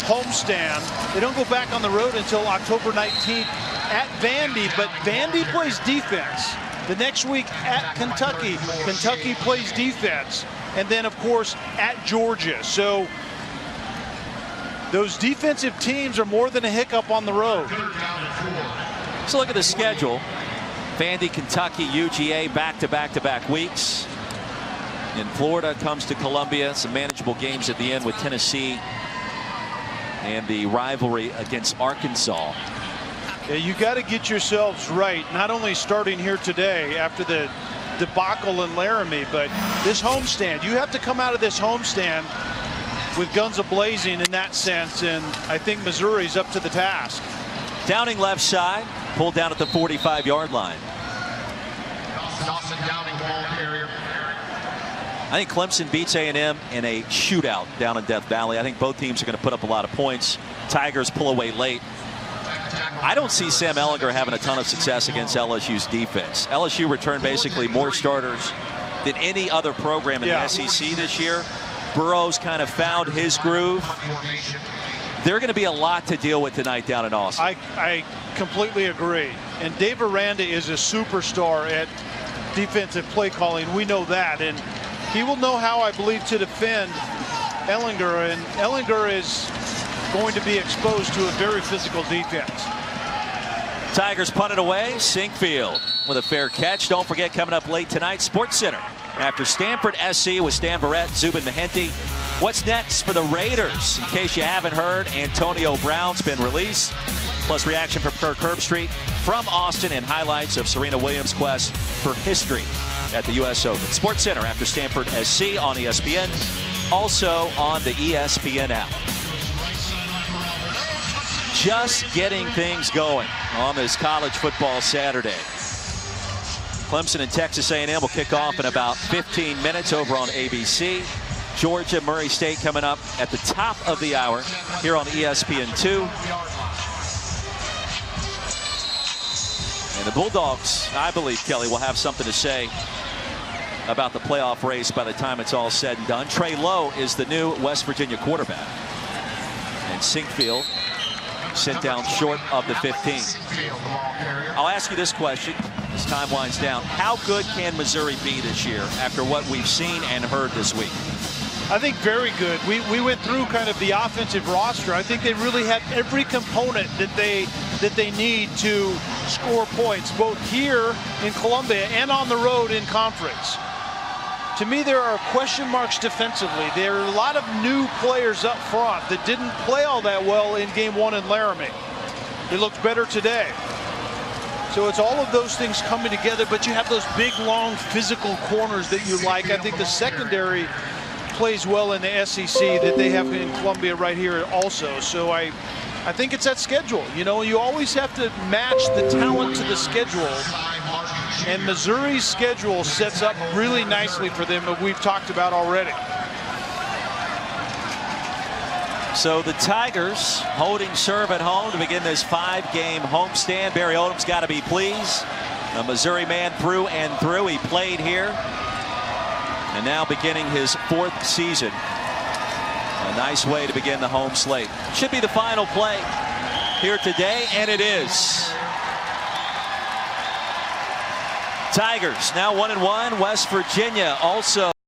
homestand. They don't go back on the road until October 19th at Vandy, but Vandy plays defense. The next week at Kentucky, Kentucky plays defense. And then, of course, at Georgia. So Those defensive teams are more than a hiccup on the road. So look at the schedule. Vandy, Kentucky, UGA, back-to-back weeks. In Florida, comes to Columbia. Some manageable games at the end with Tennessee and the rivalry against Arkansas. Yeah, you got to get yourselves right, not only starting here today after the debacle in Laramie, but this homestand. You have to come out of this homestand with guns a-blazing in that sense, and I think Missouri's up to the task. Downing left side, pulled down at the 45-yard line. Dawson Downing, ball carrier. I think Clemson beats A&M in a shootout down in Death Valley. I think both teams are going to put up a lot of points. Tigers pull away late. I don't see Sam Ehlinger having a ton of success against LSU's defense. LSU returned basically more starters than any other program in the SEC this year. Burrow's kind of found his groove. They're going to be a lot to deal with tonight down in Austin. I completely agree. And Dave Aranda is a superstar at defensive play calling. We know that. And he will know how, I believe, to defend Ehlinger. And Ehlinger is going to be exposed to a very physical defense. Tigers punt it away. Sinkfield with a fair catch. Don't forget, coming up late tonight, Sports Center. After Stanford SC with Stan Barrett, Zubin Mehenti. What's next for the Raiders? In case you haven't heard, Antonio Brown's been released. Plus reaction from Kirk Herbstreit from Austin and highlights of Serena Williams' quest for history at the U.S. Open. Sports Center after Stanford SC on ESPN. Also on the ESPN app. Just getting things going on this college football Saturday. Clemson and Texas A&M will kick off in about 15 minutes over on ABC. Georgia, Murray State coming up at the top of the hour here on ESPN2. And the Bulldogs, I believe, Kelly, will have something to say about the playoff race by the time it's all said and done. Trey Lowe is the new West Virginia quarterback. And Sinkfield sent down short of the 15. I'll ask you this question as time winds down. How good can Missouri be this year after what we've seen and heard this week? I think very good. We went through kind of the offensive roster. I think they really have every component that they need to score points, both here in Columbia and on the road in conference. To me, there are question marks defensively. There are a lot of new players up front that didn't play all that well in game one in Laramie. They looked better today. So it's all of those things coming together, but you have those big, long, physical corners that you like. I think the secondary plays well in the SEC that they have in Columbia right here also. So I think it's that schedule. You know, you always have to match the talent to the schedule. And Missouri's schedule sets up really nicely for them, that we've talked about already. So the Tigers holding serve at home to begin this 5-game homestand. Barry Odom's got to be pleased. A Missouri man through and through. He played here. And now beginning his 4th season. A nice way to begin the home slate. Should be the final play here today, and it is. Tigers now 1-1. West Virginia also